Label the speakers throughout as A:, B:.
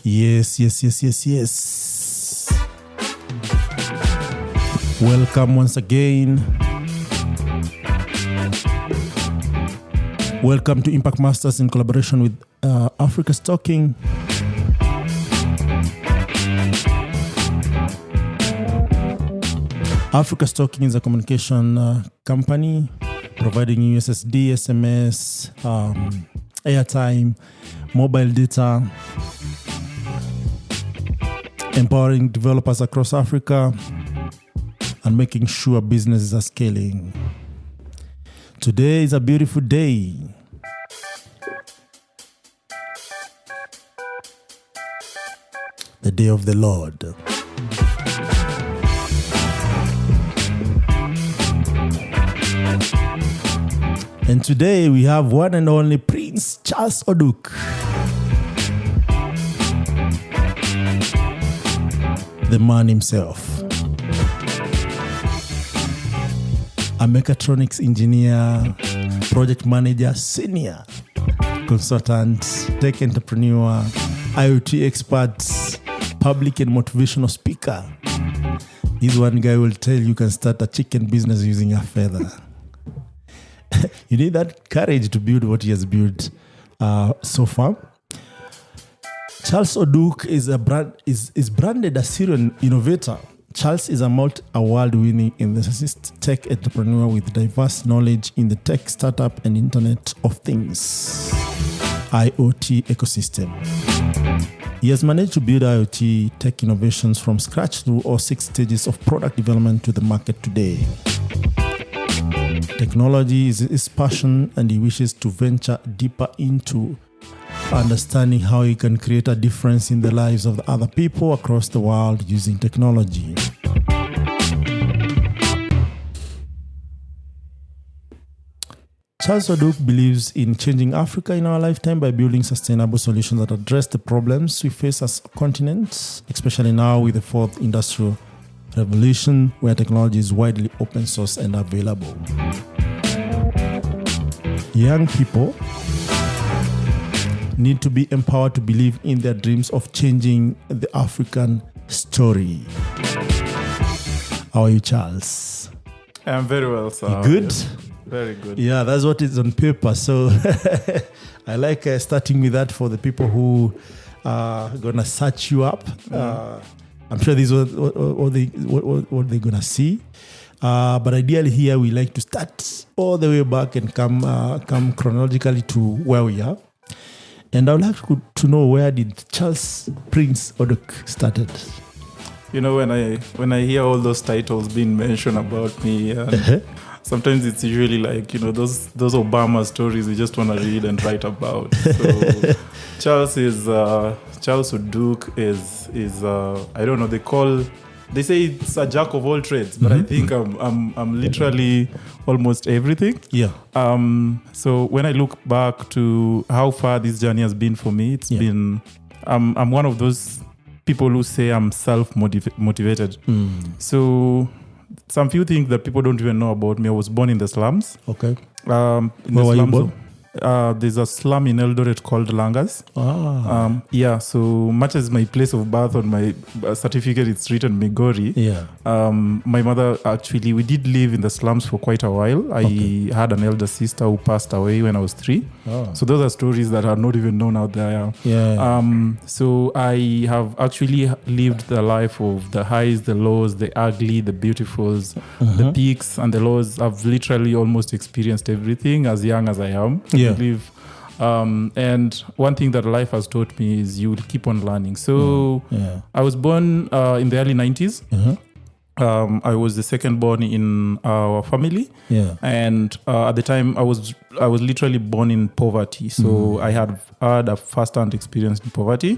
A: Yes. Welcome once again. Welcome to Impact Masters in collaboration with Africa's Talking. Africa's Talking is a communication company providing USSD, SMS, airtime, mobile data, empowering developers across Africa, and making sure businesses are scaling. Today is a beautiful day. The day of the Lord. And today we have one and only Prince Charles Oduk. The man himself. A mechatronics engineer, project manager, senior consultant, tech entrepreneur, IoT expert, public and motivational speaker. This one guy will tell you can start a chicken business using a feather. You need that courage to build what he has built so far. Charles Oduk is branded a serial innovator. Charles is a multi-award-winning enthusiast tech entrepreneur with diverse knowledge in the tech startup and Internet of Things (IoT) ecosystem. He has managed to build IoT tech innovations from scratch through all 6 stages of product development to the market today. Technology is his passion, and he wishes to venture deeper into understanding how he can create a difference in the lives of the other people across the world using technology. Charles Oduk believes in changing Africa in our lifetime by building sustainable solutions that address the problems we face as a continent, especially now with the 4th industrial revolution, where technology is widely open source and available. Young people need to be empowered to believe in their dreams of changing the African story. How are you, Charles?
B: I'm very well, sir.
A: You good?
B: Yes. Very good.
A: Yeah, that's what is on paper. So I like starting with that for the people who are going to search you up. I'm sure this is what they're going to see. But ideally here we like to start all the way back and come chronologically to where we are. And I would like to know, where did Charles Prince Oduk started?
B: You know, when I hear all those titles being mentioned about me, sometimes it's usually like, you know, those Obama stories you just want to read and write about. So Charles Oduk is I don't know, they say it's a jack of all trades, but I think I'm literally almost everything.
A: Yeah.
B: So when I look back to how far this journey has been for me, it's been I'm one of those people who say I'm self-motivated. So some few things that people don't even know about me. I was born in the slums.
A: Okay.
B: Where
A: were you born?
B: There's a slum in Eldoret called Langas. So much as my place of birth on my certificate it's written Migori. My mother actually, we did live in the slums for quite a while. I had an elder sister who passed away when I was 3. So those are stories that are not even known out there. So I have actually lived the life of the highs, the lows, the ugly, the beautifuls, the peaks and the lows. I've literally almost experienced everything as young as I am. I believe. And one thing that life has taught me is you will keep on learning. So I was born in the early 90s. I was the second born in our family. And at the time I was literally born in poverty. So I had a first-hand experience in poverty.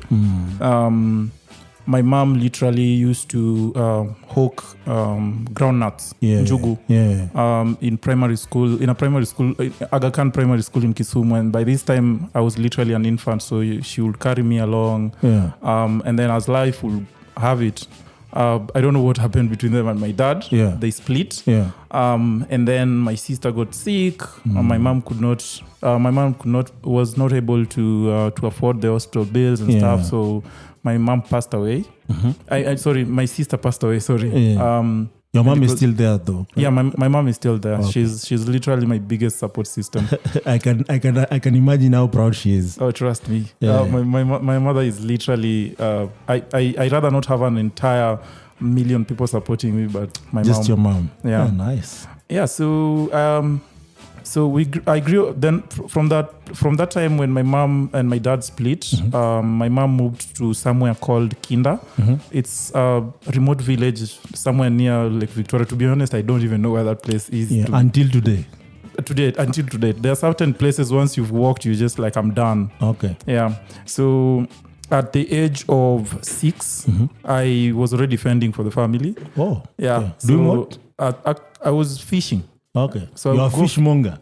B: My mom literally used to hawk groundnuts, njugu, in a primary school, Aga Khan Primary School in Kisumu. And by this time, I was literally an infant, so she would carry me along. And then as life would have it, I don't know what happened between them and my dad.
A: Yeah.
B: They split.
A: Yeah.
B: And then my sister got sick. My mom was not able to afford the hospital bills and stuff. So my mom passed away. My sister passed away. Sorry.
A: Yeah. Your mom is still there, though.
B: Yeah, my mom is still there. Okay. She's literally my biggest support system.
A: I can imagine how proud she is.
B: Oh, trust me. Yeah. My mother is literally. I rather not have an entire million people supporting me, but my
A: just
B: mom.
A: Your mom.
B: Yeah,
A: oh, nice.
B: Yeah, so I grew then from that time when my mom and my dad split. My mom moved to somewhere called Kinda. It's a remote village somewhere near Lake Victoria. To be honest, I don't even know where that place is.
A: Yeah, until today.
B: Until today, there are certain places once you've walked, you just like, I'm done.
A: Okay.
B: Yeah. So at the age of 6, I was already fending for the family.
A: Oh.
B: Yeah.
A: Okay.
B: So
A: doing what?
B: I was fishing.
A: Okay. So you're a fishmonger.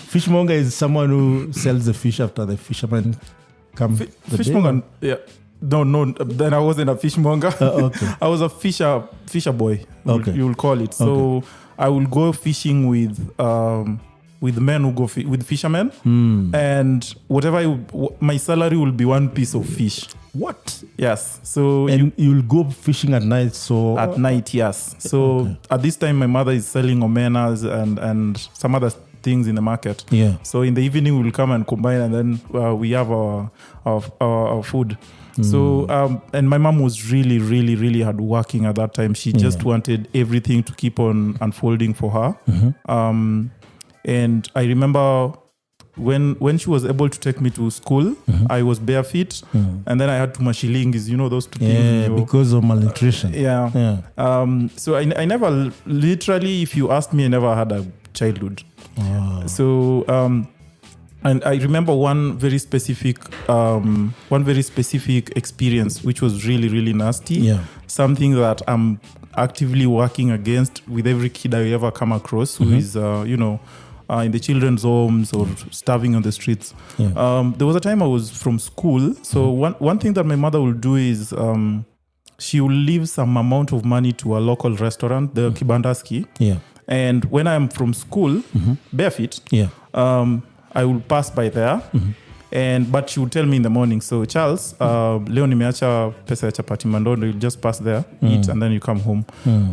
A: Fishmonger is someone who sells the fish after the fisherman come.
B: Fishmonger, yeah. No. Then I wasn't a fishmonger.
A: Okay.
B: I was a fisher boy.
A: Okay.
B: You will call it. So okay. I will go fishing with men who go with fishermen, and whatever my salary will be one piece of fish.
A: What?
B: Yes. So
A: you'll go fishing at night. So
B: at night, yes. So at this time, my mother is selling omenas and some other things in the market.
A: Yeah.
B: So in the evening, we will come and combine, and then we have our food. So and my mom was really, really, really hardworking at that time. She just wanted everything to keep on unfolding for her. And I remember when she was able to take me to school, I was barefoot, and then I had too much shillings, those two things.
A: Yeah, because of malnutrition.
B: Yeah. So I never, literally, if you ask me, I never had a childhood.
A: Wow.
B: So and I remember one very specific experience, which was really, really nasty.
A: Yeah.
B: Something that I'm actively working against with every kid I ever come across who is, in the children's homes or starving on the streets. Yeah. There was a time I was from school. So one thing that my mother will do is she will leave some amount of money to a local restaurant, the Kibandaski.
A: Yeah.
B: And when I'm from school, barefoot, I will pass by there. But she would tell me in the morning, so Charles, leo nimeacha pesa ya chapati mandondo, you'll just pass there, eat, and then you come home.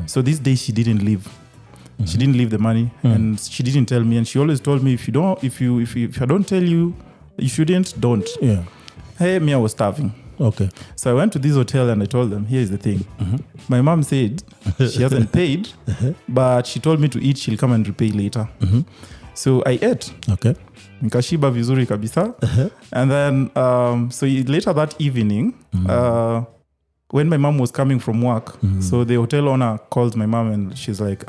B: So this day she didn't leave. She didn't leave the money, and she didn't tell me. And she always told me, if I don't tell you, you shouldn't, don't.
A: Yeah.
B: Hey, me, I was starving.
A: Okay.
B: So I went to this hotel and I told them, here's the thing. My mom said she hasn't paid, but she told me to eat. She'll come and repay later. So I ate.
A: Okay.
B: Nikashiba vizuri kabisa. And then, so later that evening, when my mom was coming from work, so the hotel owner called my mom and she's like,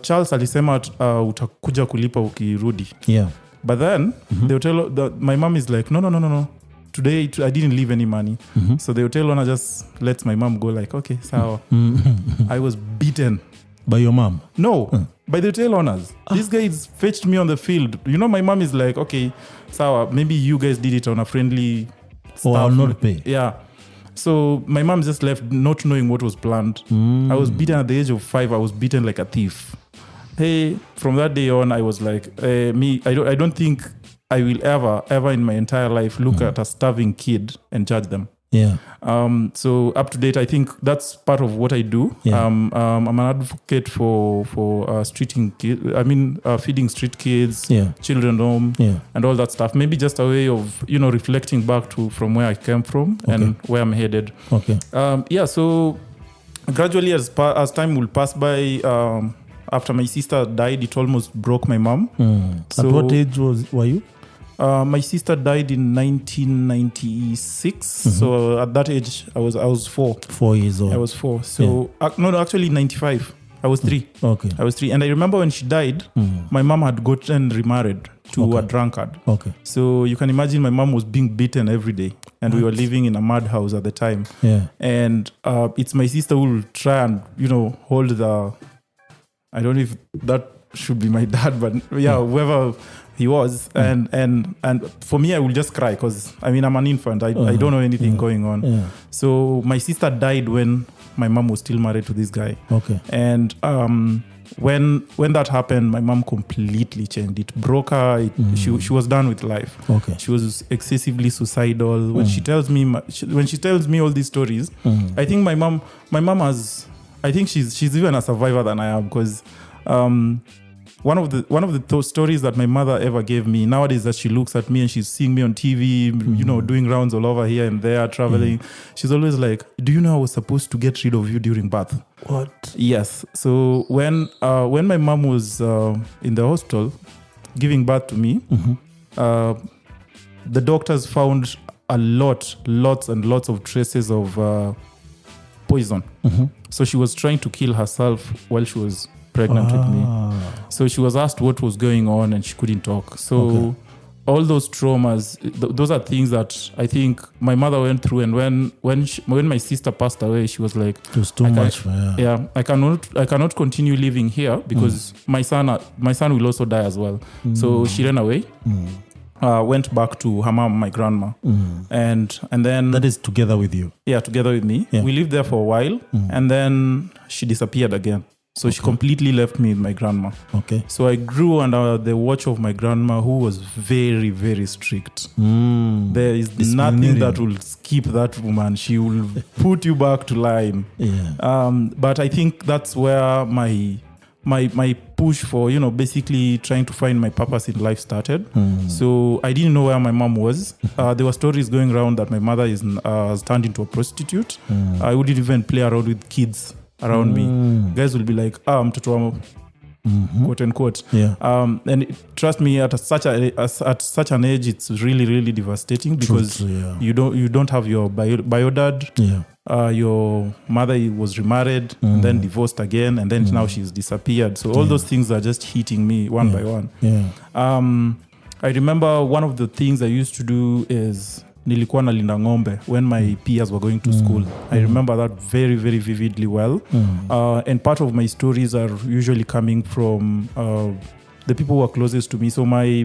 B: Charles alisema utakuja kulipa ukirudi.
A: Yeah.
B: But then my mom is like, no. Today I didn't leave any money. So the hotel owner just lets my mom go like, okay, sawa. I was beaten.
A: By your mom?
B: No, by the hotel owners. These guys fetched me on the field. My mom is like, okay, sawa, maybe you guys did it on a friendly stuff.
A: I'll not pay.
B: Yeah. So my mom just left not knowing what was planned. I was beaten at the age of 5. I was beaten like a thief. Hey, from that day on, I was like, I don't think I will ever in my entire life look at a starving kid and judge them.
A: Yeah.
B: So up to date, I think that's part of what I do.
A: Yeah.
B: I'm an advocate for feeding street kids, children home, and all that stuff. Maybe just a way of reflecting back to from where I came from and where I'm headed.
A: Okay.
B: So gradually, as time will pass by, after my sister died, it almost broke my mom.
A: So, at what age were you?
B: My sister died in 1996. So at that age, I was 4.
A: 4 years old.
B: I was 4. So actually 95. I was 3.
A: Okay.
B: I was 3. And I remember when she died, my mom had gotten remarried to a drunkard. Okay. So you can imagine my mom was being beaten every day. And we were living in a madhouse at the time.
A: Yeah.
B: And it's my sister who will try and, hold the... I don't know if that should be my dad, but whoever he was. And for me, I will just cry because I'm an infant. I don't know anything going on.
A: Yeah.
B: So my sister died when my mom was still married to this guy.
A: Okay.
B: And when that happened, my mom completely changed. It broke her. She was done with life.
A: Okay.
B: She was excessively suicidal. When she tells me all these stories, I think my mom has. I think she's even a survivor than I am, because one of the stories that my mother ever gave me nowadays, that she looks at me and she's seeing me on TV, doing rounds all over here and there, traveling. She's always like, "Do you know I was supposed to get rid of you during birth?"
A: What?
B: Yes. So when my mom was in the hospital giving birth to me, the doctors found lots and lots of traces of poison. So she was trying to kill herself while she was pregnant with me. So she was asked what was going on and she couldn't talk. So all those traumas, those are things that I think my mother went through. And when my sister passed away, she was like,
A: it was too much for her.
B: Yeah, I cannot continue living here because my son will also die as well. So she ran away. Went back to her mom, my grandma, and then
A: that is together with you.
B: Yeah, together with me. Yeah. We lived there for a while, and then she disappeared again. So she completely left me with my grandma. Okay. So I grew under the watch of my grandma, who was very, very strict. There is nothing that will skip that woman. She will put you back to line. Yeah. But I think that's where my push for, basically trying to find my purpose in life started. So I didn't know where my mom was. There were stories going around that my mother has turned into a prostitute. I wouldn't even play around with kids around me. Guys will be like, mtoto wangu, quote unquote. Yeah. And trust me, at such an age, it's really, really devastating, because you don't have your bio dad. Yeah. Your mother was remarried, and then divorced again, and then now she's disappeared. So all those things are just hitting me one by one. Yeah. I remember one of the things I used to do is nilikuwa nalinda ng'ombe when my peers were going to school. I remember that very, very vividly well. And part of my stories are usually coming from the people who are closest to me. So my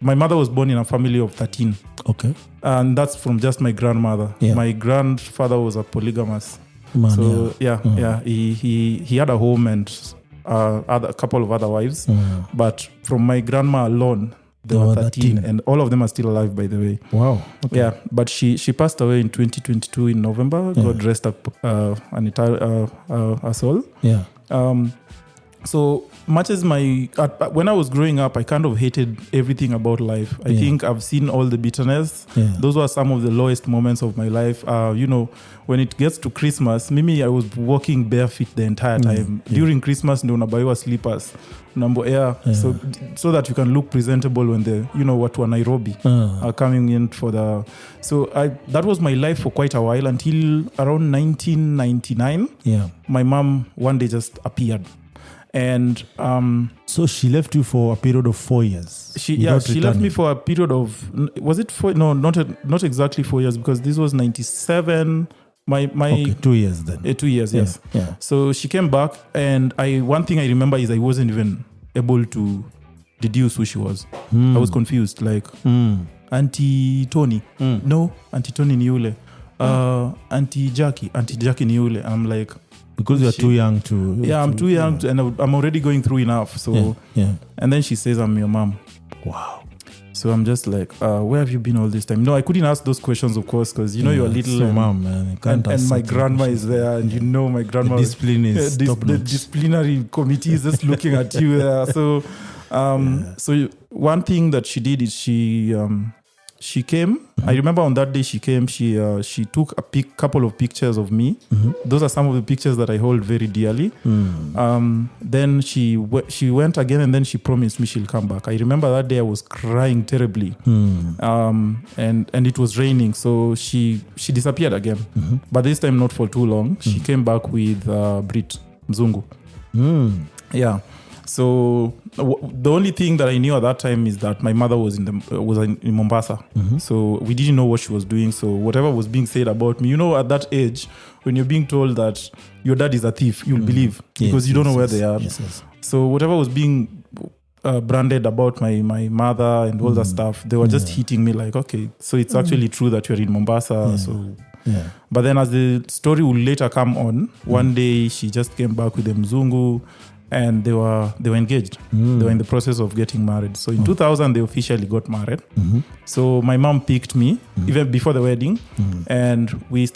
B: mother was born in a family of 13. Okay. And that's from just my grandmother. Yeah. My grandfather was a polygamous. Man, so he had a home and a couple of other wives. But from my grandma alone, there were 13, and all of them are still alive, by the way. Wow. Okay. Yeah, but she passed away in 2022 in November. Yeah. God rest up her soul. Yeah. So much as when I was growing up, I kind of hated everything about life. I think I've seen all the bitterness. Yeah. Those were some of the lowest moments of my life. When it gets to Christmas, Mimi, I was walking barefoot the entire time. During Christmas, ndo unabaiwa slippers. So that you can look presentable when the watu wa Nairobi are coming in for the. So that was my life for quite a while, until around 1999. Yeah. My mom one day just appeared. And
A: so she left you for a period of 4 years.
B: She left me for a period of, was it 4? No, not exactly 4 years, because this was 97. My
A: 2 years then.
B: 2 years, yes. Yeah. So she came back, and one thing I remember is I wasn't even able to deduce who she was. I was confused, like Auntie Tony. No, Auntie Tony ni yule. Auntie Jackie ni yule. And I'm like,
A: because you're too young to.
B: Yeah, I'm too young to, and I'm already going through enough. So yeah. And then she says, "I'm your mom." Wow. So I'm just like, where have you been all this time? No, I couldn't ask those questions, of course, because you're little.
A: So mom, man,
B: and my grandma is there, and my grandma.
A: The discipline is
B: the disciplinary committee is just looking at you there. So, so one thing that she did is she came. I remember on that day she came. She took a couple of pictures of me. Those are some of the pictures that I hold very dearly. Then she went again, and then she promised me she'll come back. I remember that day I was crying terribly, and it was raining, so she disappeared again. But this time not for too long. She came back with Brit Mzungu. Yeah. So the only thing that I knew at that time is that my mother was in Mombasa. So we didn't know what she was doing. So whatever was being said about me, at that age, when you're being told that your dad is a thief, you'll believe because you don't know where they are.
A: Yes.
B: So whatever was being branded about my mother and all that stuff, they were just hitting me like, okay, so it's actually true that you're in Mombasa. So but then as the story will later come on, one day she just came back with a mzungu and they were engaged. They were in the process of getting married. So in 2000 they officially got married. So my mom picked me even before the wedding, and we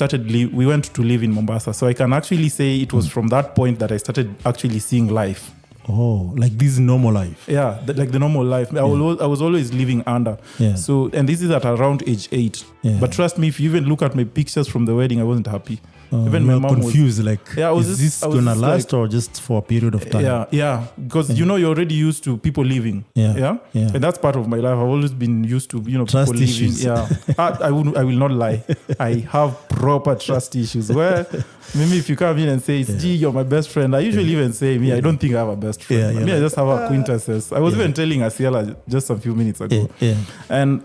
B: went to live in Mombasa. So I can actually say it was from that point that I started actually seeing life.
A: Oh, like this normal life.
B: Yeah, like the normal life. I was always living under. So, and this is at around age 8. But trust me, if you even look at my pictures from the wedding, I wasn't happy. Even my mom
A: confused,
B: is
A: this going to last or just for a period of time?
B: Yeah, because you're already used to people leaving. Yeah. And that's part of my life. I've always been used to
A: trust
B: people
A: issues.
B: leaving. Yeah, I will not lie. I have proper trust issues where maybe if you come in and say, "Gee, you're my best friend," I usually even say, "Me, I don't think I have a best friend. I just have acquaintances." I was even telling Asiela just a few minutes ago. And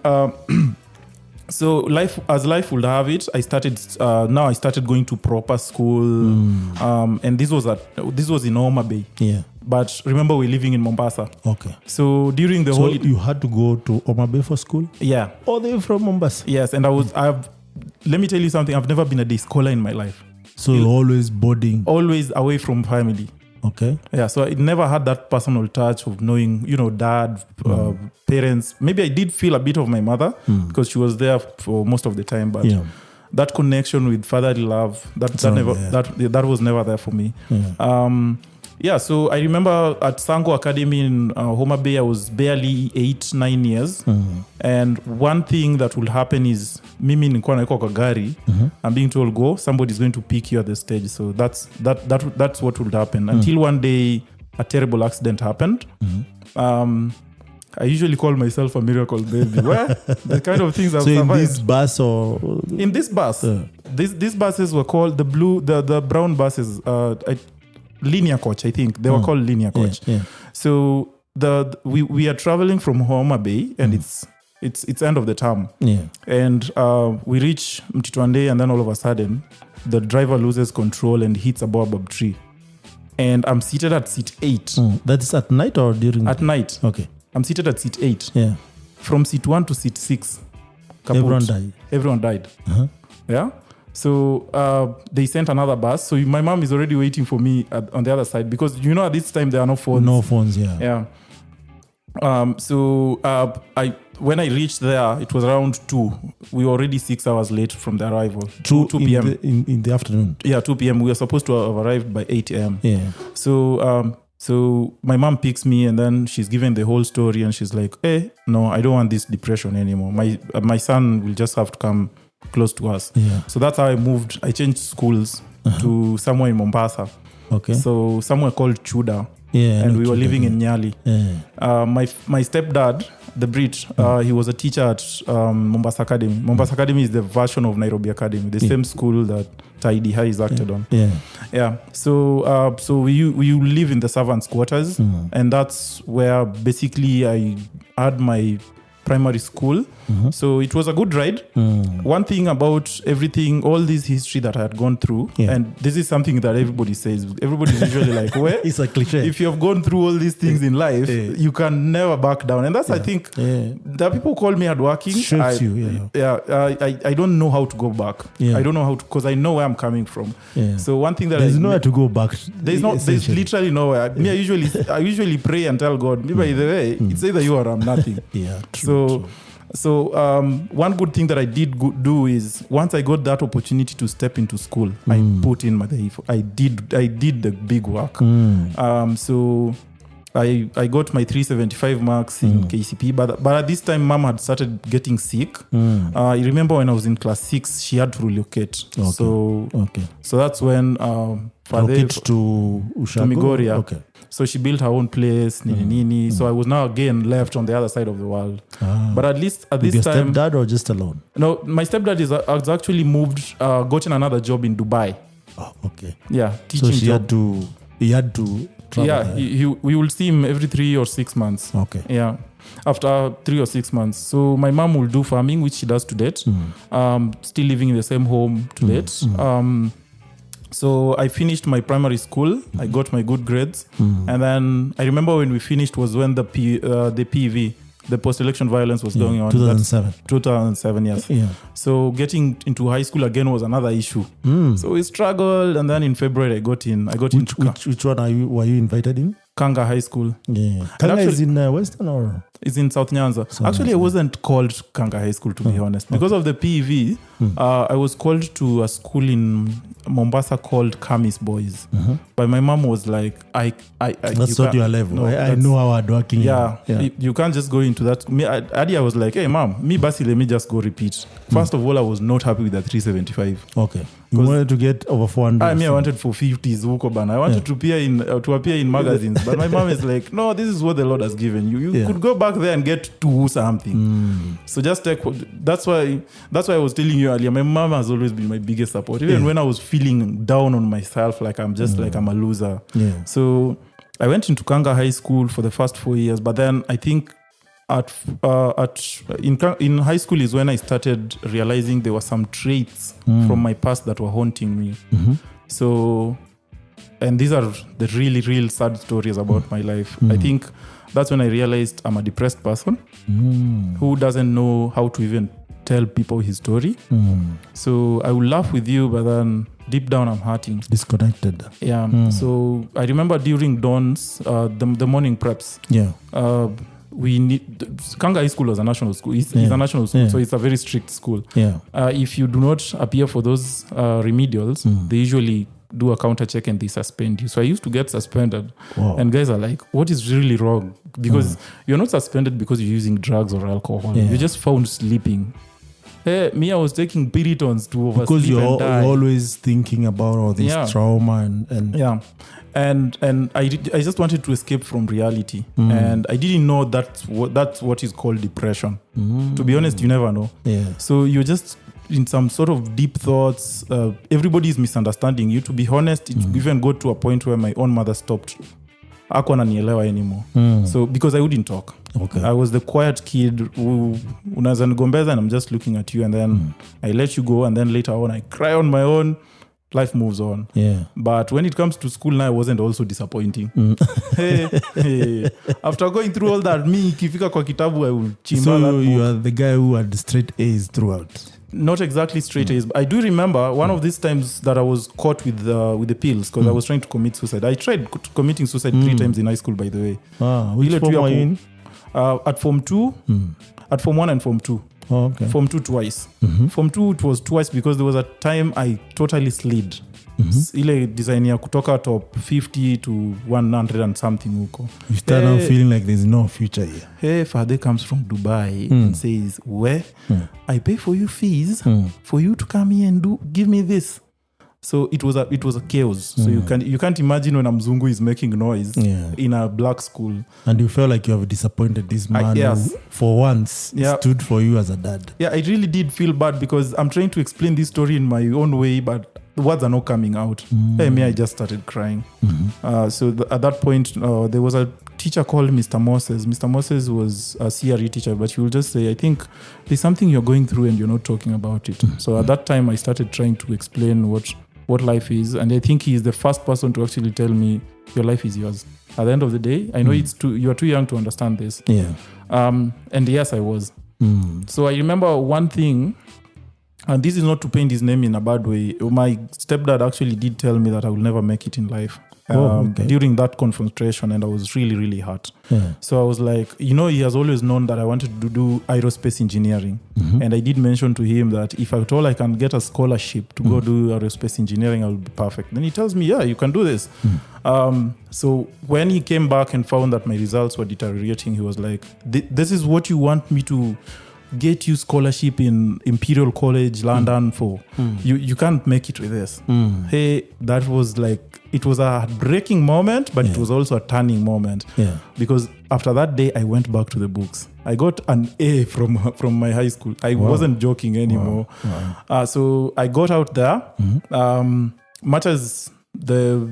B: so life would have it, I started going to proper school, and this was in Homa Bay. But remember, we're living in Mombasa.
A: Okay.
B: So during the whole,
A: you had to go to Homa Bay for school?
B: Yeah.
A: Or they were from Mombasa?
B: Yes, and let me tell you something. I've never been a day scholar in my life.
A: So you're always boarding?
B: Always away from family.
A: Okay.
B: Yeah, so I never had that personal touch of knowing, dad, parents. Maybe I did feel a bit of my mother because she was there for most of the time, but that connection with fatherly love, that was never there for me. So I remember at Sango Academy in Homa Bay, I was barely 8-9 years. And one thing that will happen is, mimi nilikuwa naiko kwa gari, I'm being told, go, somebody's going to pick you at the stage. So that's what would happen. Until one day, a terrible accident happened. I usually call myself a miracle baby. Where the kind of things I've survived.
A: In this bus or?
B: In this bus. These buses were called the brown buses, linear coach, I think. They were called linear coach. So we are traveling from Homa Bay, and it's end of the term. And we reach Mtitwande, and then all of a sudden, the driver loses control and hits a baobab tree. And I'm seated at seat 8.
A: That's at night or during?
B: At night.
A: Okay.
B: I'm seated at seat 8. From seat 1 to seat 6.
A: Kaput.
B: Everyone died. Yeah. So they sent another bus. So my mom is already waiting for me on the other side because at this time there are no phones.
A: No phones, yeah.
B: When I reached there, it was around 2. We were already 6 hours late from the arrival. 2 p.m.
A: In the afternoon.
B: Yeah, 2 p.m. We were supposed to have arrived by 8 a.m.
A: Yeah.
B: So my mom picks me, and then she's given the whole story, and she's like, "Hey, no, I don't want this depression anymore. My son will just have to come close to us." So that's how I moved. I changed schools to somewhere in Mombasa. Okay. So somewhere called Chuda. And we were living in Nyali. My stepdad, the Brit, he was a teacher at Mombasa Academy. Mombasa Academy is the version of Nairobi Academy, the same school that Taidi High is acted on. So we live in the servants' quarters, and that's where basically I had my primary school. So it was a good ride. One thing about everything, all this history that I had gone through, and this is something that everybody says. Everybody's usually like, well,
A: it's a cliche.
B: If you have gone through all these things in life, you can never back down. And that's, I think, that people call me hardworking. I don't know how to go back. I don't know how to, because I know where I'm coming from. So one thing that
A: there's nowhere to go back.
B: There's literally nowhere. Me, I usually pray and tell God, by the way, it's either you or I'm nothing. True. So one good thing that I did do is once I got that opportunity to step into school, I put in my effort. I did the big work. So I got my 375 marks in KCP, but at this time, Mom had started getting sick. I remember when I was in class 6, she had to relocate. So that's when
A: relocate to
B: Migori.
A: Okay.
B: So she built her own place, nini. So I was now again left on the other side of the world. But at least at this time,
A: your stepdad or just alone?
B: No, my stepdad has actually moved, gotten another job in Dubai.
A: Oh, okay.
B: Yeah, teaching
A: so he had to travel.
B: We will see him every 3 or 6 months.
A: Okay.
B: Yeah. After 3 or 6 months. So my mom will do farming, which she does to date. Still living in the same home to date. So I finished my primary school. I got my good grades. And then I remember when we finished was when the PV, the post-election violence was going on.
A: 2007.
B: 2007, yes.
A: Yeah.
B: So getting into high school again was another issue. So we struggled, and then in February I got in.
A: Which one were you invited in?
B: Kanga High School.
A: Yeah. Kanga is in Western or?
B: It's in South Nyanza. Actually, I wasn't called Kanga High School, to be honest. Because of the PEV, I was called to a school in Mombasa called Kamis Boys. But my mom was like,
A: that's not your level.
B: No,
A: I know how hardworking
B: you can't just go into that. I was like, hey, mom, let me just go repeat. First of all, I was not happy with the 375.
A: Okay. You wanted to get over 400.
B: I wanted 450s. I wanted to appear in magazines. But my mom is like, no, this is what the Lord has given you. You could go back there and get to something. So just take. That's why I was telling you earlier. My mom has always been my biggest support. Even when I was feeling down on myself, like I'm just like I'm a loser.
A: Yeah.
B: So I went into Kanga High School for the first 4 years. But then I think in high school is when I started realizing there were some traits from my past that were haunting me. So, and these are the really, real sad stories about my life. I think that's when I realized I'm a depressed person who doesn't know how to even tell people his story. So I will laugh with you, but then deep down I'm hurting.
A: Disconnected.
B: Yeah. So I remember during dawns, the morning preps.
A: Yeah.
B: Kanga High School was a national school. It's a national school, so it's a very strict school.
A: Yeah.
B: If you do not appear for those remedials, they usually do a counter check and they suspend you. So I used to get suspended.
A: Wow.
B: And guys are like, what is really wrong? Because you're not suspended because you're using drugs or alcohol. You're just found sleeping. Hey, me, I was taking Piritons to oversleep
A: because
B: and die.
A: You're always thinking about all this trauma and
B: And I just wanted to escape from reality. And I didn't know that's what is called depression. To be honest, you never know.
A: Yeah.
B: So you're just in some sort of deep thoughts. Everybody is misunderstanding you. To be honest, it even got to a point where my own mother stopped. Hakuwa ananielewa anymore. So because I wouldn't talk.
A: Okay.
B: I was the quiet kid who unaweza nigombeza and I'm just looking at you and then I let you go and then later on I cry on my own. Life moves on.
A: Yeah.
B: But when it comes to school now, I wasn't also disappointing. Hey. After going through all that, me ikifika kwa kitabu, I will chimba.
A: So you are the guy who had straight A's throughout.
B: Not exactly straight A's. But I do remember one of these times that I was caught with the pills because I was trying to commit suicide. I tried committing suicide 3 times in high school, by the way.
A: Which form were you in?
B: At Form 2, at Form 1 and Form 2.
A: Oh, okay.
B: Form 2 twice. Form 2 it was twice because there was a time I totally slid. Ile design ya kutoka top 50 to 100 and something huko.
A: You start now feeling like there's no future here.
B: Hey, father comes from Dubai and says, "Where I pay for you fees for you to come here and give me this." So it was a chaos. So you can't imagine when a mzungu is making noise in a black school.
A: And you felt like you have disappointed this man who, for once, stood for you as a dad.
B: Yeah, I really did feel bad because I'm trying to explain this story in my own way, but the words are not coming out. I just started crying. So at that point, there was a teacher called Mr. Moses. Mr. Moses was a CRE teacher, but he will just say, I think there's something you're going through and you're not talking about it. So at that time, I started trying to explain what life is. And I think he is the first person to actually tell me, your life is yours. At the end of the day, I know you are too young to understand this.
A: Yeah.
B: And yes, I was. So I remember one thing, and this is not to paint his name in a bad way. My stepdad actually did tell me that I will never make it in life. During that confrontation, and I was really, really hurt.
A: Yeah.
B: So I was like, he has always known that I wanted to do aerospace engineering. And I did mention to him that if at all I can get a scholarship to go do aerospace engineering, I will be perfect. Then he tells me, yeah, you can do this. So when he came back and found that my results were deteriorating, he was like, this is what you want me to get you scholarship in Imperial College London for. You can't make it with this. Hey, that was like, it was a breaking moment, but it was also a turning moment.
A: Yeah.
B: Because after that day, I went back to the books. I got an A from my high school. I wasn't joking anymore.
A: Wow.
B: So I got out there. Much as the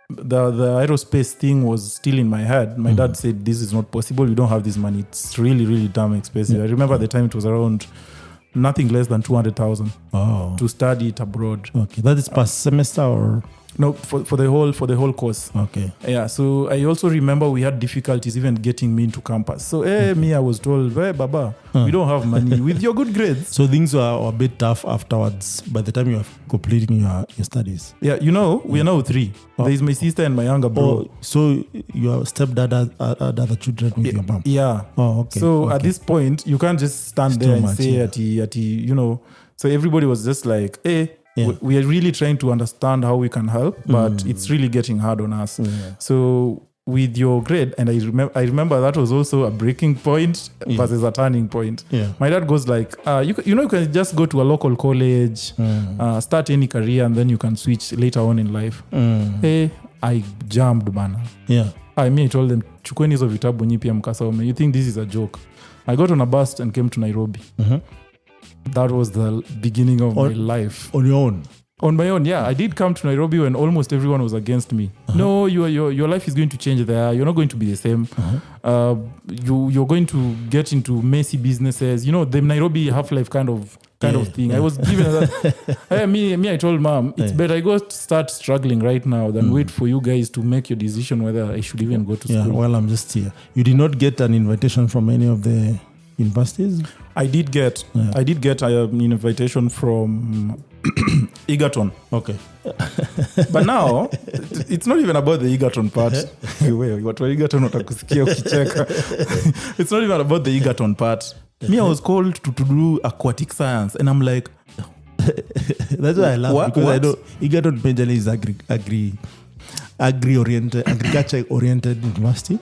B: the aerospace thing was still in my head. My dad said, this is not possible. You don't have this money. It's really, really damn expensive. I remember at the time it was around nothing less than 200,000 to study it abroad.
A: Okay, that is per semester or?
B: No, for the whole course.
A: Okay.
B: Yeah, so I also remember we had difficulties even getting me into campus. So, me, I was told, hey, Baba, we don't have money with your good grades.
A: So things were a bit tough afterwards by the time you are completing your studies.
B: Yeah, we are now 3. There is my sister and my younger bro.
A: So your stepdad had other children with your mom?
B: Yeah.
A: Oh, okay.
B: So at this point, you can't just stand
A: It's
B: there
A: too
B: and
A: much,
B: say, so everybody was just like, hey, we are really trying to understand how we can help, but it's really getting hard on us. Yeah. So with your grade, and I remember that was also a breaking point versus a turning point. Yeah. My dad goes like, you can just go to a local college, start any career, and then you can switch later on in life. Hey, I jumped, bana.
A: Yeah.
B: I told them, chukweni hizo vitabu nyi pia mkasome. You think this is a joke? I got on a bus and came to Nairobi. That was the beginning of my life.
A: On your own?
B: On my own, yeah. I did come to Nairobi when almost everyone was against me. No, your life is going to change there. You're not going to be the same. You're going to get into messy businesses. The Nairobi half-life kind of thing. Yeah. I was given that. I told mom, it's better I go start struggling right now than wait for you guys to make your decision whether I should even go to school.
A: Well, I'm just here. You did not get an invitation from any of the universities?
B: I did get an invitation from Egerton.
A: Okay.
B: But now, it's not even about the Egerton part. It's not even about the Egerton part. Me, I was called to do aquatic science, and I'm like...
A: That's why I laugh, because I know Egerton majorly is agriculture-oriented university.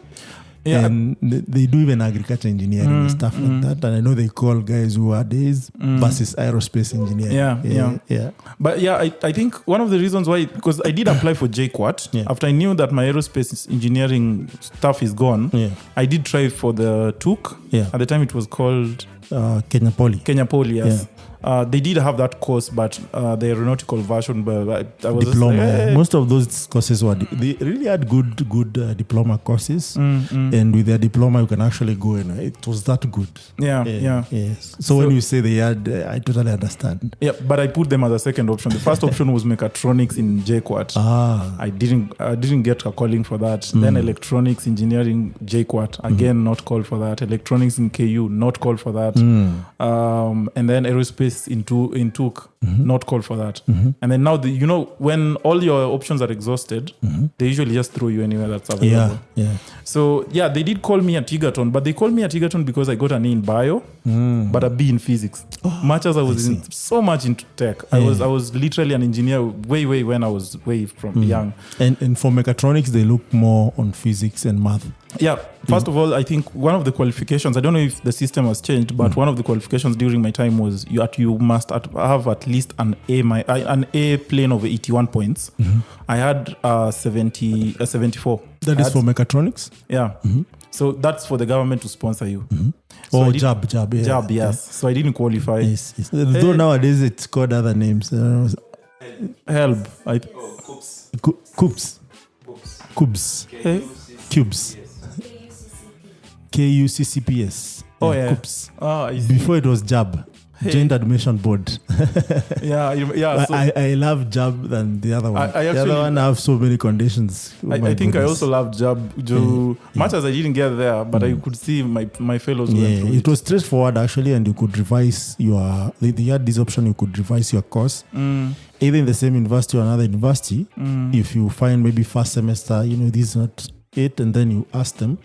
A: Yeah. And they do even agriculture engineering and stuff like that. And I know they call guys who are days versus aerospace engineering. Yeah.
B: But I think one of the reasons why, because I did apply for JQuat. After I knew that my aerospace engineering stuff is gone, I did try for the TUC. At the time it was called...
A: Kenya Poly.
B: Yes. They did have that course, but the aeronautical version, but I was
A: diploma.
B: Like,
A: most of those courses they really had good diploma courses, and with their diploma you can actually go and it was that good. Yes. So when you say they had, I totally understand.
B: Yeah, but I put them as a second option. The first option was mechatronics in JQuat. I didn't get a calling for that. Then electronics engineering JQuat, again not called for that. Electronics in KU, not called for that. And then aerospace in TUC, not called for that. And then now, when all your options are exhausted, they usually just throw you anywhere that's available. So, they did call me at Egerton, but they called me at Egerton because I got an A in bio, but a B in physics. Much as I was so much into tech. I was literally an engineer way when I was way from young.
A: And for mechatronics, they look more on physics and math.
B: Yeah. First of all, I think one of the qualifications, I don't know if the system has changed, but one of the qualifications during my time was you must have at least an A plane of 81 points. I had 74.
A: That is for mechatronics?
B: Yeah. So that's for the government to sponsor you.
A: So JAB.
B: JAB, yes. So I didn't qualify.
A: Yes. Though nowadays it's called other names.
B: HELB.
A: Cubes. Cubes. KUCCPS. Cubes. Before it was JAB. Joint Admission Board. I love JAB than the other one. The other one have so many conditions.
B: I think I also love JAB. Much as I didn't get there, but I could see my fellows went through
A: it was straightforward actually, and you could revise they had this option, you could revise your course. Either in the same university or another university. If you find maybe first semester, this is not it, and then you ask them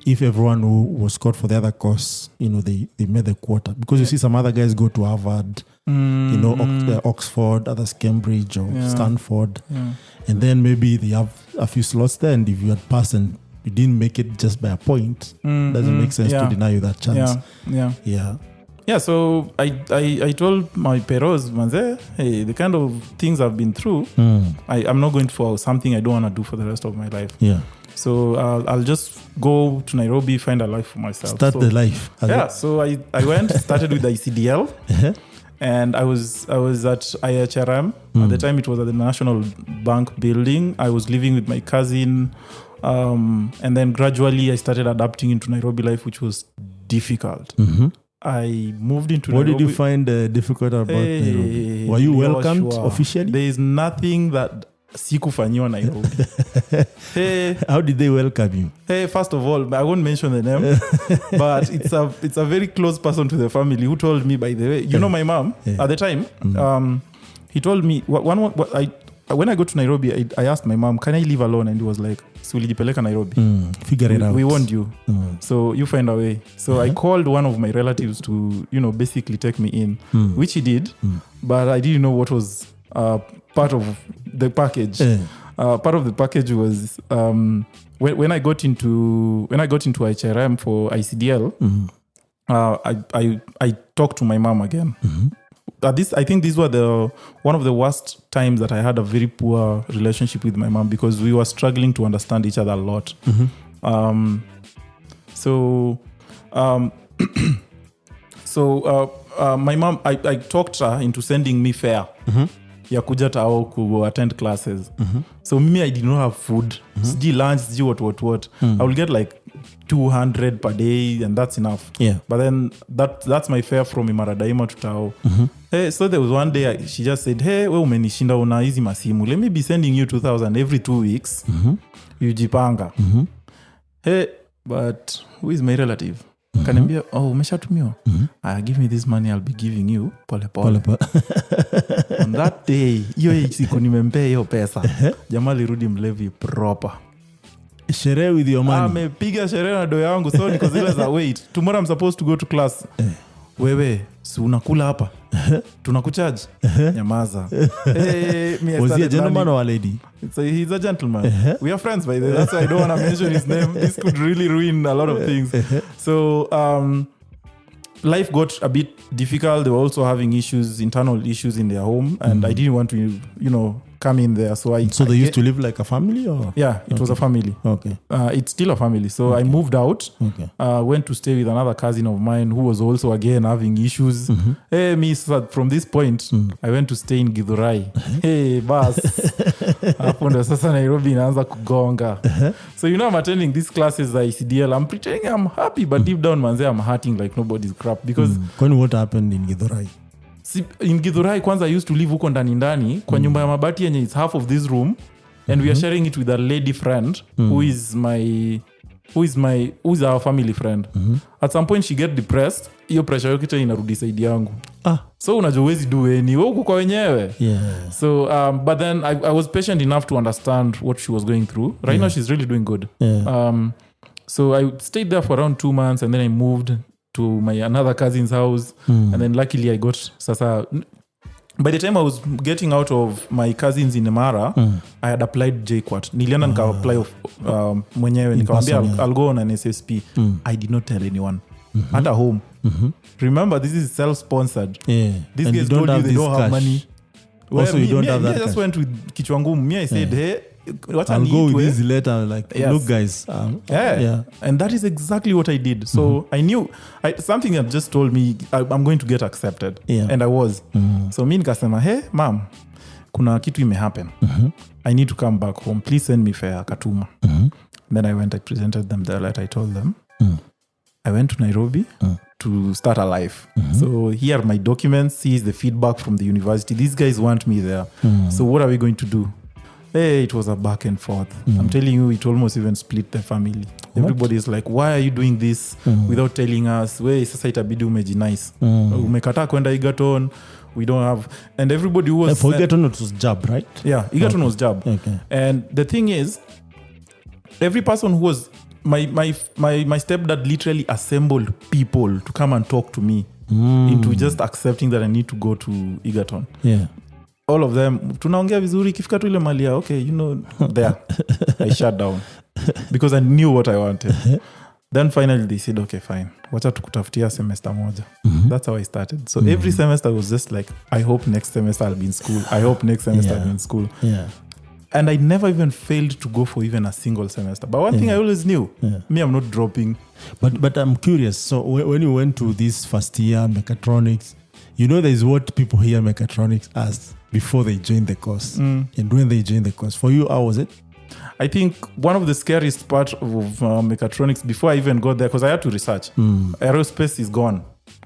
A: if everyone who was scored for the other course, they made the quota. Because you see some other guys go to Harvard, Oxford, others Cambridge or Stanford. And then maybe they have a few slots there, and if you had passed and you didn't make it just by a point, doesn't make sense to deny you that chance.
B: Yeah, so I told my peros, manze, hey, the kind of things I've been through, I'm not going for something I don't want to do for the rest of my life. So I'll just go to Nairobi, find a life for myself.
A: Start the life.
B: So I went, started with the ICDL. And I was at IHRM. At the time, it was at the National Bank building. I was living with my cousin. And then gradually, I started adapting into Nairobi life, which was difficult. I moved into
A: What
B: Nairobi.
A: did you find difficult about Nairobi? Were you welcomed officially?
B: There is nothing that sikufanyiwa Nairobi.
A: How did they welcome you?
B: First of all, I won't mention the name, but it's a very close person to the family who told me, by the way, you know my mom at the time, he told me, when I got to Nairobi, I asked my mom, can I live alone? And he was like, Sulijipeleka Nairobi.
A: Figure it out.
B: We want you. So you find a way. So I called one of my relatives to, basically take me in, which he did, but I didn't know what was part of the package. Part of the package was when I got into HRM for ICDL, I talked to my mom again. I think these were one of the worst times that I had a very poor relationship with my mom, because we were struggling to understand each other a lot. My mom, I talked her into sending me fare. Ya kuja tao ku attend classes. So me, I did not have food. Siji lunch, siji what. I will get like 200 per day, and that's enough. But then that's my fare from Imaradaima to Tao. So there was one day she just said, hey, we umenishinda una hizi masimu. Let me be sending you 2,000 every 2 weeks. Ujipanga. Hey, but who is my relative? Kaniambia, umeshatumiwa. Give me this money, I'll be giving you pole. On that day, hiyo siku nimempea hiyo pesa. Jamaa alirudi mlevi proper.
A: Sherehe with your money.
B: Amepiga sherehe na do yangu, so niko zile za wait. Tomorrow I'm supposed to go to class. Wewe, si unakula hapa? Tunakucharge? Nyamaza.
A: Was he a gentleman or a lady?
B: He's a gentleman. We are friends, by the way. That's why I don't want to mention his name. This could really ruin a lot of things. So, life got a bit difficult. They were also having internal issues in their home, and I didn't want to, come in there. So
A: they used to live like a family, or?
B: Yeah, it was a family.
A: Okay.
B: It's still a family. So I moved out, went to stay with another cousin of mine who was also again having issues. From this point, I went to stay in Githurai. Bas. Hapo ndo sasa Nairobi inaanza kugonga. So I'm attending these classes at ICDL. I'm pretending I'm happy, but deep down, manze, I'm hurting like nobody's crap. Because
A: what happened in Githurai?
B: In Githurai, kwanza I used to live huko ndani kwa nyumba ya mabati yenye it's half of this room, and we are sharing it with a lady friend who is our family friend. At some point she get depressed, hiyo pressure yote inarudi side yangu. So unajua huwezi do any huko kwa wenyewe. So but then I was patient enough to understand what she was going through. Right now she's really doing good. So I stayed there for around 2 months, and then I moved to my another cousin's house, and then luckily I got sasa. By the time I was getting out of my cousins in Imara, I had applied JKUAT. Nilienda nika apply mwenyewe, nikamwambia I'll go on an SSP. I did not tell anyone at home. Remember, this is self-sponsored. These guys told you they don't have money.
A: Also, you don't have that.
B: I just went with kichwa ngumu. Me, I said, hey,
A: I'll go with this letter, like, look guys.
B: And that is exactly what I did. So I knew something had just told me I'm going to get accepted. And I was. So me nikasema, hey mom, kuna kitu ime happen. I need to come back home. Please send me fare Katuma. Then I went, I presented them the letter. I told them I went to Nairobi to start a life. So here are my documents. Here's the feedback from the university. These guys want me there. So what are we going to do? Hey, it was a back and forth. I'm telling you, it almost even split the family. Everybody is like, why are you doing this without telling us? We sasa itabidi umejinice. Umekataa kwenda Egerton. We don't have, and everybody who was
A: for Egerton, it was job, right?
B: Yeah, Egerton was job. And the thing is, every person who was my stepdad literally assembled people to come and talk to me into just accepting that I need to go to Egerton. All of them, tunaongea vizuri, kifika tu ile malia, okay, there. I shut down because I knew what I wanted. Then finally they said, okay, fine. Wacha tukutafutia semester moja. That's how I started. So every semester was just like, I hope next semester I'll be in school. I hope next semester I'll be in school. And I never even failed to go for even a single semester. But one thing I always knew, me, I'm not dropping.
A: But I'm curious. So when you went to this first year, mechatronics, there's what people hear mechatronics as before they join the course and when they join the course. For you, how was it?
B: I think one of the scariest part of mechatronics before I even got there, because I had to research, aerospace is gone.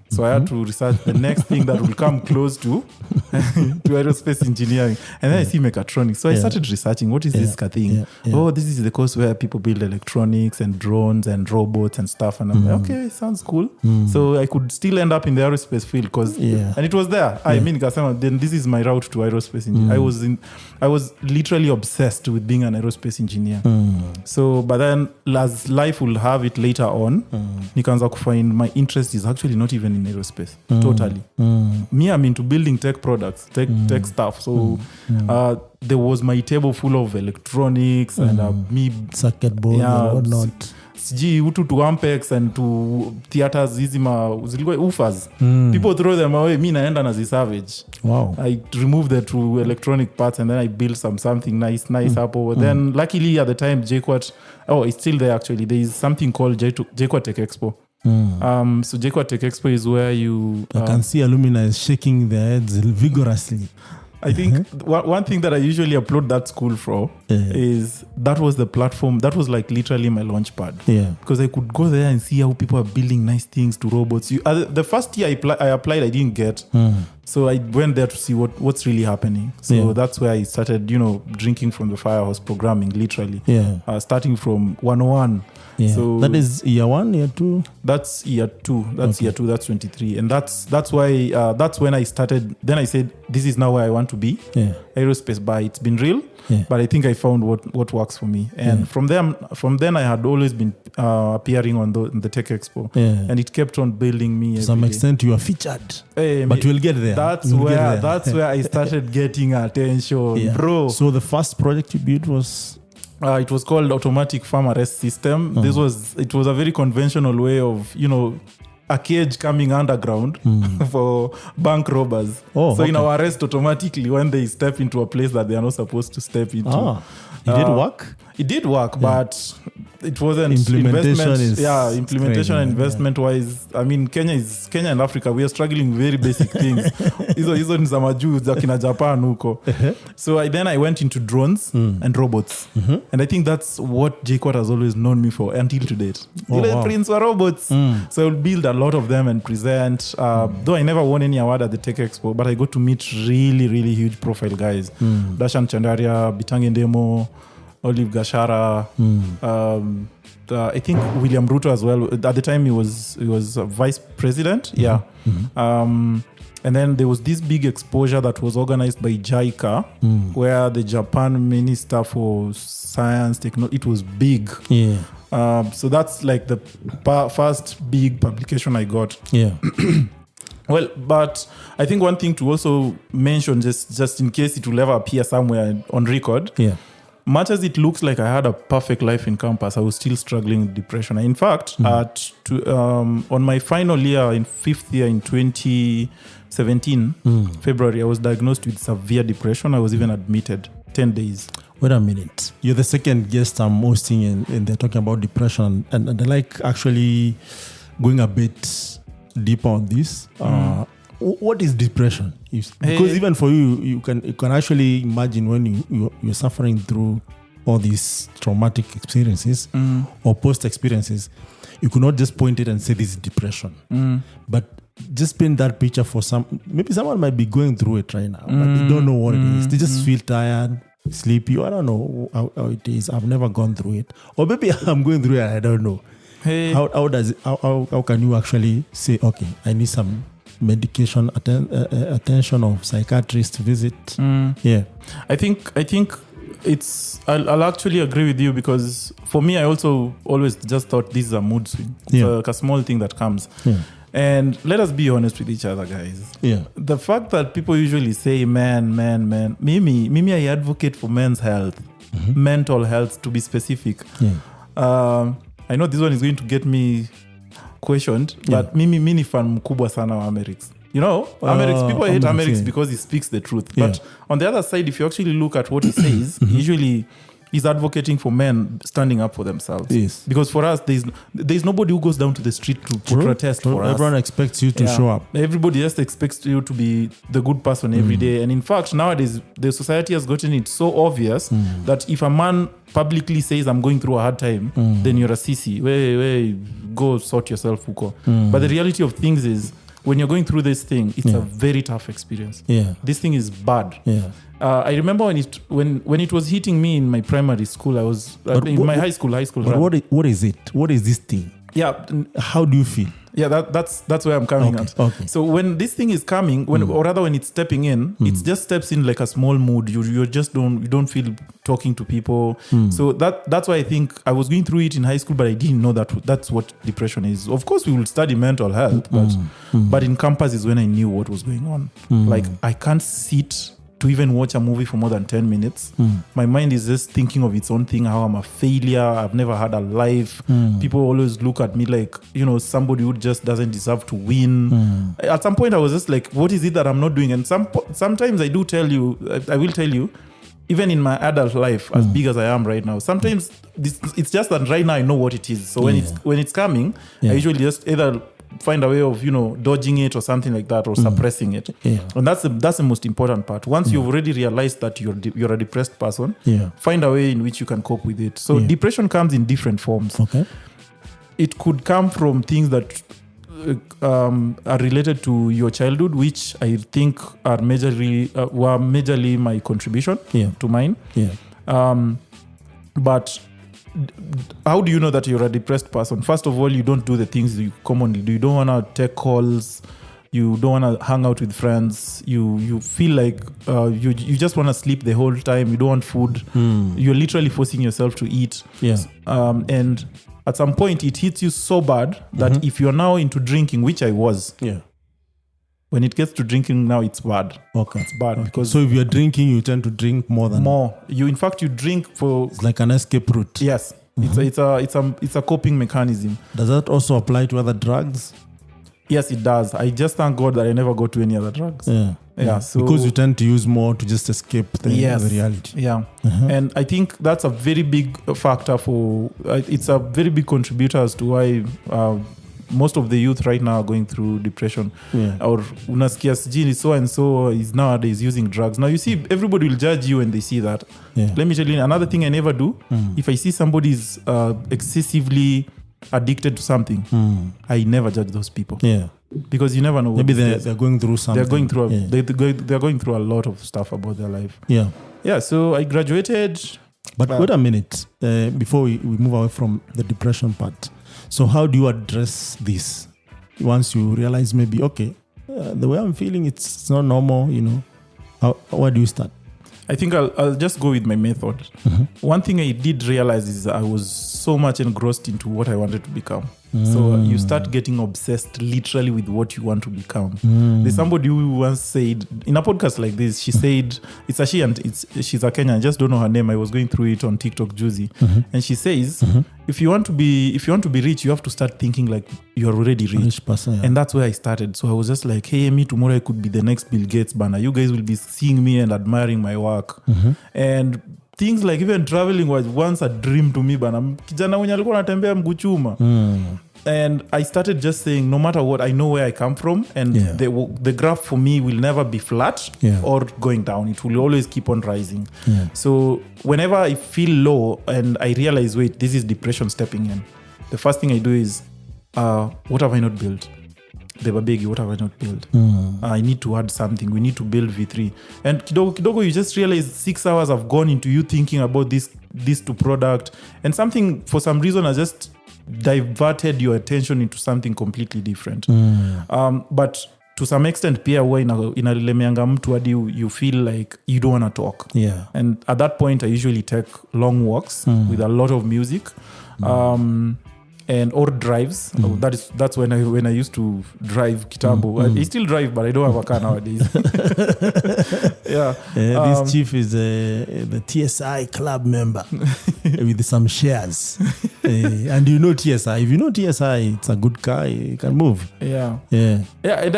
B: So I had to research the next thing that will come close to aerospace engineering. And then I see mechatronics. So I started researching, what is this thing? Oh, this is the course where people build electronics and drones and robots and stuff. And I'm like, okay, sounds cool. So I could still end up in the aerospace field and it was there. I mean, then this is my route to aerospace engineering. I was literally obsessed with being an aerospace engineer. So, but then as life will have it later on, nikaanza kufind my interest is actually not even in aerospace. Totally. Me, I'm into building tech products, tech stuff. So there was my table full of electronics and me
A: circuit boards and whatnot.
B: Siji utu to Ampex and to theaters zilikuwa ufas. People throw them away. Me naenda na savage.
A: Wow.
B: I removed the two electronic parts and then I built something nice up over. Then luckily at the time JQuat, it's still there actually. There is something called JQuat Tech Expo. So JQuat Tech Expo is where I
A: can see alumni shaking their heads vigorously.
B: I think one thing that I usually applaud that school for is that was the platform. That was like literally my launch pad.
A: Yeah.
B: Because I could go there and see how people are building nice things to robots. The first year I applied, I didn't get. So I went there to see what's really happening. So that's where I started, drinking from the firehouse, programming literally.
A: Yeah.
B: Starting from 101.
A: Yeah.
B: So
A: that is year 1, year 2?
B: That's year 2. That's year 2. That's 23. And that's why that's when I started. Then I said, this is now where I want to be.
A: Yeah.
B: Aerospace, but it's been real. Yeah. But I think I found what works for me. And from then I had always been appearing on the Tech Expo.
A: Yeah.
B: And it kept on building me.
A: To some extent, you are featured.
B: Hey,
A: but we'll get there.
B: That's where I started getting attention, bro.
A: So the first project you built was?
B: It was called Automatic Farm Arrest System. It was a very conventional way of, a cage coming underground for bank robbers. In our arrest automatically when they step into a place that they are not supposed to step into.
A: It did work?
B: It did work, but it wasn't
A: implementation
B: implementation and investment wise. I mean, Kenya and Africa, we are struggling with very basic things. Hizo ni za majuu za kina Japan huko. So then I went into drones and robots. And I think that's what JQuat has always known me for until to date. Prince were robots. So I will build a lot of them and present. Though I never won any award at the Tech Expo, but I got to meet really, really huge profile guys. Dashan Chandaria, Bitange Ndemo, Olive Gashara, I think William Ruto as well. At the time, he was vice president. Yeah. And then there was this big exposure that was organized by JICA, where the Japan Minister for Science, Technology, it was big.
A: Yeah.
B: So that's like the first big publication I got.
A: Yeah.
B: Well, but I think one thing to also mention, just in case it will ever appear somewhere on record, much as it looks like I had a perfect life in campus, I was still struggling with depression. In fact, on my final year, in 5th year in 2017, February, I was diagnosed with severe depression. I was even admitted 10 days.
A: Wait a minute. You're the second guest I'm hosting and they're talking about depression. And I like actually going a bit deeper on this. What is depression? Because even for you, you can actually imagine when you're suffering through all these traumatic experiences or post experiences, you could not just point it and say this is depression. But just paint that picture for maybe someone might be going through it right now, but they don't know what it is. They just feel tired, sleepy. I don't know how it is. I've never gone through it. Or maybe I'm going through it, I don't know.
B: Hey.
A: How can you actually say, okay, I need some medication attention of psychiatrist visit? Yeah, I
B: think it's I'll actually agree with you, because for me I also always just thought this is a mood swing. It's like a small thing that comes. And let us be honest with each other, guys. The fact that people usually say man, Mimi I advocate for men's health, mental health to be specific. I know this one is going to get me questioned, but mimi ni fan mkubwa sana wa Amerix. Amerix, people hate Amerix because he speaks the truth. But on the other side, if you actually look at what he says, he usually is advocating for men standing up for themselves.
A: Yes.
B: Because for us, there's nobody who goes down to the street to protest for us.
A: Everyone expects you to show up.
B: Everybody just expects you to be the good person every day. And in fact, nowadays, the society has gotten it so obvious that if a man publicly says, I'm going through a hard time, then you're a sissy. Go sort yourself, Huko. But the reality of things is, when you're going through this thing, it's a very tough experience. Yeah. This thing is bad. Yeah. I remember when it was hitting me in my primary school, I was in my high school.
A: But what is it? What is this thing?
B: Yeah.
A: How do you feel?
B: Yeah, that's where I'm coming at. Okay. So when this thing is coming, or rather when it's stepping in, it just steps in like a small mood. You just don't feel talking to people. So that's why I think I was going through it in high school, but I didn't know that's what depression is. Of course, we will study mental health, but in campus is when I knew what was going on. Like I can't sit to even watch a movie for more than 10 minutes. My mind is just thinking of its own thing, how I'm a failure, I've never had a life. People always look at me like, somebody who just doesn't deserve to win. At some point I was just like, what is it that I'm not doing? And sometimes I will tell you, even in my adult life, as big as I am right now, sometimes it's just that right now I know what it is. So when it's coming, I usually just either find a way of dodging it or something like that, or suppressing it. And that's the most important part. Once you've already realized that you're a depressed person, find a way in which you can cope with it. So depression comes in different forms. Okay. It could come from things that are related to your childhood, which I think are were majorly my contribution to mine. But how do you know that you're a depressed person? First of all, you don't do the things you commonly do. You don't want to take calls. You don't want to hang out with friends. You feel like you just want to sleep the whole time. You don't want food. You're literally forcing yourself to eat. And at some point, it hits you so bad that if you're now into drinking, which I was, when it gets to drinking now, it's bad. Okay, it's bad because
A: so if you're drinking, you tend to drink more.
B: In fact, you drink for
A: it's like an escape route.
B: Yes, it's a coping mechanism.
A: Does that also apply to other drugs?
B: Yes, it does. I just thank God that I never got to any other drugs. So
A: because you tend to use more to just escape the reality.
B: Yeah, and I think that's a very big factor it's a very big contributor as to why most of the youth right now are going through depression. Or unasikia sijini so and so is nowadays using drugs. Now you see, everybody will judge you when they see that. Let me tell you another thing I never do. If I see somebody is excessively addicted to something, I never judge those people. Because you never know.
A: Maybe they're going through something.
B: They're going through a lot of stuff about their life. So I graduated.
A: But wait a minute before we move away from the depression part. So how do you address this once you realize maybe, the way I'm feeling, it's not normal, where do you start?
B: I think I'll just go with my method. One thing I did realize is I was so much engrossed into what I wanted to become. So you start getting obsessed literally with what you want to become. There's somebody who once said in a podcast like this, she said, it's a she and she's a Kenyan, I just don't know her name. I was going through it on TikTok, Juicy. And she says, if you want to be rich, you have to start thinking like you're already rich. Person, And that's where I started. So I was just like, hey, me, tomorrow I could be the next Bill Gates banner. You guys will be seeing me and admiring my work. And things like even traveling was once a dream to me, but kijana mwenye alikuwa anatembea mguu chuma. And I started just saying, no matter what, I know where I come from, and the graph for me will never be flat or going down. It will always keep on rising. So whenever I feel low and I realize, wait, this is depression stepping in, the first thing I do is, what have I not built? Beba Begi, what have I not built? I need to add something. We need to build V3. And kidogo, you just realize 6 hours have gone into you thinking about this to product, and something for some reason has just diverted your attention into something completely different. But to some extent, pia huwa inalemeanga mtu hadi you feel like you don't want to talk. And at that point, I usually take long walks with a lot of music. or drives. That's when I used to drive kitambo. I still drive, but I don't have a car nowadays.
A: This chief is the TSI club member with some shares. And you know TSI. If you know TSI, it's a good car. You can move.
B: Yeah. And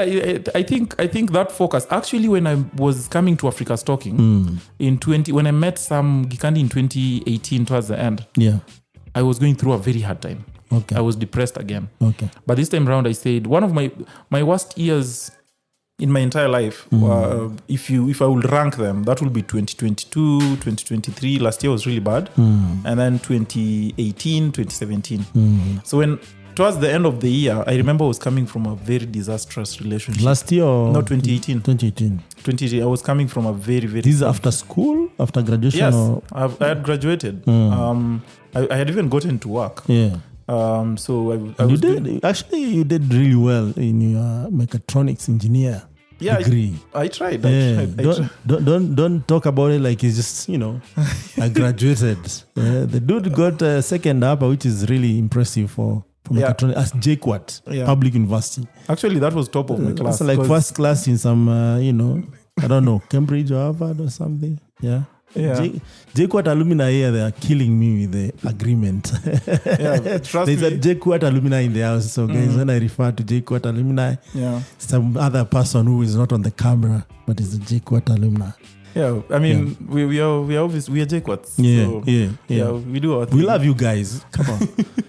B: I think that focus. Actually, when I was coming to Africa Stocking when I met Sam Gikandi in 2018 towards the end, I was going through a very hard time.
A: Okay.
B: I was depressed again.
A: Okay.
B: But this time around, I said one of my worst years in my entire life, if I would rank them, that will be 2022, 2023. Last year was really bad. And then 2018, 2017. So when towards the end of the year, I remember I was coming from a very disastrous relationship.
A: Last year or?
B: No, 2018.
A: 2018.
B: I was coming from a very, very...
A: This is after school? After graduation?
B: Yes,
A: or?
B: I had graduated. I had even gotten to work.
A: Yeah.
B: So
A: you did really well in your mechatronics engineer degree.
B: I tried.
A: Don't talk about it like it's just, I graduated. The dude got a second upper, which is really impressive for mechatronics as JQuat, public university.
B: Actually, that was top of my class.
A: That's like first class in some, I don't know, Cambridge or Harvard or something. Yeah. JQuat alumni here, they are killing me with the agreement. There's a JQuat alumni in the house. So guys, when I refer to JQuat alumni, some other person who is not on the camera, but is a JQuat alumni.
B: Yeah, I mean, we are obviously, we are JQuats.
A: Yeah,
B: we do our thing.
A: We love you guys. Come on.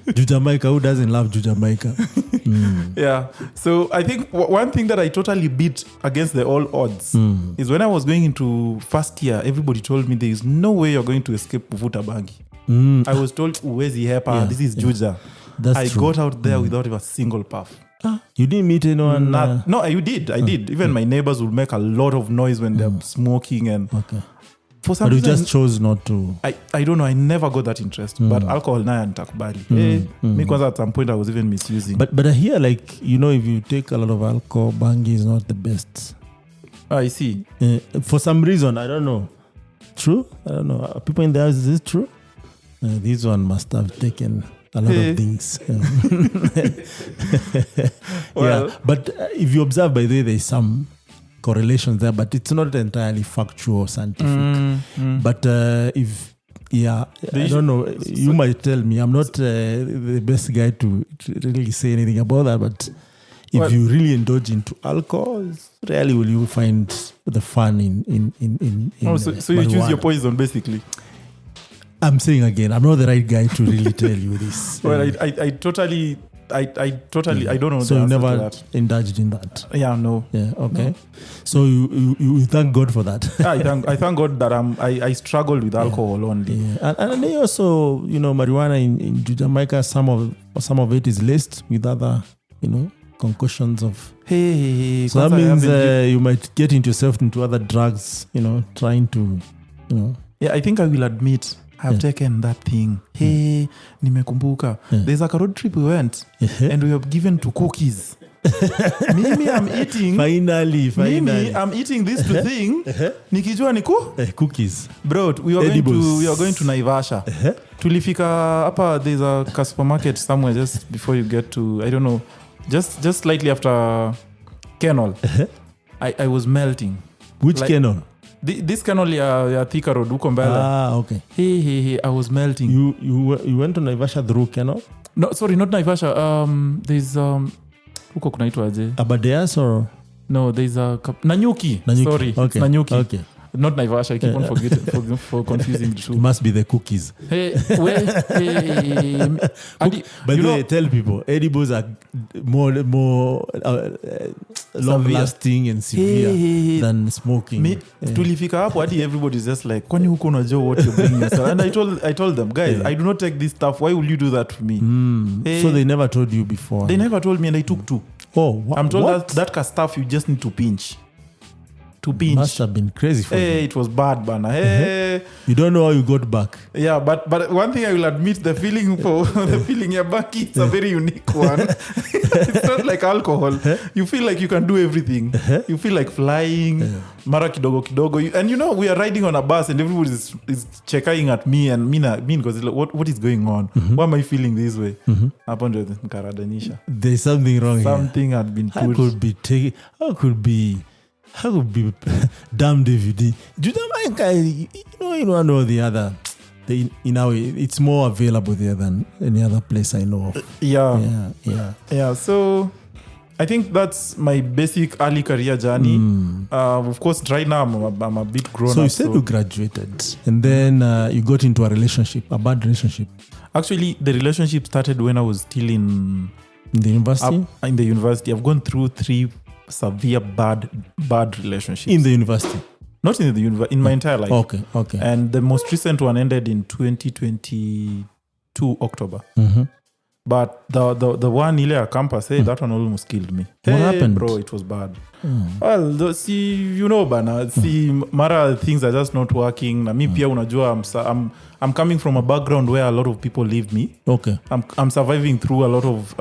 A: Jujamaica, who doesn't love Jujamaica?
B: Yeah. So I think one thing that I totally beat against the all odds is when I was going into first year, everybody told me there is no way you're going to escape Vuta Bangi. I was told, Uwezi Hepa, this is Juja. I got out there without a single puff.
A: You didn't meet anyone?
B: No, you did. I did. Even my neighbors would make a lot of noise when they're smoking. And for some reason,
A: you just chose not to.
B: I don't know. I never got that interest. But alcohol, na nitakubali. Because at some point I was even misusing.
A: But I hear if you take a lot of alcohol, bangi is not the best.
B: I see.
A: For some reason, I don't know. True? I don't know. People in the house, is it true? This one must have taken a lot of things. But if you observe, by the way, there's some correlations there, but it's not entirely factual or scientific. But I don't know. You might tell me. I'm not the best guy to really say anything about that, but if you really indulge into alcohol, rarely will you find the fun in
B: so you choose your poison, basically.
A: I'm saying again, I'm not the right guy to really tell you this.
B: Well, I totally, I don't know.
A: So you never indulged in that?
B: Yeah, no.
A: Yeah, okay.
B: No.
A: So you thank God for that.
B: I thank God that I struggled with alcohol only.
A: Yeah. And they also, marijuana in Jamaica, some of it is laced with other, concussions of.
B: Hey.
A: So that means you might get yourself into other drugs, trying to,
B: Yeah, I think I will admit I've taken that thing. Hey, nimekumbuka. There's a road trip we went and we were given to cookies. Mimi, I'm eating.
A: Finally.
B: Mimi, I'm eating this thing. Nikijua niku?
A: Cookies.
B: Bro, we are going to Naivasha. Tulifika hapa, there's a supermarket somewhere just before you get to, I don't know, just slightly after Kenol. I was melting.
A: Which Kenol?
B: This Kenol ya Thika Road uko mbele.
A: Okay.
B: Hey, I was melting.
A: You went to Naivasha through Kenol?
B: No, sorry, not Naivasha. There's huko kunaitwa aje?
A: Abadeas or?
B: No, there's a Nanyuki. Sorry,
A: okay.
B: It's Nanyuki.
A: Okay.
B: Not Naivasha. I keep on forgetting for confusing the two.
A: It must be the cookies.
B: Hey,
A: by the way, tell people edibles are more long-lasting and severe than smoking.
B: Tulifika hapo hadi everybody's just like, kwani huko unajua what you're bringing yourself? And I told them, guys, I do not take this stuff. Why will you do that for me?
A: So they never told you before?
B: They never told me, and I took two.
A: Oh,
B: I'm told that stuff you just need to pinch.
A: Must have been crazy for you.
B: It was bad, bana. Hey.
A: You don't know how you got back.
B: Yeah, but one thing I will admit, the feeling you're back, it's a very unique one. It's not like alcohol. You feel like you can do everything. You feel like flying. Mara kidogo kidogo. And we are riding on a bus and everybody is checking at me and me because like, what is going on? Why am I feeling this way?
A: There's something wrong.
B: Something had been put.
A: How could be damn DVD. Do you know one or the other? It's more available there than any other place I know of.
B: Yeah. So I think that's my basic early career journey. Of course, right now I'm a bit grown up.
A: So you said you graduated and then you got into a bad relationship.
B: Actually, the relationship started when I was still in
A: the university.
B: In the university, I've gone through 3 severe bad relationships.
A: In the university?
B: Not in the university, in my entire life.
A: Okay.
B: And the most recent one ended in 2022 October. But the one in our campus, that one almost killed me.
A: What happened?
B: Bro, it was bad. Well, bana, mara things are just not working. Na mi pia unajua, I'm coming from a background where a lot of people leave me.
A: Okay.
B: I'm surviving through a lot of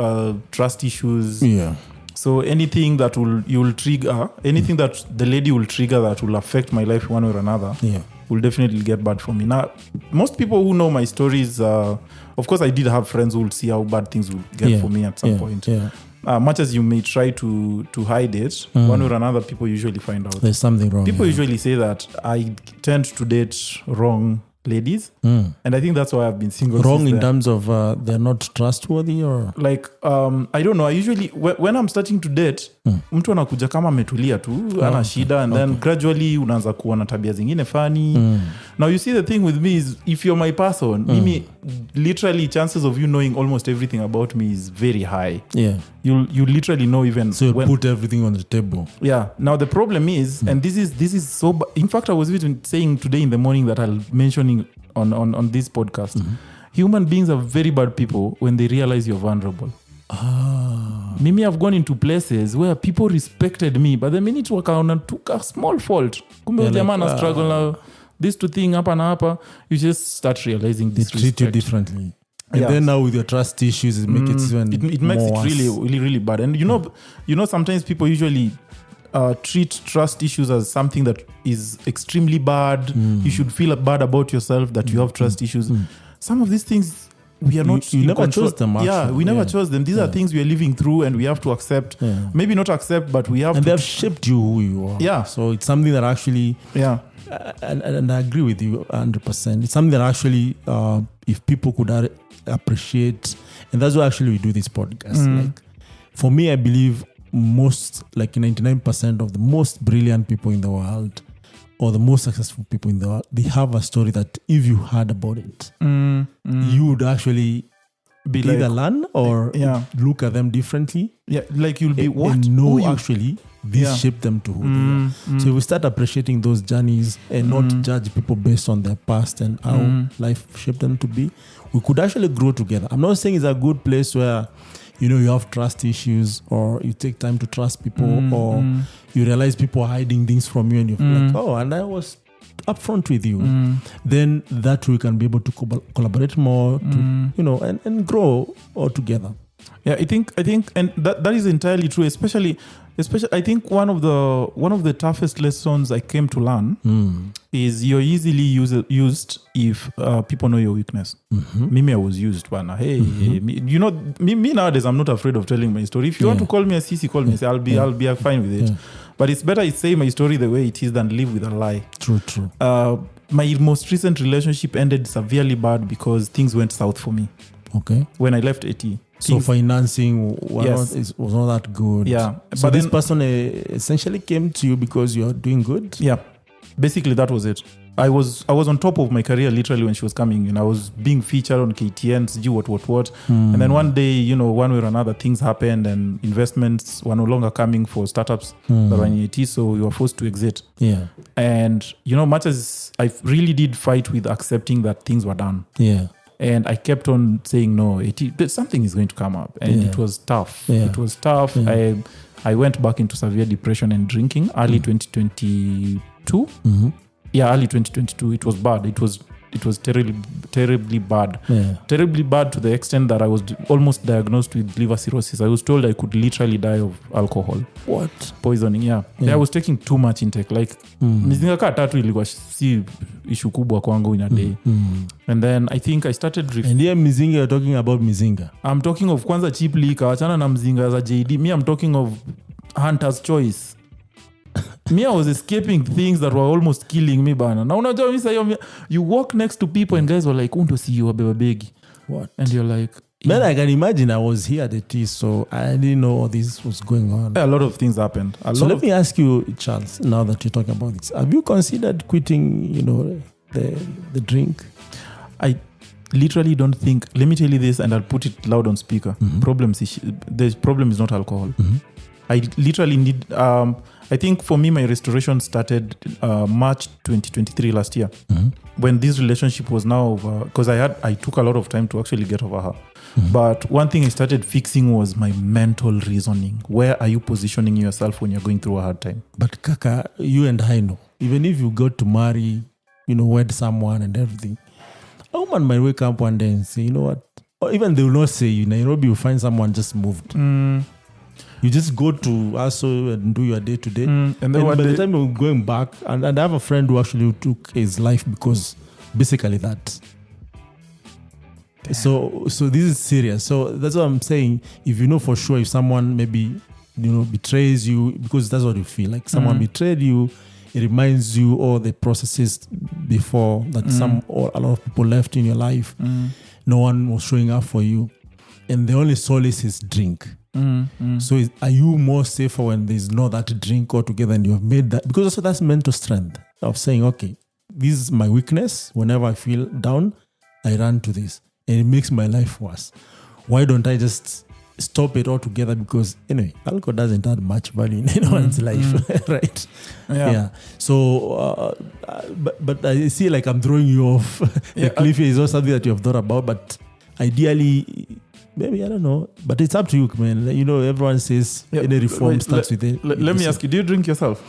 B: trust issues.
A: Yeah.
B: So anything that you'll trigger, anything that the lady will trigger that will affect my life one way or another, will definitely get bad for me. Now, most people who know my stories, of course, I did have friends who will see how bad things will get for me at some point.
A: Yeah.
B: Much as you may try to hide it, one way or another, people usually find out.
A: There's something wrong.
B: People usually say that I tend to date wrong ladies, and I think that's why I've been single.
A: Wrong in terms of they're not trustworthy, or
B: like I don't know. I usually when I'm starting to date, mtu anakuja kama ametulia tu, ana shida, and then gradually unaanza kuona tabia zingine funny. Now you see, the thing with me is, if you're my person, mimi literally chances of you knowing almost everything about me is very high.
A: Yeah,
B: you literally know even.
A: So you put everything on the table.
B: Yeah. Now the problem is, and this is so. In fact, I was even saying today in the morning that I'll mentioning on this podcast. Human beings are very bad people when they realize you're vulnerable. Mimi, I've gone into places where people respected me, but the minute wakaona took a small fault, kumbe jamana struggle now, this to thing hapa na hapa, you just start realizing this.
A: They treat you differently. And then now with your trust issues, it makes it makes
B: it really, really bad. And you know, sometimes people usually treat trust issues as something that is extremely bad. You should feel bad about yourself that you have trust issues. Some of these things we are not.
A: You never chose them. Actually.
B: Yeah, we never chose them. These are things we are living through, and we have to accept. Maybe not accept, but we have.
A: And they have shaped you who you are.
B: Yeah.
A: So it's something that actually.
B: Yeah.
A: And I agree with you 100%. It's something that actually, if people could appreciate, and that's why actually we do this podcast. Like, for me, I believe most, like 99% of the most brilliant people in the world, or the most successful people in the world, they have a story that if you heard about it, you would actually be either learn or look at them differently. Yeah, like you'll be what? And know actually this shaped them to who they are. So we start appreciating those journeys and not judge people based on their past and how life shaped them to be. We could actually grow together. I'm not saying it's a good place where you have trust issues, or you take time to trust people, or you realize people are hiding things from you and you're like, oh, and I was upfront with you. Then that we can be able to collaborate more to, and grow all together. Yeah, I think, and that is entirely true. Especially, I think one of the toughest lessons I came to learn is you're easily used if people know your weakness. Mimi, I was used, bana. Hey, me nowadays, I'm not afraid of telling my story. If you want to call me a sissy, call me. Say, I'll be fine with it. But it's better I say my story the way it is than live with a lie. True. My most recent relationship ended severely bad because things went south for me. Okay. When I left AT. So financing was not that good. Yeah. So this person essentially came to you because you're doing good? Yeah. Basically, that was it. I was on top of my career literally when she was coming in. I was being featured on KTNs, do what. And then one day, one way or another, things happened and investments were no longer coming for startups that were in AT, so we were forced to exit. Yeah. And, much as I really did fight with accepting that things were done. Yeah. And I kept on saying, no, something is going to come up. And it was tough. Yeah. It was tough. Yeah. I went back into severe depression and drinking early 2022. Yeah, early 2022. It was bad.
B: it was terribly bad.
A: Yeah.
B: Terribly bad to the extent that I was almost diagnosed with liver cirrhosis. I was told I could literally die of alcohol.
A: What?
B: Poisoning, yeah. I was taking too much intake. Like, mizinga ka 3 ilikuwa si issue kubwa kwangu in a day. And then I think I started...
A: And here Mizinga, you're talking about Mizinga.
B: I'm talking of kwanza cheap liquor, wachana na mzinga za JD. Me, I'm talking of Hunter's Choice. Me, I was escaping things that were almost killing me, bana. Now, you walk next to people and guys were like, "Unto see you, Beba Begi."
A: What?
B: And you're like...
A: Man, I can imagine I was here at the tea, so I didn't know all this was going on.
B: A lot of things happened.
A: So let me ask you, Charles, now that you're talking about this, have you considered quitting, the drink?
B: I literally don't think... Let me tell you this, and I'll put it loud on speaker. The problem is not alcohol. I literally need... I think for me, my restoration started March 2023 last year. When this relationship was now over, because I took a lot of time to actually get over her. But one thing I started fixing was my mental reasoning. Where are you positioning yourself when you're going through a hard time?
A: But Kaka, you and I know, even if you got to marry, wed someone and everything, a woman might wake up one day and say, you know what? Or even they will not say, Nairobi, you find someone just moved. You just go to ASO and do your day-to-day. And then by the time you're going back, and I have a friend who actually took his life because basically that. So this is serious. So that's what I'm saying. If you know for sure if someone maybe, betrays you, because that's what you feel. Like someone betrayed you, it reminds you all the processes before that a lot of people left in your life. No one was showing up for you. And the only solace is drink. So are you more safer when there's no that drink altogether and you have made that? Because also that's mental strength of saying, okay, this is my weakness. Whenever I feel down, I run to this. And it makes my life worse. Why don't I just stop it altogether? Because anyway, alcohol doesn't add much value in anyone's life, right? Yeah. So, but I see like I'm throwing you off the cliff. Is not something that you have thought about, but ideally... Maybe, I don't know. But it's up to you, man. Everyone says any reform starts with it.
B: Let me ask you, do you drink yourself?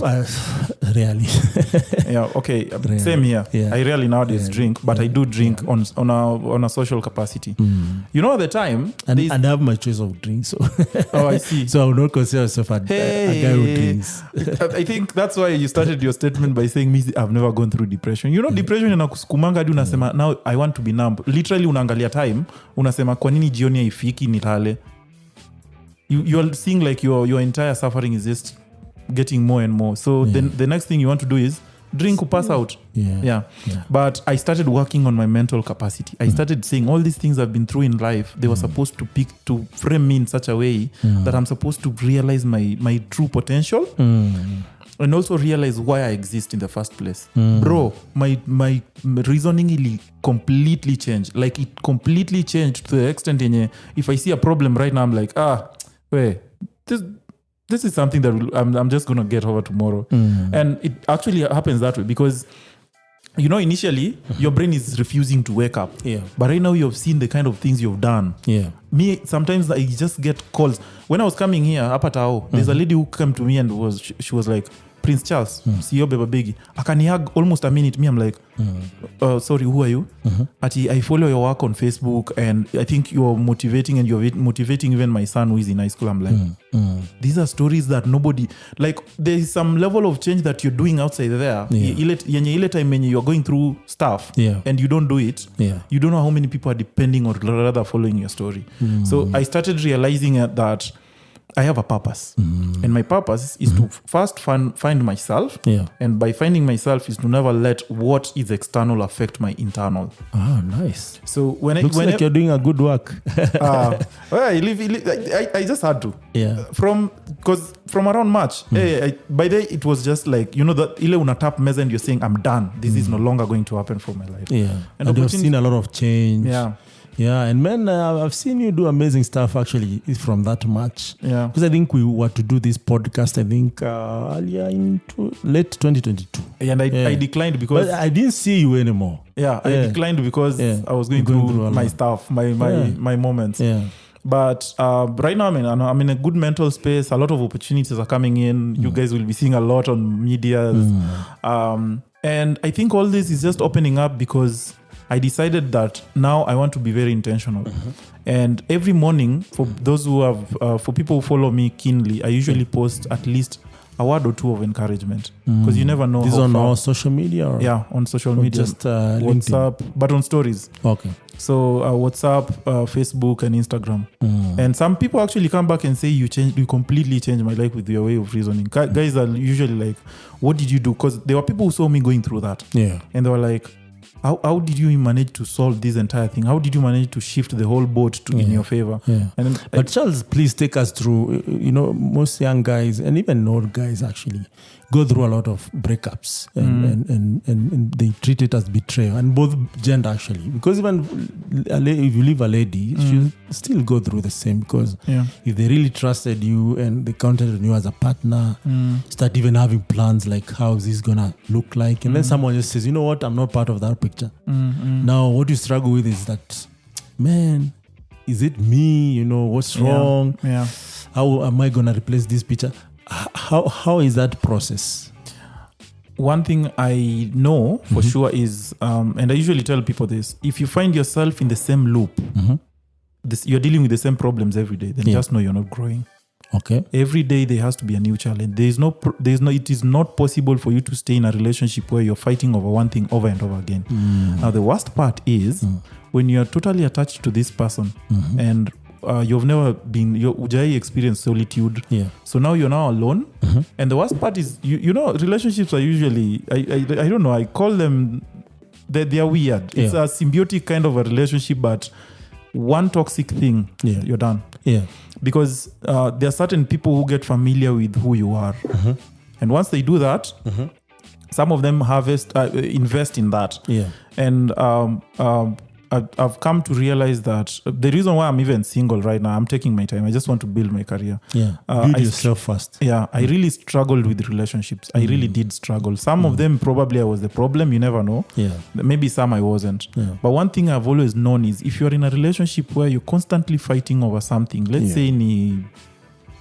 A: Rarely.
B: Yeah, okay. Rarely. Same here. Yeah. I rarely nowadays drink, but I do drink on a social capacity. At the time...
A: And I have my choice of drinks. So.
B: Oh, I see.
A: So I will not consider myself a guy who drinks.
B: I think that's why you started your statement by saying, I've never gone through depression. Depression inakusukumanga hadi unasema, now I want to be numb. Literally unaangalia time, unasema, kwa nini jioni haifiki nilale? You are seeing like your entire suffering is just getting more and more. So the next thing you want to do is drink to pass out. Yeah. But I started working on my mental capacity. I started saying all these things I've been through in life, they were supposed to frame me in such a way that I'm supposed to realize my true potential and also realize why I exist in the first place. Bro, my reasoning completely changed. Like it completely changed to the extent if I see a problem right now, I'm like, wait, this is something that I'm just going to get over tomorrow. And it actually happens that way because, initially, your brain is refusing to wake up.
A: Yeah.
B: But right now, you've seen the kind of things you've done. Yeah. Me, sometimes I just get calls. When I was coming here, up at Tao, there's a lady who came to me and she was like, Prince Charles, CEO Beba Begi. I can hug almost a minute. Me, I'm like, sorry, who are you? I follow your work on Facebook and I think you're motivating and you're motivating even my son who is in high school. I'm like, these are stories that nobody, like there is some level of change that you're doing outside there. Ile time when you're going through stuff and you don't do it, you don't know how many people are depending or rather following your story. So I started realizing that I have a purpose. And my purpose is to first find myself. And by finding myself is to never let what is external affect my internal.
A: Oh, nice.
B: So when
A: Looks like you're doing a good work.
B: I just had to.
A: Yeah.
B: From around March, by then it was just like, that ile unatap meza and you're saying, I'm done. This is no longer going to happen for my life.
A: Yeah. And you've seen a lot of change. Yeah, and man, I've seen you do amazing stuff actually from that March. Yeah. Because I think we were to do this podcast, I think, earlier into late 2022.
B: And I declined because...
A: But I didn't see you anymore.
B: Yeah, I declined because I was going through my stuff, my moments. Yeah. But right now, I'm in a good mental space. A lot of opportunities are coming in. You guys will be seeing a lot on medias. And I think all this is just opening up because I decided that now I want to be very intentional. And every morning, for those who have, for people who follow me keenly, I usually post at least a word or two of encouragement, because you never know.
A: This
B: how
A: on
B: far.
A: our social media? Or
B: Yeah, on social media.
A: Just
B: WhatsApp, but on stories.
A: Okay.
B: So WhatsApp, Facebook, and Instagram. And some people actually come back and say, you completely changed my life with your way of reasoning. Guys are usually like, what did you do? Because there were people who saw me going through that.
A: Yeah.
B: And they were like, how did you manage to solve this entire thing? How did you manage to shift the whole boat in your favor?
A: Yeah.
B: And
A: but Charles, please take us through, most young guys and even old guys actually go through a lot of breakups and they treat it as betrayal, and both gender actually, because even if you leave a lady, she'll still go through the same, because if they really trusted you and they counted on you as a partner, start even having plans like how is this gonna look like, and then someone just says, you know what, I'm not part of that picture. Now what you struggle with is that, man, is it me? What's wrong?
B: Yeah.
A: How am I gonna replace this picture? How is that process?
B: One thing I know for sure is, and I usually tell people this, if you find yourself in the same loop, you're dealing with the same problems every day, then just know you're not growing.
A: Okay.
B: Every day there has to be a new challenge. It is not possible for you to stay in a relationship where you're fighting over one thing over and over again. Now the worst part is when you're totally attached to this person and you've never been, Ujai experienced solitude. Yeah. So now you're now alone. And the worst part is, relationships are usually, I don't know, I call them, they are weird. It's a symbiotic kind of a relationship, but one toxic thing, you're done. Yeah. Because there are certain people who get familiar with who you are. And once they do that, some of them invest in that. Yeah. And I've come to realize that the reason why I'm even single right now, I'm taking my time. I just want to build my career. Yeah.
A: Build yourself first.
B: Yeah. I really struggled with relationships. I really did struggle. Some of them probably I was the problem. You never know. Yeah. Maybe some I wasn't. Yeah. But one thing I've always known is if you're in a relationship where you're constantly fighting over something, let's say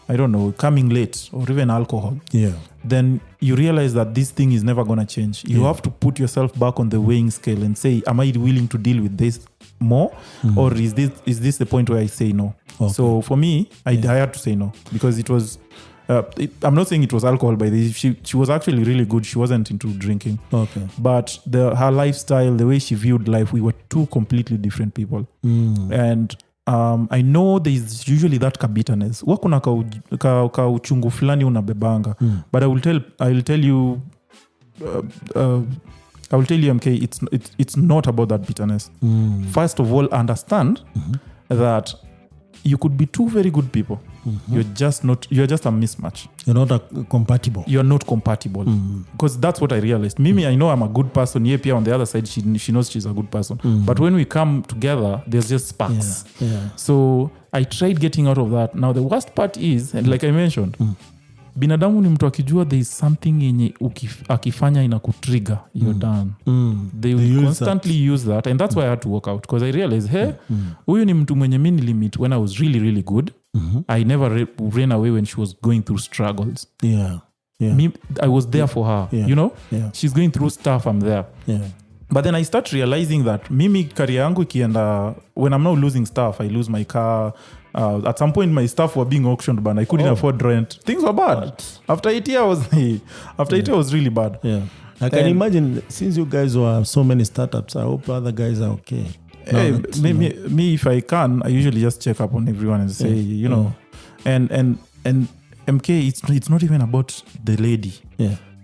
B: I don't know, coming late or even alcohol, then you realize that this thing is never going to change. You have to put yourself back on the weighing scale and say, am I willing to deal with this more? Or is this the point where I say no? Okay. So for me, I had to say no, because it was, I'm not saying it was alcohol, by the she was actually really good. She wasn't into drinking. Okay. But her lifestyle, the way she viewed life, we were two completely different people. And I know there's usually that bitterness. Wakuna ka uchungu fulani unabebanga. But I will tell you MK, it's not about that bitterness. First of all, understand that you could be two very good people. You're just a mismatch.
A: You're not compatible.
B: You're not compatible. Because that's what I realized. Mimi, I know I'm a good person. Pia on the other side, she knows she's a good person. But when we come together, there's just sparks. So I tried getting out of that. Now the worst part is, and like I mentioned, binadamu ni mtu akijua there is something yenye akifanya inakutrigger, you're done. They will constantly use that, and that's why I had to walk out, because I realized, huyu ni mtu mwenye mimi nilimit when I was really, really good. I never ran away when she was going through struggles. Me, I was there for her. She's going through stuff, I'm there. But then I start realizing that mimi career yangu ikienda, when I'm now losing stuff, I lose my car. At some point my stuff were being auctioned, but I couldn't afford rent. Things were bad. After 8 years, it was really bad.
A: I can imagine, since you guys were so many startups, I hope other guys are okay.
B: Me, if I can, I usually just check up on everyone and say, and MK, it's not even about the lady.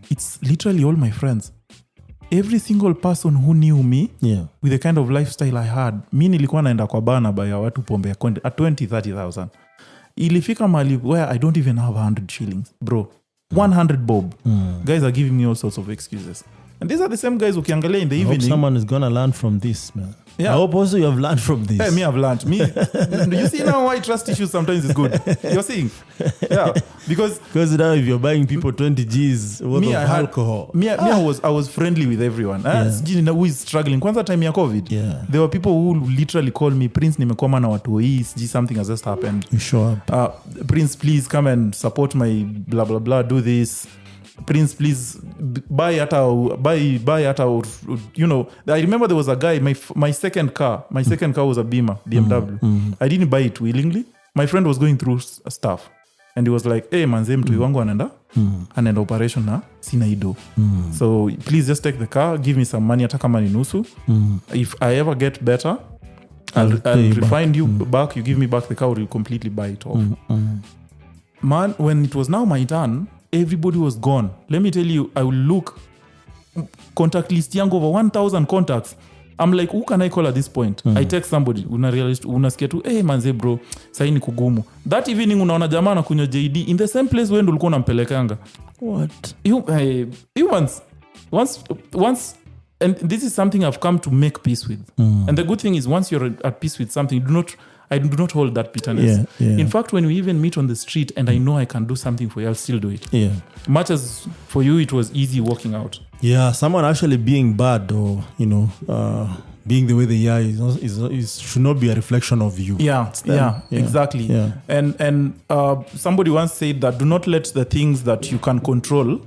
B: It's literally all my friends. Every single person who knew me with the kind of lifestyle I had, mi nilikuwa naenda kwa bana baya watu pombe at 20,000-30,000. Ilifika mali where I don't even have 100 shillings, bro. 100 bob. Guys are giving me all sorts of excuses. And these are the same guys ukiangalia in the evening.
A: I hope someone is going to learn from this, man. I hope also you have learned from this.
B: Hey, me have learned. Do you see now why trust issues sometimes is good? You're seeing? Yeah. Because
A: now if you're buying people 20 G's worth of alcohol.
B: I was friendly with everyone. Who is struggling. Kwanza time ya COVID. There were people who literally called me, Prince, nimekwama na watu hii, something has just happened.
A: You show up.
B: Prince, please come and support my blah, blah, blah, do this. Prince, please buy at our, you know, I remember there was a guy, my second car was a Beamer, BMW. I didn't buy it willingly. My friend was going through stuff and he was like, hey manze, mtu wangu anaenda operation na sina ido. So please just take the car, give me some money, hata kama ni nusu. If I ever get better, I'll refund you back, you give me back the car, or you'll completely buy it off. Man, when it was now my turn, everybody was gone. Let me tell you, I will look, contact list yangu over 1,000 contacts. I'm like, who can I call at this point? I text somebody, unasikia tu, hey manze bro, sahi ni kugumu. That evening unaona jamaa na kunywa JD in the same place where ulikuwa unampelekanga.
A: What?
B: You once, and this is something I've come to make peace with. And the good thing is, once you're at peace with something, I do not hold that bitterness. In fact, when we even meet on the street and I know I can do something for you, I'll still do it. Much as for you, it was easy walking out. Yeah,
A: someone actually being bad or, you know, being the way they are should not be a reflection of you.
B: Exactly. And somebody once said that do not let the things that you can control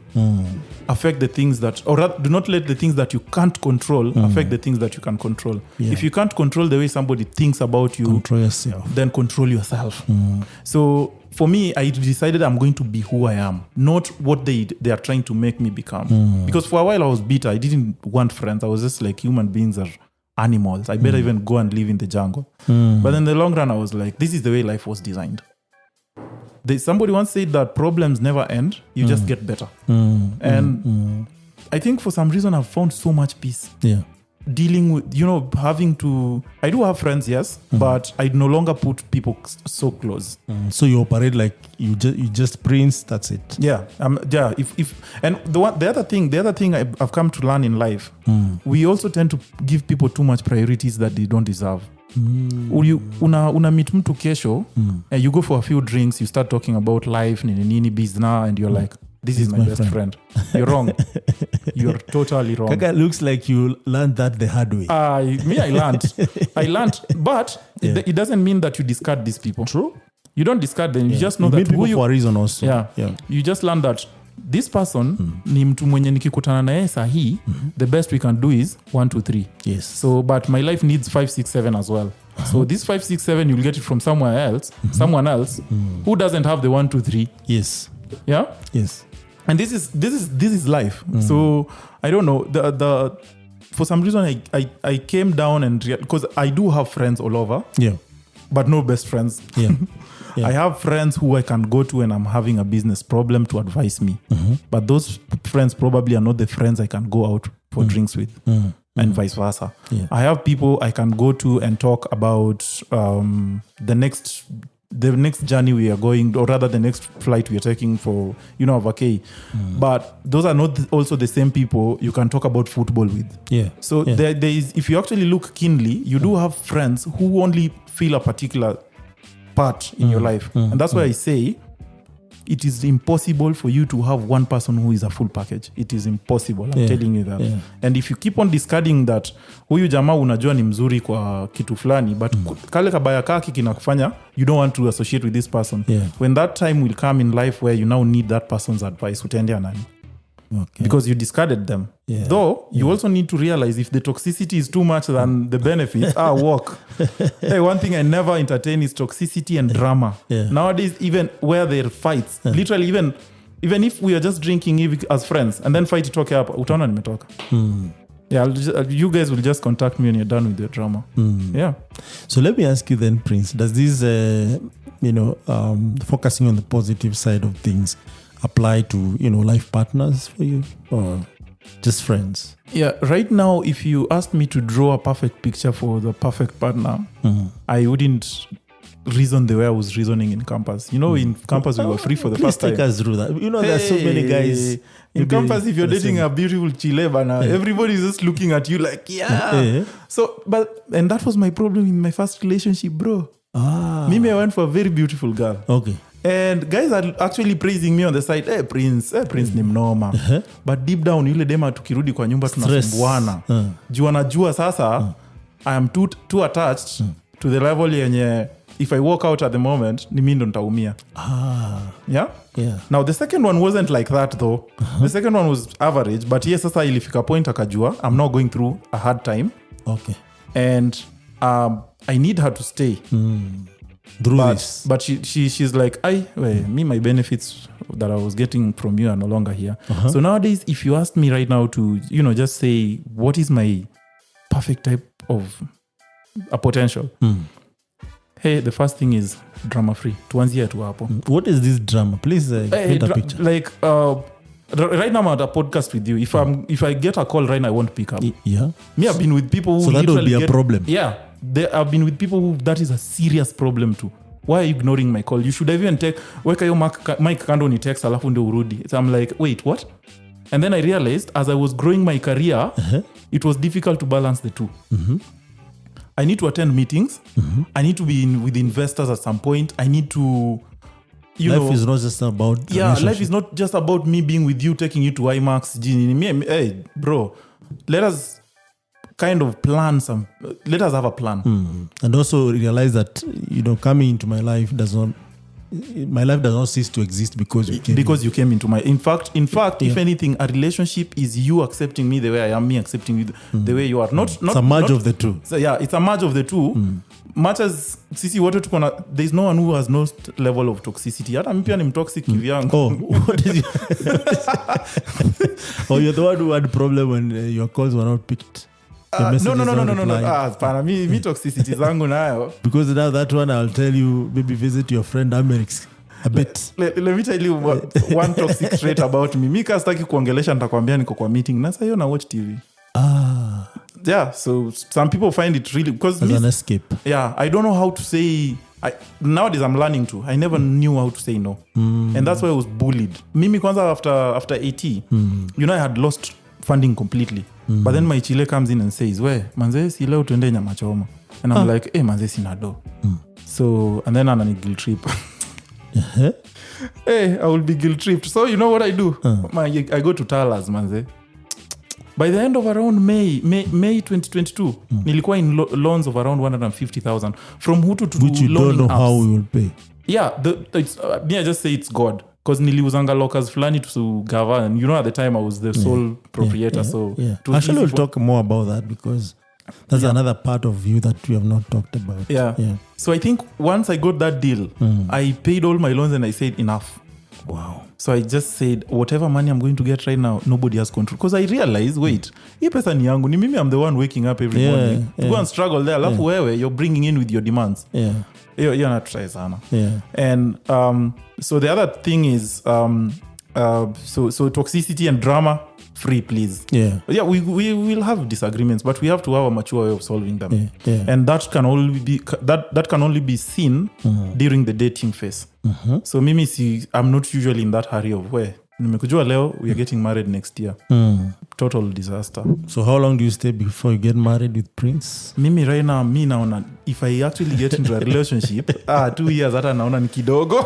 B: affect the things that, or do not let the things that you can't control affect the things that you can control. If you can't control the way somebody thinks about you,
A: control yourself.
B: Then control yourself. So for me, I decided I'm going to be who I am, not what they are trying to make me become. Because for a while I was bitter. I didn't want friends. I was just like, human beings are animals. I better even go and live in the jungle. But in the long run, I was like, this is the way life was designed. Somebody once said that problems never end. You just get better. And I think for some reason, I've found so much peace. Dealing with, you know, having to, I do have friends, yes, but I no longer put people so close.
A: So you operate like you just Prince, that's it.
B: If and the other thing I've come to learn in life, we also tend to give people too much priorities that they don't deserve. Una meet mtu kesho and you go for a few drinks, you start talking about life, nini business, and you're like, this is my best friend. You're wrong. You're totally wrong.
A: Kaka, looks like you learned that the hard way.
B: I learned. But it doesn't mean that you discard these people.
A: True.
B: You don't discard them. You just know that
A: who you for a reason also.
B: You just learn that this person ni mtu mwenye nikikutana naye sahi, the best we can do is 1, 2, 3.
A: Yes.
B: So, but my life needs 5, 6, 7 as well. So this 5, 6, 7, you'll get it from someone else who doesn't have the 1, 2, 3.
A: Yes.
B: Yeah.
A: Yes.
B: And this is life. So I don't know. The for some reason I came down and because I do have friends all over. But no best friends. I have friends who I can go to when I'm having a business problem to advise me. But those friends probably are not the friends I can go out for drinks with. And vice versa. I have people I can go to and talk about the next journey we are going, or rather the next flight we are taking for, you know, a vacay. But those are not also the same people you can talk about football with. So there is, if you actually look keenly, you do have friends who only feel a particular part in your life. And that's why I say it is impossible for you to have one person who is a full package. It is impossible. I'm telling you that. And if you keep on discarding that, huyu jamaa unajua ni mzuri kwa kitu fulani, but kale kabaya kaki kinakufanya, you don't want to associate with this person. When that time will come in life where you now need that person's advice, utaendea nani? Because you discarded them. Though, you also need to realize if the toxicity is too much than the benefits, walk. Hey, one thing I never entertain is toxicity and drama. Nowadays, even where there are fights, literally even if we are just drinking as friends and then fight talk up, utaona nimetoka. You guys will just contact me when you're done with the drama.
A: So let me ask you then, Prince, does this, focusing on the positive side of things, apply to, life partners for you or just friends?
B: Right now, if you asked me to draw a perfect picture for the perfect partner, I wouldn't reason the way I was reasoning in campus. In campus we were free for the first time.
A: Please take us through that. There are so many guys
B: in campus. If you're dating a beautiful chileba, everybody's just looking at you like, So, and that was my problem in my first relationship, bro. Mimi, I went for a very beautiful girl.
A: Okay.
B: And guys are actually praising me on the side. Hey, Prince ni mnoma. But deep down, yule dema tukirudi kwa nyumba tunasumbuana. Jua sasa, I am too attached to the level yenye if I walk out at the moment ni mimi ndo nitaumia. Yeah? Now the second one wasn't like that though. The second one was average, but yes, sasa ilifika point akajua I'm not going through a hard time.
A: Okay.
B: And I need her to stay. But she's like, me, my benefits that I was getting from you are no longer here. So nowadays, if you ask me right now to, just say, what is my perfect type of a potential? Hey, the first thing is drama free. Tuanzie tu hapo.
A: What is this drama? Please paint a picture.
B: Like, right now I'm at a podcast with you. If I get a call right now, I won't pick up.
A: Yeah.
B: Me, I've been with people who
A: so that will be a problem.
B: Yeah. I've been with people who that is a serious problem too. Why are you ignoring my call? You should have even weka yo mic kando ni text alafu ndio urudi. So I'm like, wait, what? And then I realized as I was growing my career, it was difficult to balance the two. I need to attend meetings. I need to be with investors at some point. I need to
A: life is not just about
B: life is not just about me being with you, taking you to IMAX. Hey, bro, let us kind of let us have a plan.
A: And also realize that coming into my life does not cease to exist because you came
B: into my in fact if anything, a relationship is you accepting me the way I am, me accepting you the way you are. Not
A: it's a merge of the two.
B: So it's a merge of the two. Much as sisi wote tukona, there is no one who has no level of toxicity. Hata mimi pia ni mtoxic kivyangu.
A: What is you're the one who had problem when your calls were not picked.
B: No. Me toxicity zangu nayo.
A: Because now that one I'll tell you, maybe visit your friend Amerix a bit.
B: Let me tell you one toxic trait about me. Mimi kastaki kuongelesha nitakwambia niko kwa meeting. Na sasa na watch TV. Yeah, so some people find it really because
A: as an escape.
B: Yeah, I don't know how to say. Nowadays I'm learning to. I never knew how to say no, and that's why I was bullied. Mimi kwanza after AT, I had lost funding completely. But then my chile comes in and says, "We, manze si leo tuende nyama choma." And I'm like, manze sina do." So and then I'm on a guilt trip. I will be guilt tripped. So you know what I do? I go to Talas, manze. By the end of around May 2022, nilikuwa in loans of around 150,000 from Hutu to
A: which you don't know how we will pay.
B: Yeah, I just say it's God. Because niliuzanga lockers flani to Gava, and at the time I was the sole proprietor.
A: Actually, we'll talk more about that because that's another part of you that we have not talked about.
B: Yeah. So I think once I got that deal, I paid all my loans and I said enough.
A: Wow.
B: So I just said, whatever money I'm going to get right now, nobody has control. Because I realized, wait, hii pesa ni yangu. Ni mimi, I'm the one waking up every morning. To go and struggle there. Alafu wewe, you're bringing in with your demands. You're not try sana. And so the other thing is, so toxicity and drama, free, please. We will have disagreements, but we have to have a mature way of solving them. And that can only be seen during the dating phase. So mimi I'm not usually in that hurry of where nimekujua leo we are getting married next year. Total disaster.
A: So how long do you stay before you get married with Prince?
B: Mimi right now naona if I actually get into a relationship 2 years hata naona ni kidogo.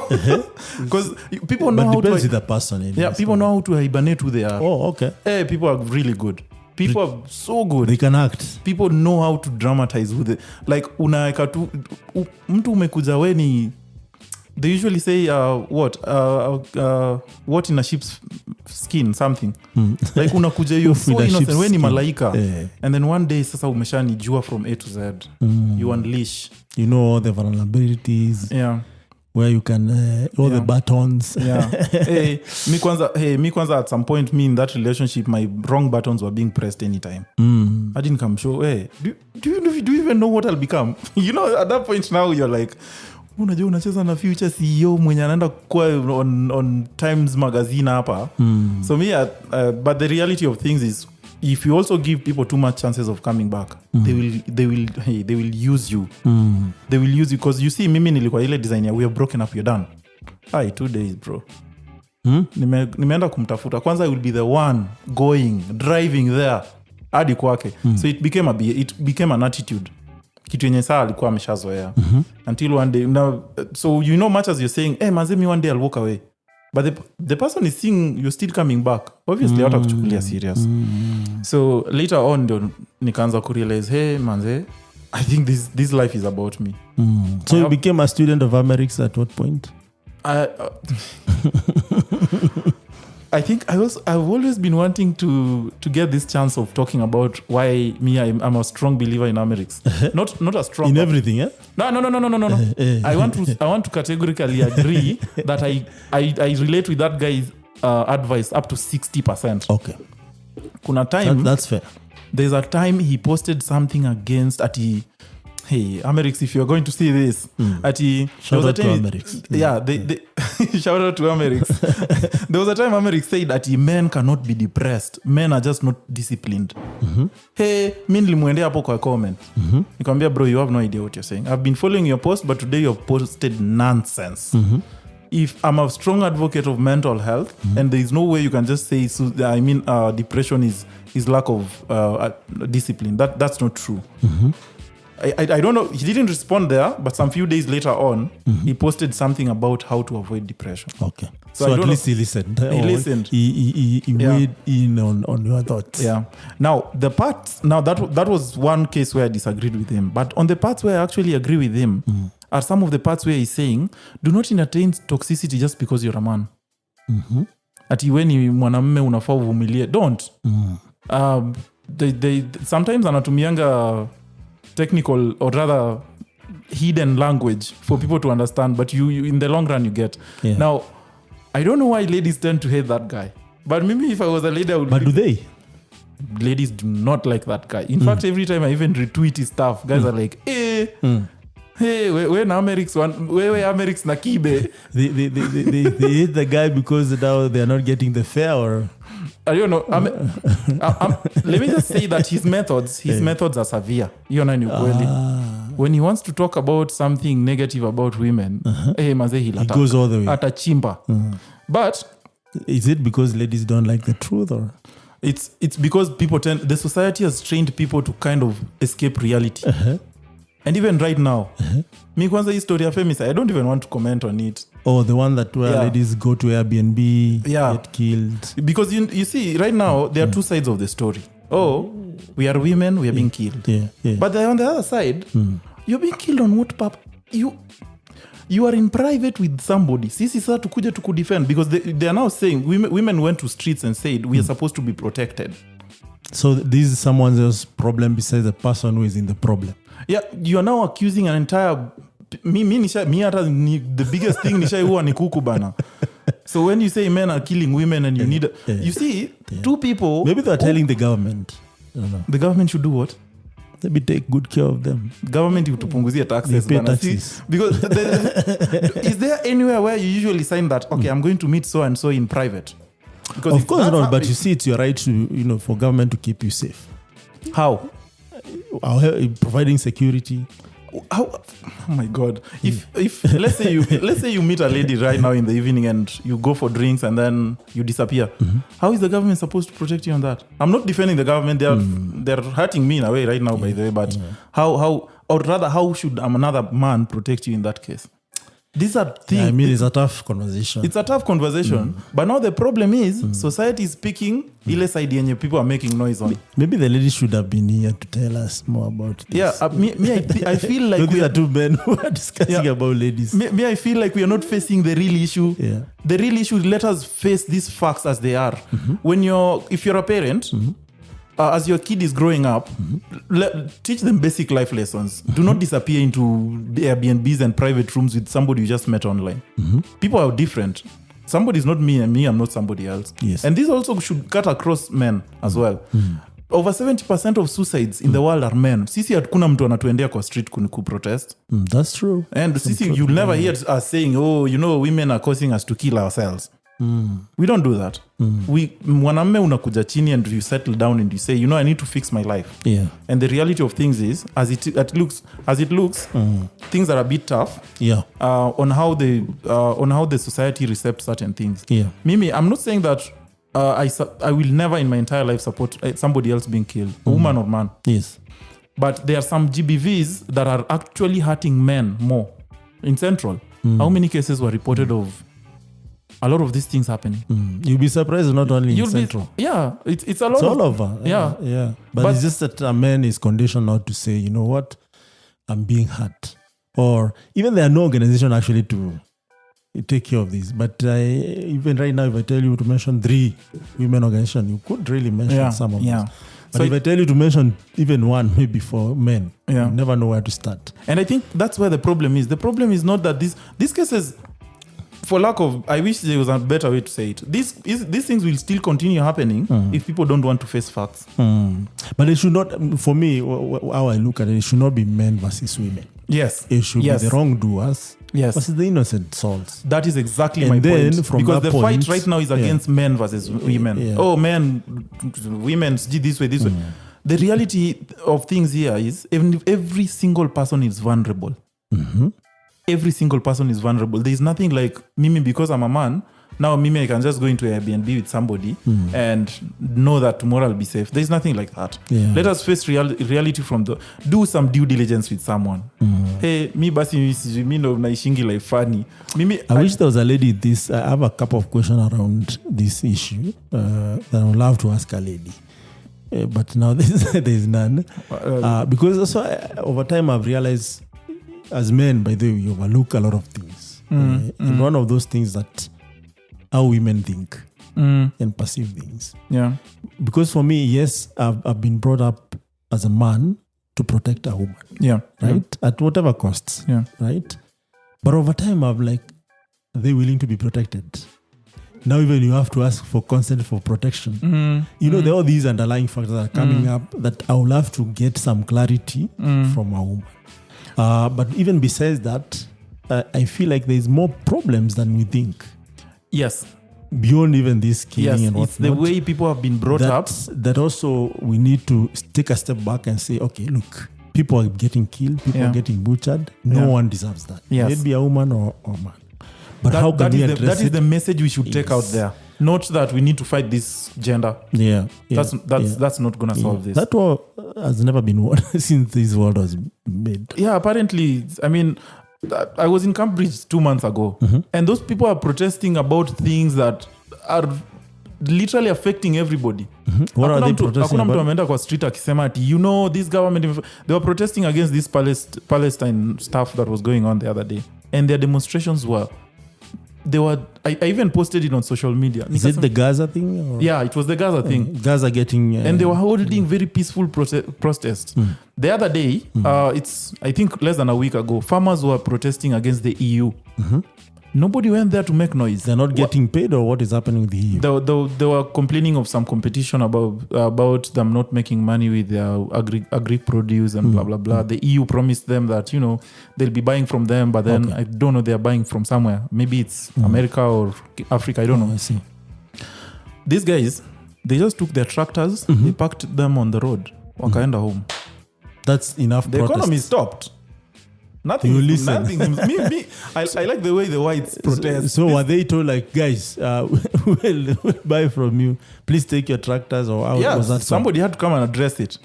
B: Because people know how to
A: depends with the person.
B: People know how to hibernate who they are.
A: Oh, okay.
B: People are really good. People are so good.
A: They can act.
B: People know how to dramatize who they like. Unaweka tu mtu umekuja weni. They usually say what in a sheep's skin something. Like unakuja you're so innocent when ni malaika. And then one day sasa umeshanijua from A to Z. You unleash.
A: You know all the vulnerabilities. Where you can all the buttons.
B: Me kwanza at some point me in that relationship my wrong buttons were being pressed anytime. I didn't come show. Do you even know what I'll become? At that point now you're like unajua unacheza na future CEO mwenye anaenda kwa on Times magazine hapa. So me but the reality of things is if you also give people too much chances of coming back, they will use you. They will use you because you see mimi nilikuwa ile designer we have broken up, you're done. 2 days bro. Nimeenda kumtafuta kwanza. I will be the one driving there hadi kwake. So it became an attitude. Kitu yenye saa alikuwa ameshazoea. Until one day now, so much as you're saying mazemi one day I'll walk away, but the person is seeing you're still coming back, obviously hata kuchukulia serious. So later on ndio nikaanza kurealize manze I think this life is about me.
A: So you became a student of Americs at what point?
B: I think I've always been wanting to get this chance of talking about why I'm a strong believer in Americs. Not a strong
A: in everything, yeah?
B: No. I want to categorically agree that I relate with that guy's advice up to 60%.
A: Okay.
B: Kuna time
A: that's fair.
B: There's a time he posted something against hey, Americs, if you're going to see this,
A: shout out to Americs.
B: Yeah, they shout out to Americs. There was a time Americs said that men cannot be depressed. Men are just not disciplined. Hey, mi nilimwendea hapo kwa comment. Nikamwambia, bro, you have no idea what you're saying. I've been following your post, but today you've posted nonsense. If I'm a strong advocate of mental health, and there is no way you can just say, depression is lack of discipline. That's not true. I don't know. He didn't respond there, but some few days later on, he posted something about how to avoid depression.
A: Okay. So at least he listened.
B: He listened.
A: He weighed in on your thoughts.
B: Yeah. Now, that was one case where I disagreed with him. But on the parts where I actually agree with him are some of the parts where he's saying, do not entertain toxicity just because you're a man. Ati we ni mwanamume unafaa uvumilie. Don't. They sometimes anatumianga technical or rather hidden language for people to understand, but you in the long run you get. Yeah. Now, I don't know why ladies tend to hate that guy, but maybe if I was a lady I would.
A: But do they?
B: Ladies do not like that guy. In fact, every time I even retweet his stuff, guys are like, hey, when Americs na kibe.
A: They hate the guy because now they are not getting the fare, or
B: I don't know. Let me just say that his methods are severe. When he wants to talk about something negative about women, he
A: goes all the way.
B: Atachimba. But
A: is it because ladies don't like the truth, or
B: it's because the society has trained people to kind of escape reality. And even right now, me kwanza hii story ya Femis, I don't even want to comment on it.
A: Oh, the one that where ladies go to Airbnb, get killed.
B: Because you see, right now, there are two sides of the story. Oh, we are women, we are being killed.
A: Yeah.
B: But on the other side, you're being killed on what purpose? You are in private with somebody. Sisi sasa tukuja to defend, because they are now saying women went to streets and said we are supposed to be protected.
A: So this is someone else's problem besides the person who is in the problem.
B: Yeah, you are now accusing an entire the biggest thing nishaiua ni kuku bana. So when you say men are killing women and you need you see two people,
A: maybe they're telling the government. I don't know.
B: The government should do what?
A: Maybe take good care of them.
B: Government utupunguzia taxes bana.
A: Taxes.
B: Because is there anywhere where you usually sign that I'm going to meet so and so in private? Because
A: of course not, but you see it's your right to for government to keep you safe.
B: How?
A: Providing security.
B: How? Oh my God! If let's say you meet a lady right now in the evening and you go for drinks and then you disappear, how is the government supposed to protect you on that? I'm not defending the government; they're hurting me in a way right now, by the way. But how, or rather, how should another man protect you in that case? These are things.
A: It's a tough conversation.
B: It's a tough conversation. But now the problem is society is picking ile side yenye people are making noise on.
A: Maybe the lady should have been here to tell us more about this.
B: Yeah, I feel like
A: we are two men who are discussing about ladies.
B: I feel like we are not facing the real issue.
A: Yeah.
B: The real issue, let us face these facts as they are. If you're a parent, as your kid is growing up, teach them basic life lessons. Do not disappear into the Airbnbs and private rooms with somebody you just met online. People are different. Somebody is not me and me, I'm not somebody else.
A: Yes.
B: And this also should cut across men as well. Over 70% of suicides in the world are men. Sisi hakuna mtu anatuendea kwa street protest.
A: That's true.
B: And sisi, you'll never hear us saying, women are causing us to kill ourselves. We don't do that. Mwanamume unakuja chini and you settle down and you say, I need to fix my life.
A: Yeah.
B: And the reality of things is, as it looks, things are a bit tough.
A: Yeah.
B: On how the society accepts certain things.
A: Yeah.
B: Mimi, I'm not saying that I will never in my entire life support somebody else being killed, a woman or man.
A: Yes.
B: But there are some GBVs that are actually hurting men more. In Central, how many cases were reported of a lot of these things happening?
A: You'll be surprised not only in Central.
B: It's a lot.
A: It's all over.
B: Yeah.
A: But it's just that a man is conditioned not to say, you know what, I'm being hurt. Or even there are no organization actually to take care of this. But even right now, if I tell you to mention 3 women organizations, you could really mention some of them. But if I tell you to mention even one, maybe for men, you never know where to start.
B: And I think that's where the problem is. The problem is not that these cases, for lack of, I wish there was a better way to say it. These things will still continue happening if people don't want to face facts.
A: But it should not, for me, how I look at it should not be men versus women.
B: Yes.
A: It should be the wrongdoers versus the innocent souls.
B: That is exactly my point. Because the fight right now is against men versus women. Yeah. Oh, men, women, this way, this way. The reality of things here is every single person is vulnerable. Every single person is vulnerable. There is nothing like Mimi, because I'm a man. Now, Mimi, I can just go into Airbnb with somebody and know that tomorrow I'll be safe. There's nothing like that. Yeah. Let us face reality from do some due diligence with someone. Hey, me basi me no naishingi like funny. Mimi,
A: I wish there was a lady. I have a couple of questions around this issue that I would love to ask a lady. But now there's none. Because also over time I've realized as men, by the way, we overlook a lot of things. And one of those things that how women think and perceive things.
B: Yeah.
A: Because for me, yes, I've been brought up as a man to protect a woman.
B: Yeah.
A: Right? At whatever costs.
B: Yeah.
A: Right? But over time, I'm like, are they willing to be protected? Now even you have to ask for consent for protection. You know, there are all these underlying factors that are coming up that I will have to get some clarity from a woman. But even besides that, I feel like there's more problems than we think.
B: Yes.
A: Beyond even this killing and whatnot.
B: It's the way people have been brought up.
A: That also we need to take a step back and say, okay, look, people are getting killed, people are getting butchered. No one deserves that.
B: Yes.
A: Maybe a woman or a man. But how can we address
B: that is the message we should take out there. Not that we need to fight this gender. That's not going to solve this.
A: That war has never been won since this world was made.
B: Yeah, apparently, I mean, I was in Cambridge 2 months ago, and those people are protesting about things that are literally affecting everybody.
A: What are they protesting about?
B: Ameenda kwa street akisema ati, you know, this government, they were protesting against this Palestine stuff that was going on the other day, and their demonstrations were. I even posted it on social media.
A: Is it the Gaza thing? Or?
B: Yeah, it was the Gaza thing.
A: Gaza getting...
B: and they were holding very peaceful protests. The other day, it's, I think, less than a week ago, farmers were protesting against the EU. Nobody went there to make noise.
A: They're not getting paid, or what is happening with the EU?
B: They were complaining of some competition about them not making money with their agri produce and blah, blah, blah. The EU promised them that, you know, they'll be buying from them, but then I don't know, they're buying from somewhere. Maybe it's America or Africa, I don't know.
A: I see.
B: These guys, they just took their tractors, they parked them on the road, wakaenda home.
A: That's enough.
B: The economy stopped. Nothing.
A: You listen.
B: I like the way the whites protest.
A: So were they told, like, guys, we'll buy from you. Please take your tractors, or how was that?
B: Somebody had to come and address it.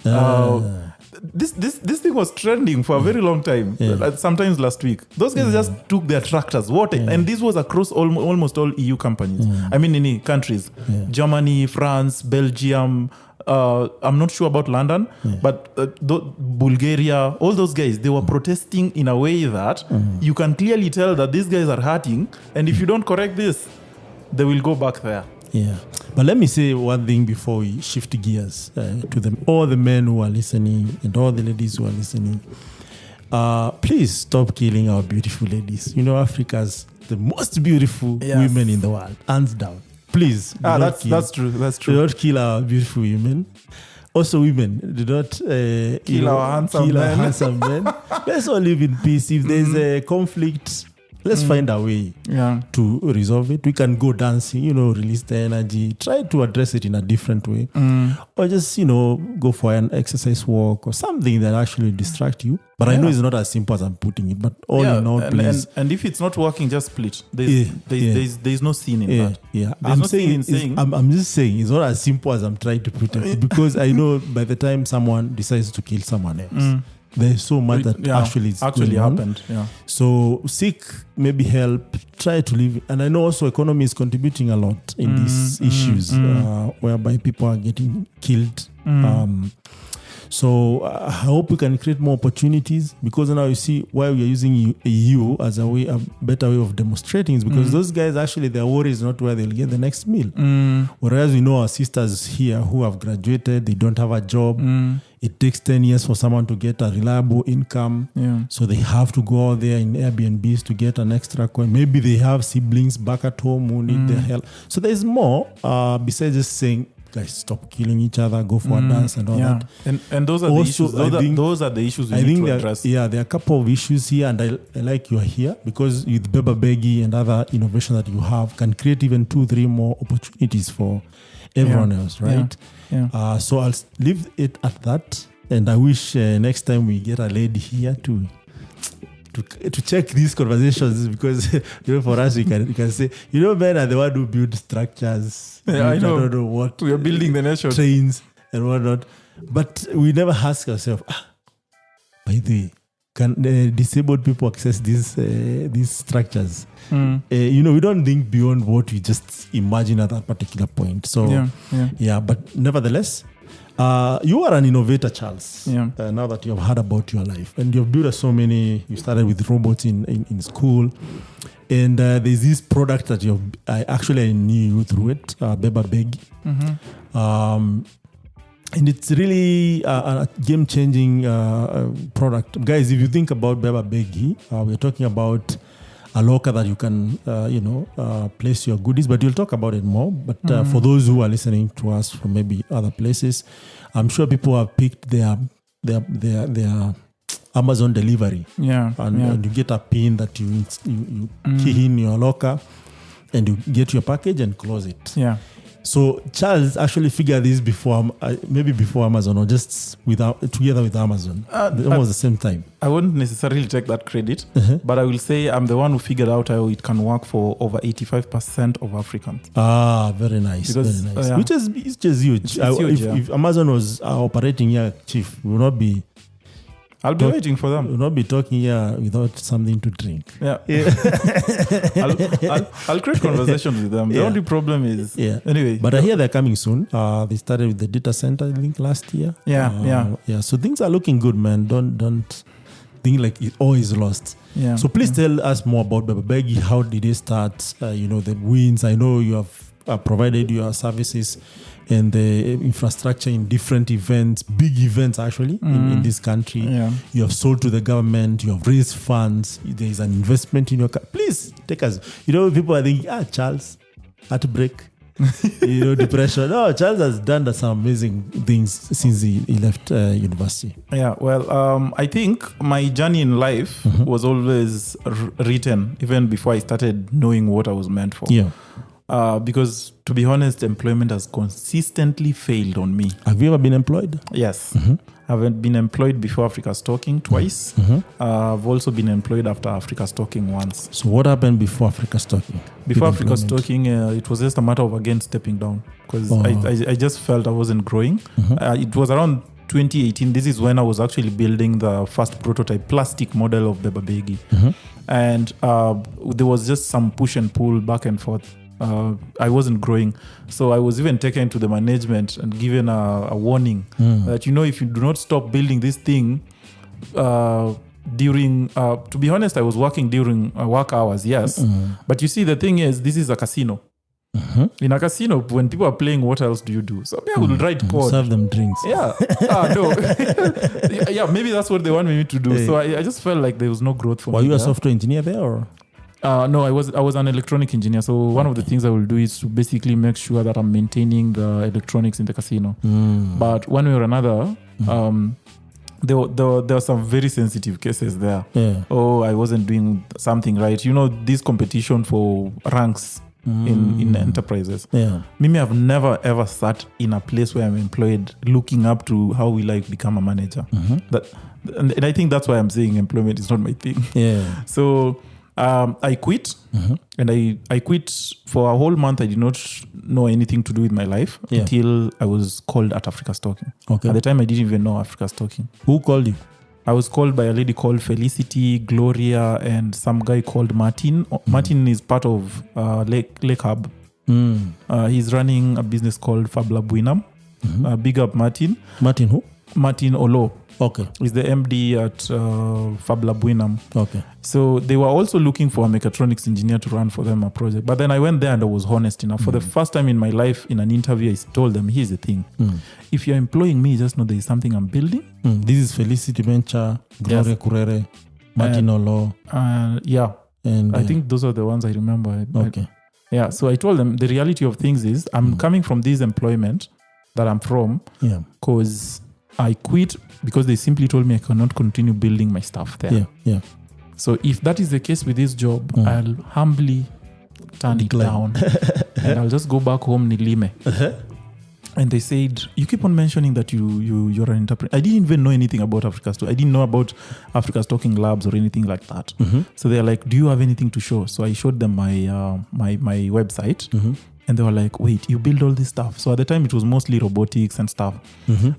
B: This thing was trending for a very long time. Sometimes last week, those guys just took their tractors. And this was across almost all EU companies. I mean, in countries, Germany, France, Belgium. I'm not sure about London, but Bulgaria, all those guys, they were protesting in a way that you can clearly tell that these guys are hurting, and if you don't correct this, they will go back there.
A: Yeah. But let me say one thing before we shift gears to all the men who are listening and all the ladies who are listening. Please stop killing our beautiful ladies. You know, Africa's the most beautiful women in the world, hands down. Please.
B: That's true.
A: Do not kill our beautiful women. Also, women, do not
B: kill our handsome
A: men. Let's all live in peace. If there's a conflict, let's find a way to resolve it. We can go dancing, release the energy, try to address it in a different way. Or just, go for an exercise walk or something that actually distract you. But I know it's not as simple as I'm putting it. But all in all, please.
B: And if it's not working, just split. There's no sin in that.
A: Yeah, I'm just saying it's not as simple as I'm trying to put it. Because I know by the time someone decides to kill someone else, there's so much that actually happened. Yeah. So seek maybe help, try to live. And I know also economy is contributing a lot in these issues whereby people are getting killed. So I hope we can create more opportunities, because now you see why we are using you as a better way of demonstrating is because those guys actually, their worry is not where they'll get the next meal. Whereas we know our sisters here who have graduated, they don't have a job. It takes 10 years for someone to get a reliable income. So they have to go out there in Airbnbs to get an extra coin. Maybe they have siblings back at home who need their help. So there's more besides just saying, guys, stop killing each other, go for a dance and all that.
B: And those are also, the issues. Those are the issues we need to address.
A: There are a couple of issues here, and I like you are here because with Beba Begi and other innovation that you have can create even 2-3 more opportunities for everyone else, right? So I'll leave it at that, and I wish next time we get a lady here to check these conversations, because for us we can say, men are the one who build structures.
B: I know.
A: I don't know what
B: we are building the nation,
A: trains and whatnot, but we never ask ourselves, by the way, can disabled people access these structures? We don't think beyond what we just imagine at that particular point. So but nevertheless, you are an innovator, Charles. Now that you have heard about your life, and you've built so many. You started with robots in school, and there's this product that I knew you through it, Beba Begi. And it's really a game-changing product. Guys, if you think about Beba Begi, we're talking about a locker that you can, place your goodies, but you'll talk about it more. But for those who are listening to us from maybe other places, I'm sure people have picked their Amazon delivery. And you get a pin that you key in your locker, and you get your package and close it. So Charles actually figured this before Amazon, or just together with Amazon, almost the same time.
B: I wouldn't necessarily take that credit, but I will say I'm the one who figured out how it can work for over 85% of Africans.
A: Very nice, very nice. Which is just huge.
B: It's huge,
A: if Amazon was operating here, Chief, we will not be.
B: I'll be waiting for them.
A: We'll not be talking here without something to drink.
B: I'll create conversations with them. The only problem is anyway.
A: But I hear they're coming soon. They started with the data center, I think, last year. So things are looking good, man. Don't think like it all is lost. So please tell us more about Beba Begi. How did it start? The wins. I know you have provided your services and the infrastructure in different events, big events actually in this country. You have sold to the government, you have raised funds, there is an investment in your please take us. People are thinking, Charles, heartbreak, depression. No, Charles has done some amazing things since he left university.
B: I think my journey in life was always written even before I started knowing what I was meant for. Because to be honest, employment has consistently failed on me.
A: Have you ever been employed?
B: Yes. I've been employed before Africa's Talking twice. I've also been employed after Africa's Talking once.
A: So what happened before Africa's Talking?
B: Before Africa's Talking, it was just a matter of again stepping down, because I just felt I wasn't growing. It was around 2018. This is when I was actually building the first prototype plastic model of Beba Begi. And there was just some push and pull back and forth. I wasn't growing. So I was even taken to the management and given a warning that, if you do not stop building this thing during, to be honest, I was working during work hours, yes. But you see, the thing is, this is a casino. In a casino, when people are playing, what else do you do? So I will write code.
A: Serve them drinks.
B: No. Maybe that's what they want me to do. So I just felt like there was no growth for me.
A: Were you a software engineer there, or?
B: No, I was an electronic engineer. So one of the things I will do is to basically make sure that I'm maintaining the electronics in the casino. But one way or another, there were some very sensitive cases there. I wasn't doing something right. This competition for ranks in enterprises. Mimi, I've never ever sat in a place where I'm employed looking up to how will I become a manager. And I think that's why I'm saying employment is not my thing. So I quit, and I quit for a whole month. I did not know anything to do with my life until I was called at Africa's Talking. At the time, I didn't even know Africa's Talking.
A: Who called you?
B: I was called by a lady called Felicity, Gloria, and some guy called Martin. Martin is part of Lake Hub. He's running a business called Fab Lab Winam. Big up Martin.
A: Martin who?
B: Martin Olo.
A: Okay.
B: He's the MD at Fab Lab Winam.
A: Okay.
B: So they were also looking for a mechatronics engineer to run for them a project. But then I went there and I was honest enough. For the first time in my life, in an interview, I told them, here's the thing. If you're employing me, just know there is something I'm building.
A: This is Felicity Mencha, Gloria Kurere, Martin Olo.
B: Yeah.
A: And
B: I think those are the ones I remember.
A: Okay.
B: Yeah. So I told them the reality of things is I'm coming from this employment that I'm from because I quit because they simply told me I cannot continue building my stuff there.
A: Yeah.
B: So if that is the case with this job, I'll humbly turn it down and I'll just go back home nilime. And they said, you keep on mentioning that you're an entrepreneur. I didn't even know anything about Africa's Talking. I didn't know about Africa's Talking Labs or anything like that. So they're like, do you have anything to show? So I showed them my website. And they were like, wait, you build all this stuff. So at the time, it was mostly robotics and stuff.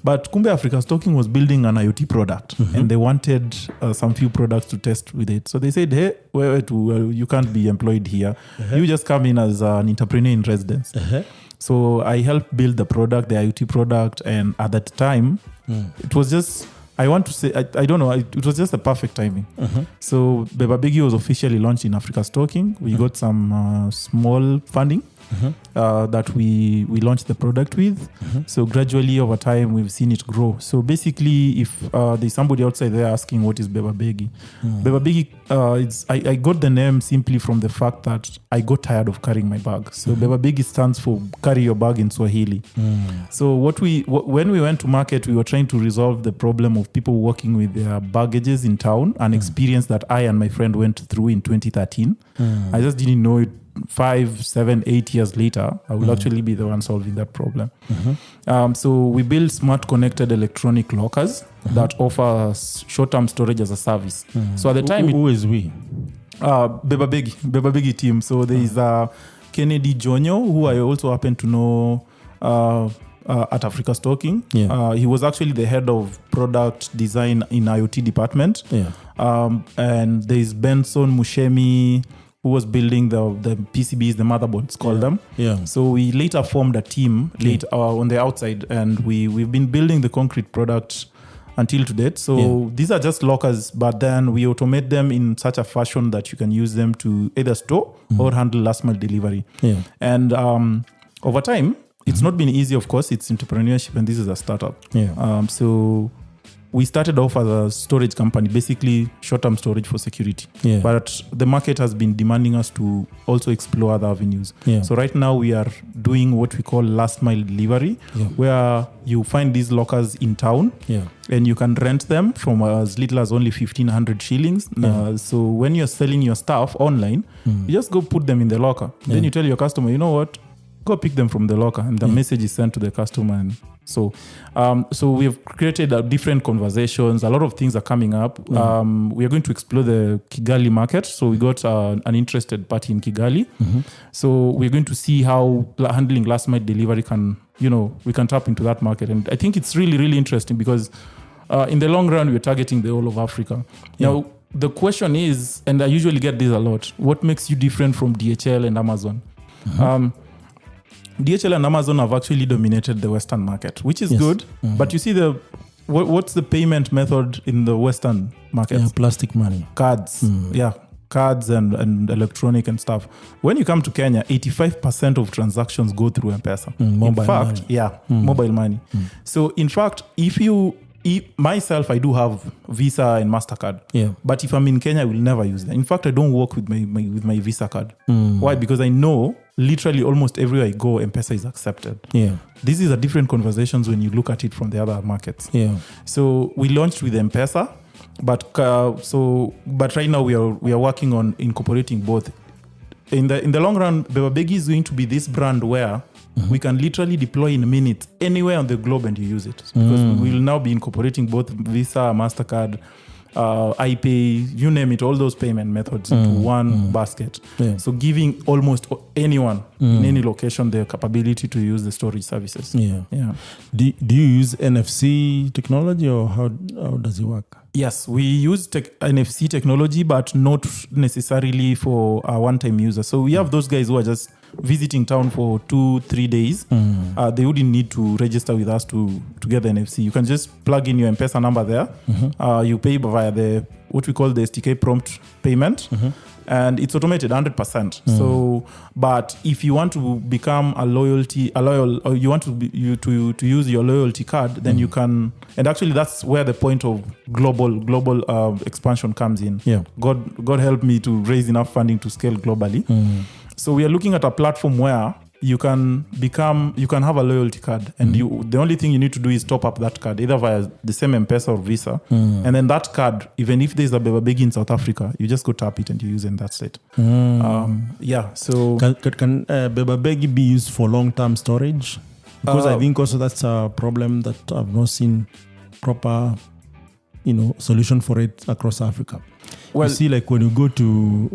B: But Kumbe Africa's Talking was building an IoT product. And they wanted some few products to test with it. So they said, hey, you can't be employed here. You just come in as an entrepreneur in residence. So I helped build the product, the IoT product. And at that time, it was just... I want to say, I don't know, it was just the perfect timing. So Beba Begi was officially launched in Africa's Talking. We got some small funding that we launched the product with. So gradually over time, we've seen it grow. So basically, if there's somebody outside there asking what is Beba Begi, Beba Begi, I got the name simply from the fact that I got tired of carrying my bag. So Beba Begi stands for carry your bag in Swahili. So when we went to market, we were trying to resolve the problem of people walking with their baggages in town, an experience that I and my friend went through in 2013. I just didn't know it. 5, 7, 8 years later, I will actually be the one solving that problem. So we build smart connected electronic lockers that offer short-term storage as a service. So at the time...
A: Who is we?
B: Beba Begi team. So there is Kennedy Jonyo, who I also happen to know at Africa's Talking. He was actually the head of product design in IoT department. And there's Benson Mushemi, who was building the PCBs, the motherboards, call them. So we later formed a team on the outside, and we've been building the concrete product until to date. So these are just lockers, but then we automate them in such a fashion that you can use them to either store or handle last mile delivery. And over time, it's not been easy, of course. It's entrepreneurship, and this is a startup. So we started off as a storage company, basically short-term storage for security. But the market has been demanding us to also explore other avenues. So right now we are doing what we call last mile delivery, where you find these lockers in town and you can rent them from as little as only 1,500 shillings. So when you're selling your stuff online, you just go put them in the locker. Then you tell your customer, you know what? Go pick them from the locker, and the message is sent to the customer. And so we have created different conversations. A lot of things are coming up. We are going to explore the Kigali market. So we got an interested party in Kigali. So we're going to see how handling last mile delivery we can tap into that market. And I think it's really, really interesting because in the long run, we're targeting the whole of Africa. Now, the question is, and I usually get this a lot, what makes you different from DHL and Amazon? DHL and Amazon have actually dominated the Western market, which is good. But you see, what's the payment method in the Western market?
A: Plastic money.
B: Cards. Cards and electronic and stuff. When you come to Kenya, 85% of transactions go through M-Pesa.
A: Mobile money.
B: Mobile money. So in fact, myself, I do have Visa and MasterCard. But if I'm in Kenya, I will never use them. In fact, I don't work with my Visa card. Why? Because I know literally almost everywhere I go, M-Pesa is accepted. This is a different conversations when you look at it from the other markets. So we launched with M-Pesa, but right now we are working on incorporating both. In the long run, Beba Begi is going to be this brand where we can literally deploy in minutes anywhere on the globe and you use it. Because we will now be incorporating both Visa, MasterCard, iPay, you name it, all those payment methods into one basket. So giving almost anyone in any location the capability to use the storage services.
A: Do you use NFC technology, or how does it work?
B: Yes, we use NFC technology, but not necessarily for a one-time user. So we have those guys who are just visiting town for 2-3 days, they wouldn't need to register with us to get the NFC. You can just plug in your M-Pesa number there. You pay via what we call the STK prompt payment. And it's automated 100%. So, but if you want to become or you want to use your loyalty card, then you can. And actually, that's where the point of global expansion comes in.
A: Yeah.
B: God help me to raise enough funding to scale globally. So we are looking at a platform where you can have a loyalty card, and the only thing you need to do is top up that card either via the same M-Pesa or Visa, and then that card, even if there's a Beba Begi in South Africa, you just go tap it and you use it in that state. So
A: can Beba Begi be used for long-term storage? Because I think also that's a problem that I've not seen proper solution for it across Africa. Well, you see, like when you go to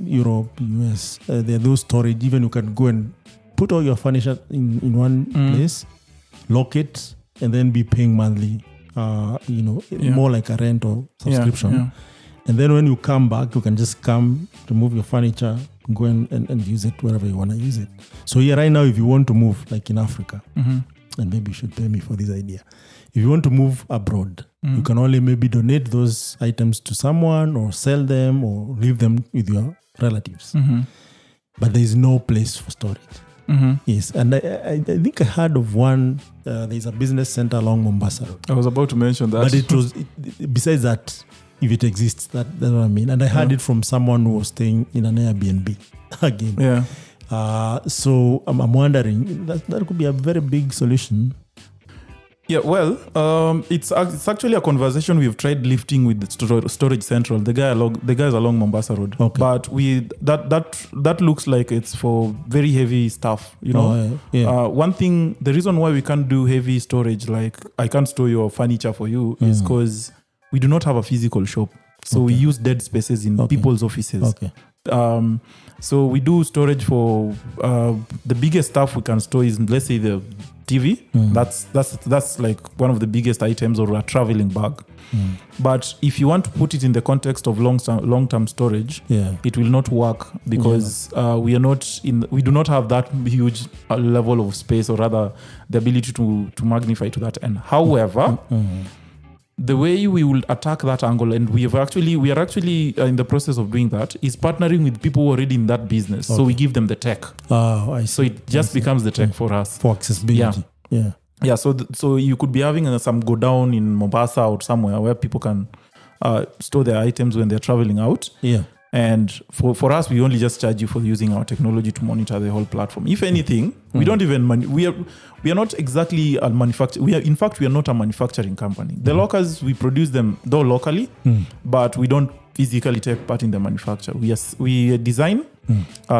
A: Europe, US, there are those storage. Even you can go and put all your furniture in one place, lock it, and then be paying monthly. More like a rent or subscription. And then when you come back, you can just come to move your furniture, go and use it wherever you want to use it. So here right now, if you want to move, like in Africa, and maybe you should pay me for this idea. If you want to move abroad, you can only maybe donate those items to someone or sell them or leave them with your relatives. But there is no place for storage. Yes, and I think I heard of one. There's a business center along Mombasa Road.
B: I was about to mention that.
A: But it was, besides that, if it exists, that's what I mean. And I heard it from someone who was staying in an Airbnb again.
B: Yeah.
A: So I'm wondering, that could be a very big solution.
B: Yeah, well, it's actually a conversation we've tried lifting with the Storage Central, the guys along Mombasa Road.
A: Okay.
B: But that looks like it's for very heavy stuff. One thing, the reason why we can't do heavy storage, like I can't store your furniture for you, is because we do not have a physical shop. So we use dead spaces in people's offices.
A: Okay.
B: So we do storage for the biggest stuff we can store is, let's say, the TV. That's like one of the biggest items, or a traveling bag. But if you want to put it in the context of long-term storage, it will not work because we do not have that huge level of space, or rather the ability to magnify to that end. However, the way we will attack that angle, and we are actually in the process of doing that, is partnering with people who are already in that business. So we give them the tech.
A: I see.
B: So it just becomes the tech for us.
A: For accessibility.
B: Yeah. So you could be having some go down in Mombasa or somewhere where people can store their items when they're traveling out.
A: Yeah.
B: And for us, we only just charge you for using our technology to monitor the whole platform. If anything, we don't even we are not exactly a manufacturer. In fact, we are not a manufacturing company. The lockers, we produce them though locally, but we don't physically take part in the manufacture. We design,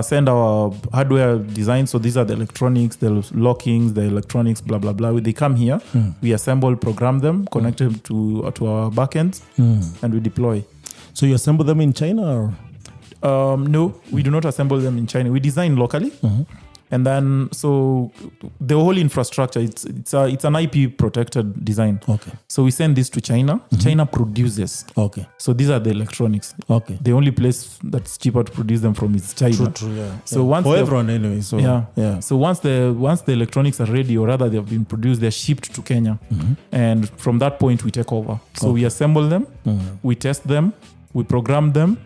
B: send our hardware design. So these are the electronics, the lockings, the electronics, blah blah blah. They come here, we assemble, program them, connect them to our backends, and we deploy.
A: So you assemble them in China, or?
B: No, we do not assemble them in China. We design locally, and then so the whole infrastructure, it's an IP protected design.
A: Okay.
B: So we send this to China. China produces.
A: Okay.
B: So these are the electronics.
A: Okay.
B: The only place that's cheaper to produce them from is China.
A: True. Yeah.
B: So once
A: for everyone anyway. So
B: yeah. So once the electronics are ready, or rather they have been produced, they're shipped to Kenya, and from that point we take over. So we assemble them, we test them. We program them.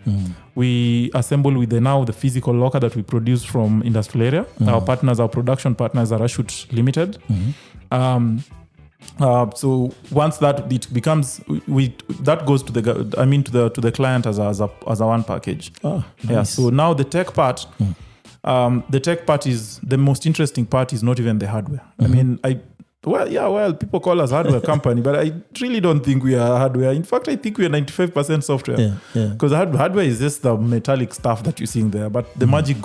B: We assemble with the physical locker that we produce from industrial area. Our production partners are Ashut Limited. So once that it becomes, that goes to the client as a one package.
A: Nice.
B: Yeah. So now the tech part. The tech part is the most interesting part. Is not even the hardware. People call us hardware company, but I really don't think we are hardware. In fact, I think we are 95% software. Because hardware is just the metallic stuff that you're seeing there, but the magic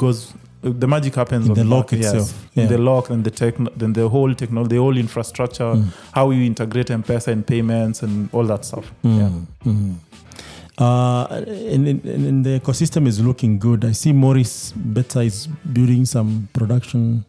B: happens
A: in
B: on
A: the lock itself.
B: In the lock, and then the whole technology, the whole infrastructure, how you integrate M-Pesa and payments and all that stuff.
A: And the ecosystem is looking good. I see Maurice Beta is building some production.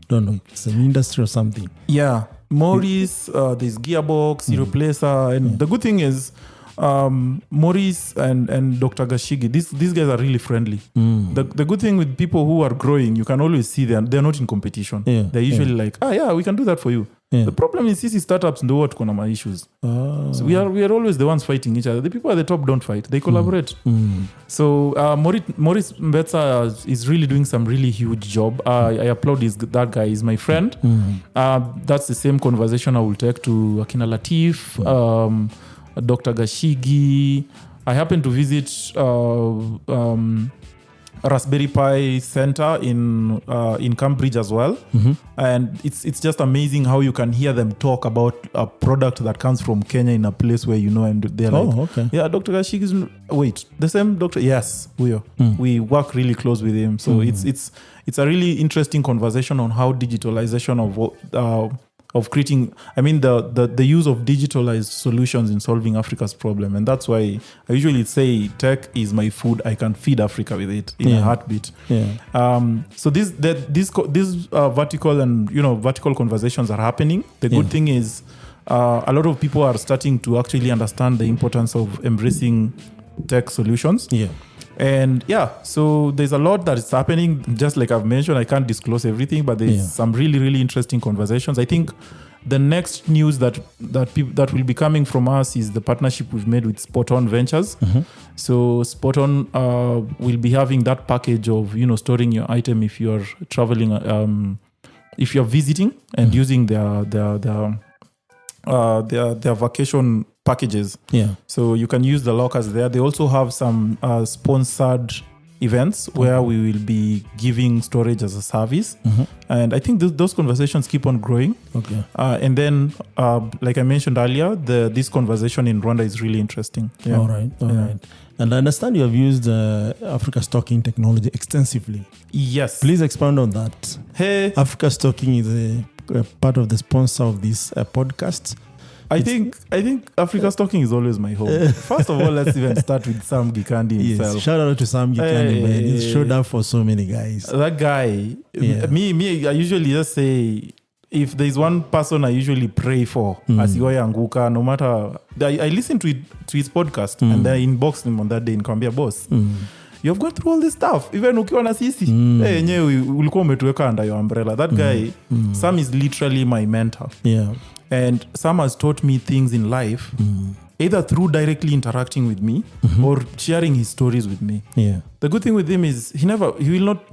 A: Don't know, it's an industry or something.
B: Yeah, Maurice, there's Gearbox, Europlacer, and the good thing is Maurice and Dr. Gashigi, these guys are really friendly. The good thing with people who are growing, you can always see they're not in competition. They're usually like, we can do that for you. The problem is these startups know what kind of issues. So we are always the ones fighting each other. The people at the top don't fight; they collaborate. So Maurice Mbetsa is really doing some really huge job. I applaud that guy. He's my friend. That's the same conversation I will take to Akina Latif, Dr. Gashigi. I happen to visit Raspberry Pi Center in Cambridge as well, and it's just amazing how you can hear them talk about a product that comes from Kenya in a place where and they're Dr. Gashigi's the same doctor, yes, we work really close with him, so it's a really interesting conversation on how digitalization of creating, the use of digitalized solutions in solving Africa's problem. And that's why I usually say tech is my food. I can feed Africa with it in a heartbeat. So these vertical and vertical conversations are happening. The good thing is a lot of people are starting to actually understand the importance of embracing tech solutions. And so there's a lot that is happening. Just like I've mentioned, I can't disclose everything, but there's some really, really interesting conversations. I think the next news that will be coming from us is the partnership we've made with Spot On Ventures. So Spot On will be having that package of storing your item if you're traveling, if you're visiting and using their vacation packages. So you can use the lockers there. They also have some sponsored events where we will be giving storage as a service. And I think those conversations keep on growing. And then, like I mentioned earlier, this conversation in Rwanda is really interesting.
A: All right. And I understand you have used Africa Stocking technology extensively.
B: Yes.
A: Please expand on that.
B: Hey.
A: Africa Stocking is a part of the sponsor of this podcast.
B: I think Africa Stocking is always my home. First of all, let's even start with Sam Gikandi himself.
A: Shout out to Sam Gikandi, man. He's showed up for so many guys.
B: That guy, me, I usually just say, if there's one person I usually pray for, Asigoya Anguka, no matter, I listen to his podcast and I inbox him on that day in Kambia, boss. You have gone through all this stuff, even ukiwa na sisi. Yenyewe ulikuwa umetuweka under your umbrella. That guy, Sam is literally my mentor. And Sam has taught me things in life, either through directly interacting with me or sharing his stories with me. The good thing with him is he will not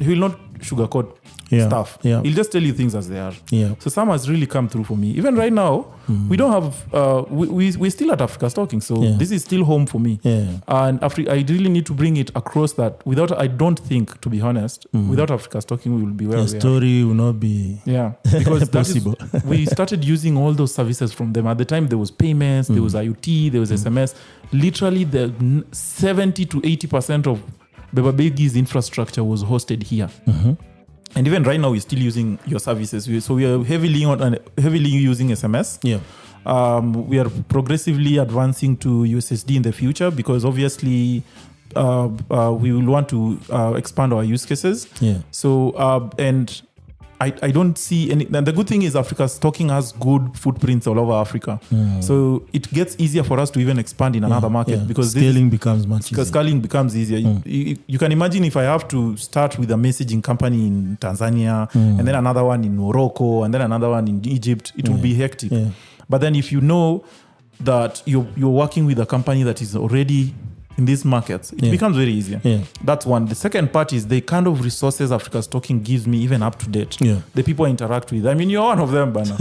B: sugarcoat stuff. He'll just tell you things as they are. So Sam has really come through for me. Even right now, we don't have we're still at Africa Stocking, so this is still home for me. And I really need to bring it across that I don't think, to be honest, without Africa Stocking we will be where we are.
A: The story will not be
B: because
A: possible.
B: We started using all those services from them. At the time there was payments, there was IoT, there was SMS. Literally the 70 to 80% of Beba Begi's infrastructure was hosted here. And even right now, we're still using your services. So we are heavily using SMS. We are progressively advancing to USSD in the future because obviously we will want to expand our use cases. So, and I don't see any. And the good thing is Africa Stocking has good footprints all over Africa. So it gets easier for us to even expand in another market because
A: scaling becomes much easier.
B: Scaling becomes easier. You can imagine if I have to start with a messaging company in Tanzania and then another one in Morocco and then another one in Egypt, it will be hectic. But then if you know that you're working with a company that is already in these markets, it becomes very easier. That's one. The second part is the kind of resources Africa Stocking gives me even up to date. The people I interact with. I mean, you're one of them, Bana.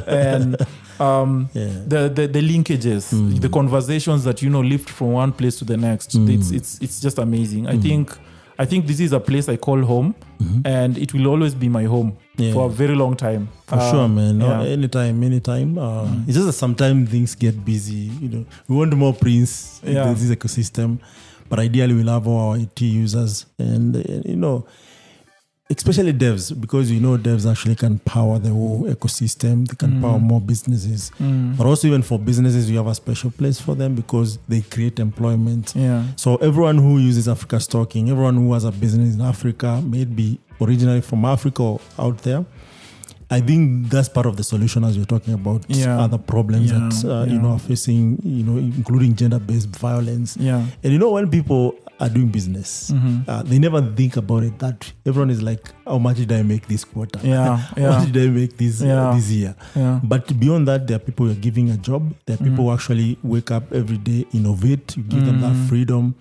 B: And the linkages, the conversations that lift from one place to the next. It's just amazing. I think this is a place I call home, and it will always be my home for a very long time.
A: For sure, man. Anytime. It's just that sometimes things get busy. We want more prints in this ecosystem, but ideally we'll have all our IT users and especially devs, because devs actually can power the whole ecosystem. They can power more businesses. But also even for businesses, we have a special place for them because they create employment. So everyone who uses Africa Stocking, everyone who has a business in Africa, may it be originally from Africa or out there, I think that's part of the solution as you're talking about other problems that are facing, including gender-based violence.
B: Yeah.
A: And when people are doing business, they never think about it that everyone is like, how much did I make this quarter? How much did I make this year?
B: Yeah.
A: But beyond that, there are people you're giving a job. There are people who actually wake up every day, innovate. You give them that freedom.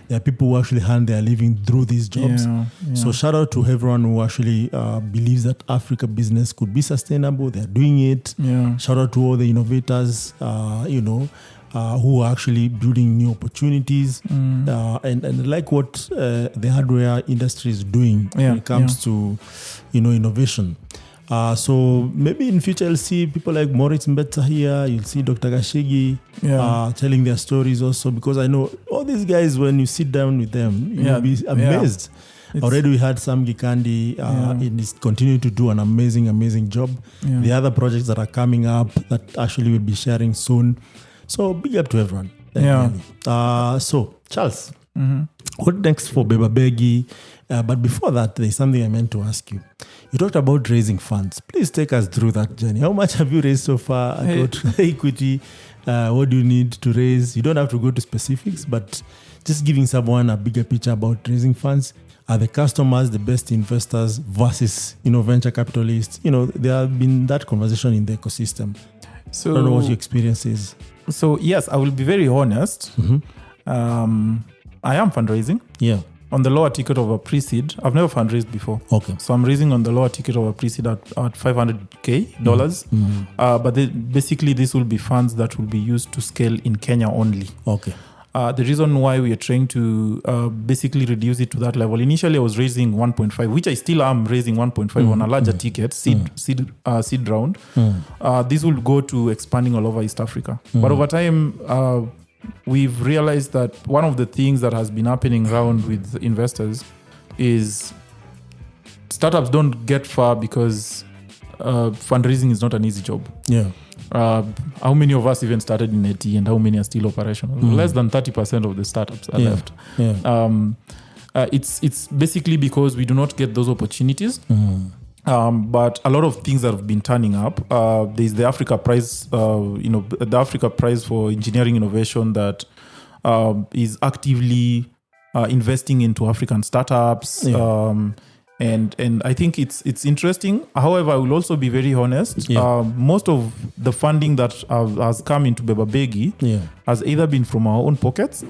A: There are people who actually earn their living through these jobs. So shout out to everyone who actually believes that Africa business could be sustainable. They're doing it. Shout out to all the innovators, who are actually building new opportunities. And like what the hardware industry is doing when it comes to, innovation. So maybe in future you'll see people like Moritz Mbeta here. You'll see Dr. Gashigi telling their stories also, because I know all these guys, when you sit down with them, you'll be amazed. Already we had Sam Gikandi and he's continuing to do an amazing job. The other projects that are coming up that actually we'll be sharing soon. So big up to everyone. So Charles, what next for Beba Begi? But before that, there's something I meant to ask you. You talked about raising funds. Please take us through that journey. How much have you raised so far? Equity. What do you need to raise? You don't have to go to specifics, but just giving someone a bigger picture about raising funds. Are the customers the best investors versus venture capitalists? There have been that conversation in the ecosystem. So I don't know what your experience is.
B: So yes, I will be very honest. I am fundraising.
A: Yeah.
B: On the lower ticket of a pre-seed. I've never fundraised before.
A: Okay.
B: So I'm raising on the lower ticket of a pre-seed at $500K dollars. But basically this will be funds that will be used to scale in Kenya only.
A: Okay.
B: The reason why we are trying to basically reduce it to that level. Initially I was raising 1.5, which I still am raising 1.5 on a larger ticket, seed round. This will go to expanding all over East Africa. But over time, we've realized that one of the things that has been happening around with investors is startups don't get far because fundraising is not an easy job.
A: Yeah.
B: How many of us even started in AT and how many are still operational? Less than 30% of the startups are left. Yeah. It's basically because we do not get those opportunities. But a lot of things that have been turning up. There's the Africa Prize, the Africa Prize for Engineering Innovation that is actively investing into African startups. And I think it's interesting. However, I will also be very honest. Most of the funding that has come into Beba Begi has either been from our own pockets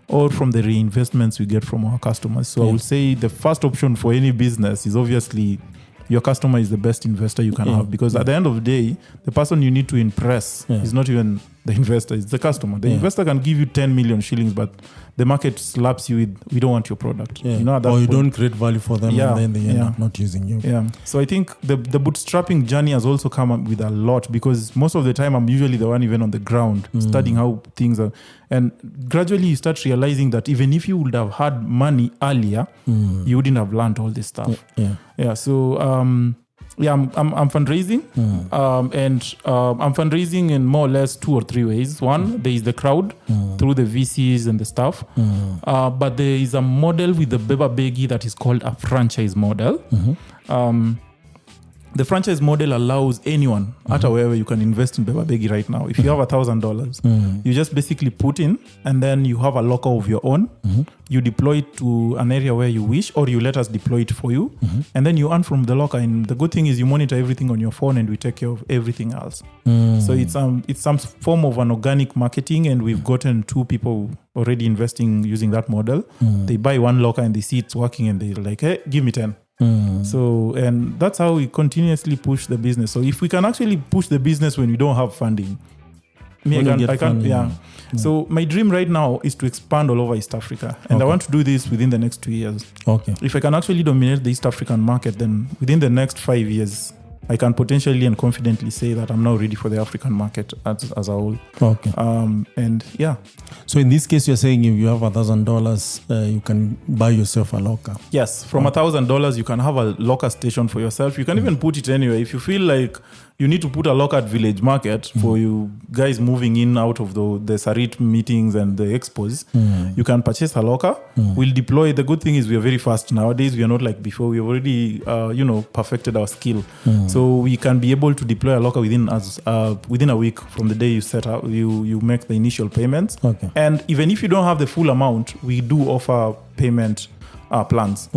B: or from the reinvestments we get from our customers. So I will say the first option for any business is obviously your customer is the best investor you can have, because at the end of the day, the person you need to impress is not even the investor, it's the customer. The investor can give you 10 million shillings, but the market slaps you with, we don't want your product.
A: Or you don't create value for them and then they end up not using you.
B: So I think the bootstrapping journey has also come up with a lot, because most of the time I'm usually the one even on the ground studying how things are. And gradually you start realizing that even if you would have had money earlier, you wouldn't have learned all this stuff. So I'm fundraising, and I'm fundraising in more or less 2 or 3 ways. One, there is the crowd through the VCs and the stuff, but there is a model with the Beba Begi that is called a franchise model. The franchise model allows anyone at wherever you can invest in Beba Begi right now. If you have $1,000, you just basically put in, and then you have a locker of your own. You deploy it to an area where you wish, or you let us deploy it for you, and then you earn from the locker. And the good thing is you monitor everything on your phone, and we take care of everything else. So it's some form of an organic marketing, and we've gotten 2 people already investing using that model. They buy 1 locker and they see it's working, and they're like, hey, give me 10. So, and that's how we continuously push the business. So if we can actually push the business when we don't have funding, I can't. So my dream right now is to expand all over East Africa, and I want to do this within the next 2 years. If I can actually dominate the East African market, then within the next 5 years, I can potentially and confidently say that I'm now ready for the African market as a whole.
A: So in this case, you're saying if you have $1,000, you can buy yourself a locker.
B: Yes, from $1,000, you can have a locker station for yourself. You can even put it anywhere. If you feel like you need to put a locker at Village Market for you guys moving in out of the Sarit meetings and the expos. You can purchase a locker. We'll deploy. The good thing is we are very fast nowadays. We are not like before. We have already perfected our skill, so we can be able to deploy a locker within a week from the day you set up. You make the initial payments, and even if you don't have the full amount, we do offer payment plans.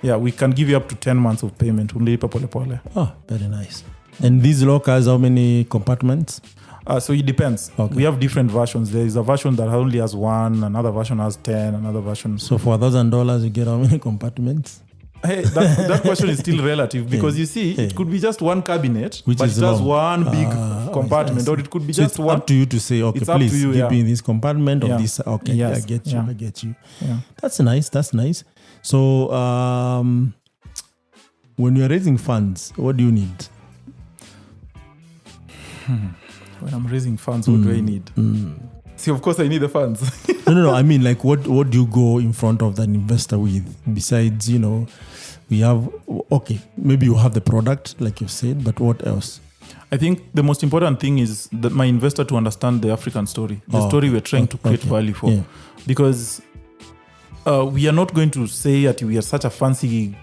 B: Yeah, we can give you up to 10 months of payment.
A: Oh, very nice. And these lockers, how many compartments?
B: So it depends. We have different versions. There is a version that only has 1, another version has 10, another version.
A: So for $1,000, you get how many compartments?
B: Hey, that question is still relative because you see, it could be just one cabinet, but it has one big compartment, or it could be
A: so
B: just
A: it's
B: one.
A: Up to you to say, okay, please give me this compartment or this. Okay,
B: yes.
A: I get you.
B: Yeah.
A: That's nice. So when you're raising funds, what do you need?
B: When I'm raising funds, what do I need? See, of course, I need the funds.
A: No. I mean, like, what do you go in front of that investor with? Besides, we have, maybe you have the product, like you said, but what else?
B: I think the most important thing is that my investor to understand the African story, the story we're trying to create value for. Yeah. Because we are not going to say that we are such a fancy,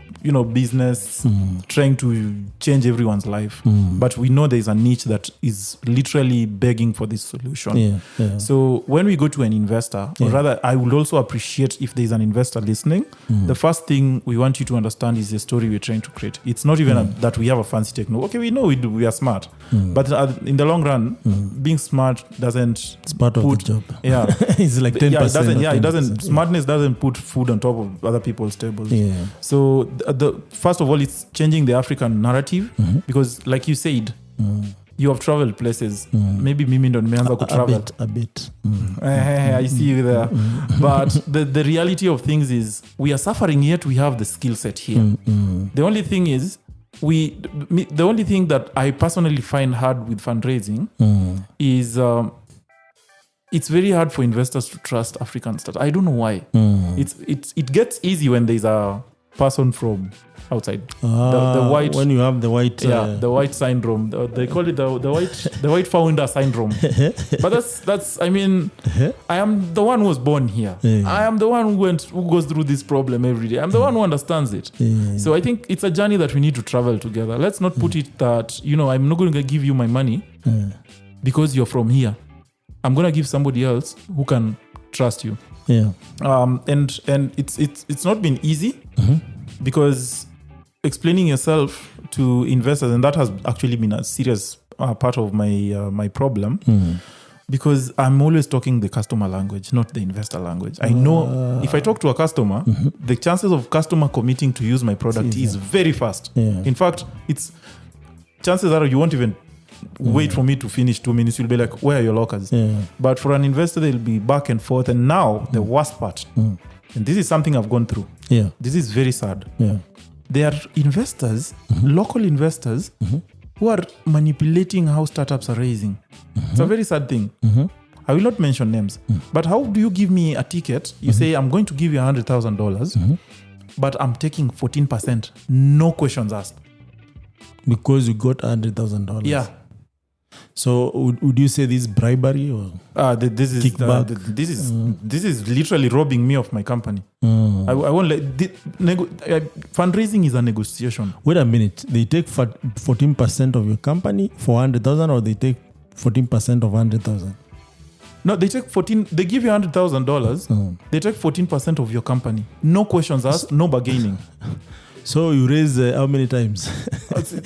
B: business trying to change everyone's life. But we know there is a niche that is literally begging for this solution. Yeah. So when we go to an investor, or rather, I would also appreciate if there is an investor listening. The first thing we want you to understand is the story we're trying to create. It's not even that we have a fancy techno. Okay, we know we are smart. But in the long run, being smart doesn't...
A: It's part of the job.
B: Yeah.
A: It's like 10%.
B: It doesn't. Smartness doesn't put food on top of other people's tables. Yeah. So first of all, it's changing the African narrative because, like you said, you have traveled places. Maybe mimi ndo nimeanza kutravel
A: a bit.
B: I see you there. But the reality of things is we are suffering, yet we have the skill set here. The only thing is the only thing that I personally find hard with fundraising is it's very hard for investors to trust African startups. I don't know why. It gets easy when there's a person from outside. The white,
A: when you have the white,
B: the white syndrome. They call it the white founder syndrome. But that's. I mean, I am the one who was born here. I am the one who goes through this problem every day. I'm the one who understands it. So I think it's a journey that we need to travel together. Let's not put it that I'm not going to give you my money because you're from here. I'm going to give somebody else who can trust you.
A: Yeah.
B: And it's not been easy because explaining yourself to investors, and that has actually been a serious part of my problem because I'm always talking the customer language, not the investor language. I know if I talk to a customer, the chances of customer committing to use my product is very fast. In fact, chances are you won't even wait for me to finish 2 minutes. You'll be like, where are your lockers? But for an investor, they'll be back and forth. And now the worst part, and this is something I've gone through. This is very sad. There are investors, local investors, who are manipulating how startups are raising. It's a very sad thing. I will not mention names. But how do you give me a ticket? You say, I'm going to give you $100,000, but I'm taking 14%. No questions asked.
A: Because you got $100,000.
B: Yeah.
A: So would you say this is bribery or
B: this is
A: kickback?
B: This is literally robbing me of my company. I won't fundraising is a negotiation.
A: Wait a minute. They take 14% of your company for 100,000, or they take 14% of 100,000?
B: No, they take 14. They give you $100,000. They take 14% of your company. No questions asked. No bargaining.
A: So you raise how many times?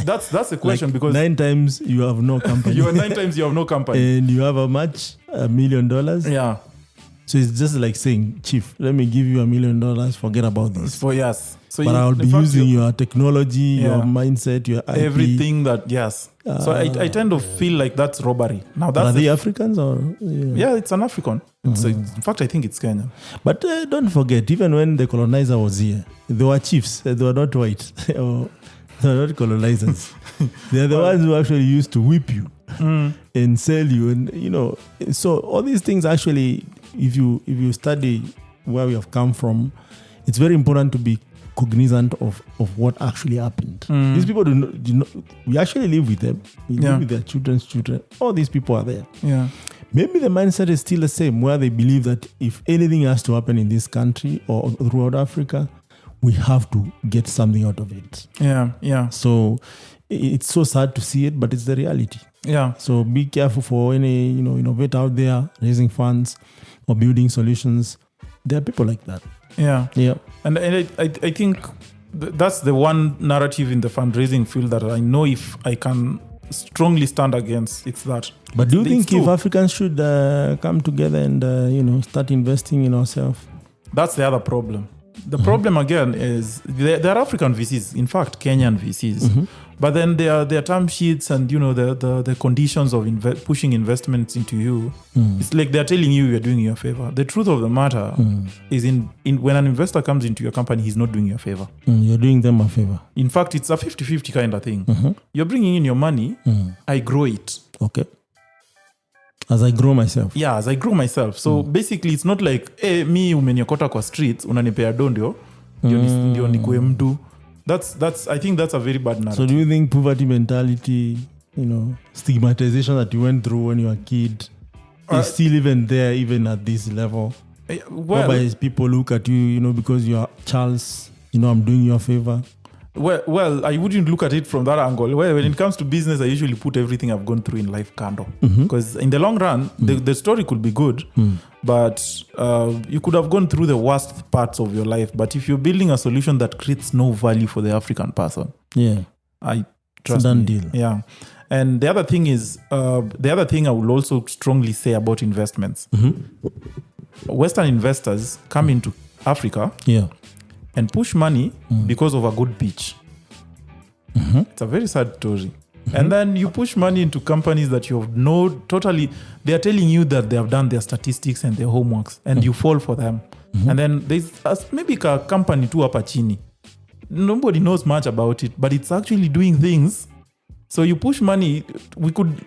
B: That's the question, because
A: 9 times you have no company.
B: 9 times you have no company.
A: And you have how much? $1 million?
B: Yeah.
A: So it's just like saying, Chief, let me give you $1 million. Forget about this.
B: For yes. So
A: but I'll be using your technology, your mindset, your IP.
B: Everything that, yes. So I tend to feel like that's robbery. Now that's
A: are they Africans or?
B: Yeah, it's an African. In fact, I think it's Kenyan.
A: But don't forget, even when the colonizer was here, they were chiefs. They were not white. They were not colonizers. They are the ones who actually used to whip you and sell you. And, so all these things actually, if you study where we have come from, it's very important to be cognizant of what actually happened. These people do not, we actually live with them. We live with their children's children. All these people are there.
B: Yeah.
A: Maybe the mindset is still the same, where they believe that if anything has to happen in this country or throughout Africa, we have to get something out of it.
B: Yeah, yeah.
A: So it's so sad to see it, but it's the reality.
B: Yeah.
A: So be careful for any, innovator out there raising funds or building solutions. There are people like that.
B: Yeah.
A: Yeah.
B: And I think that's the one narrative in the fundraising field that I know if I can strongly stand against, it's that.
A: But do you think if Africans should come together and, start investing in ourselves?
B: That's the other problem. The problem again is there are African VCs, in fact, Kenyan VCs. But then there are term sheets and, the conditions of pushing investments into you. It's like they're telling you you're doing you a favor. The truth of the matter is in when an investor comes into your company, he's not doing you a favor.
A: You're doing them a favor.
B: In fact, it's a 50-50 kind of thing. You're bringing in your money, I grow it.
A: Okay. As I grow myself.
B: Yeah, as I grow myself. So basically, it's not like, hey, me umeniokota kwa streets, unanipea do ndio nikue mtu. I think that's a very bad narrative.
A: So do you think poverty mentality, stigmatization that you went through when you were a kid is still even there, even at this level? Whereby people look at you, because you are Charles, I'm doing you a favor.
B: Well, I wouldn't look at it from that angle. Well, when it comes to business, I usually put everything I've gone through in life kando. Because in the long run, the story could be good, but you could have gone through the worst parts of your life. But if you're building a solution that creates no value for the African person, I trust
A: done
B: me.
A: Deal.
B: Yeah. And the other thing is, the other thing I will also strongly say about investments. Western investors come into Africa. Yeah. And push money because of a good pitch. It's a very sad story. And then you push money into companies that you have they are telling you that they have done their statistics and their homeworks, and you fall for them. And then there's maybe a company too hapa chini. Nobody knows much about it, but it's actually doing things. So you push money.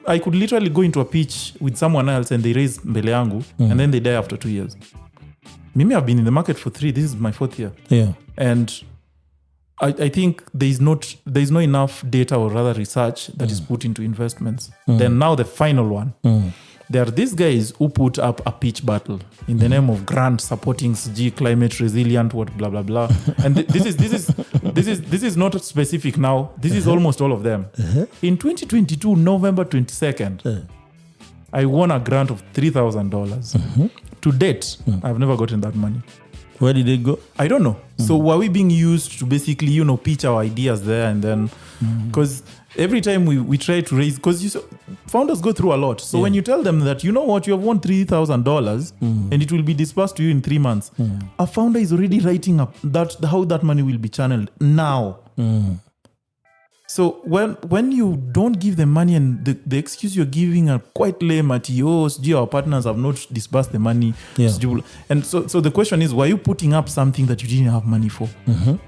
B: I could literally go into a pitch with someone else and they raise mbele yangu, and then they die after 2 years. Mimi, I've been in the market for 3. This is my 4th year. Yeah. And I think there's no enough data or rather research that is put into investments. Then now the final one. There are these guys who put up a pitch battle in the name of grant supporting climate resilient, what blah blah blah. And this is not specific now. This is almost all of them. In 2022, November 22nd, I won a grant of $3,000. To date, I've never gotten that money.
A: Where did it go?
B: I don't know. So were we being used to basically, pitch our ideas there and then... Because every time we try to raise... Because founders go through a lot. So when you tell them that, you know what, you have won $3,000 and it will be disbursed to you in 3 months, a founder is already writing up how that money will be channeled now. So when you don't give them money and the excuse you're giving are quite lame at our partners have not disbursed the money. Yeah. And so the question is, why are you putting up something that you didn't have money for?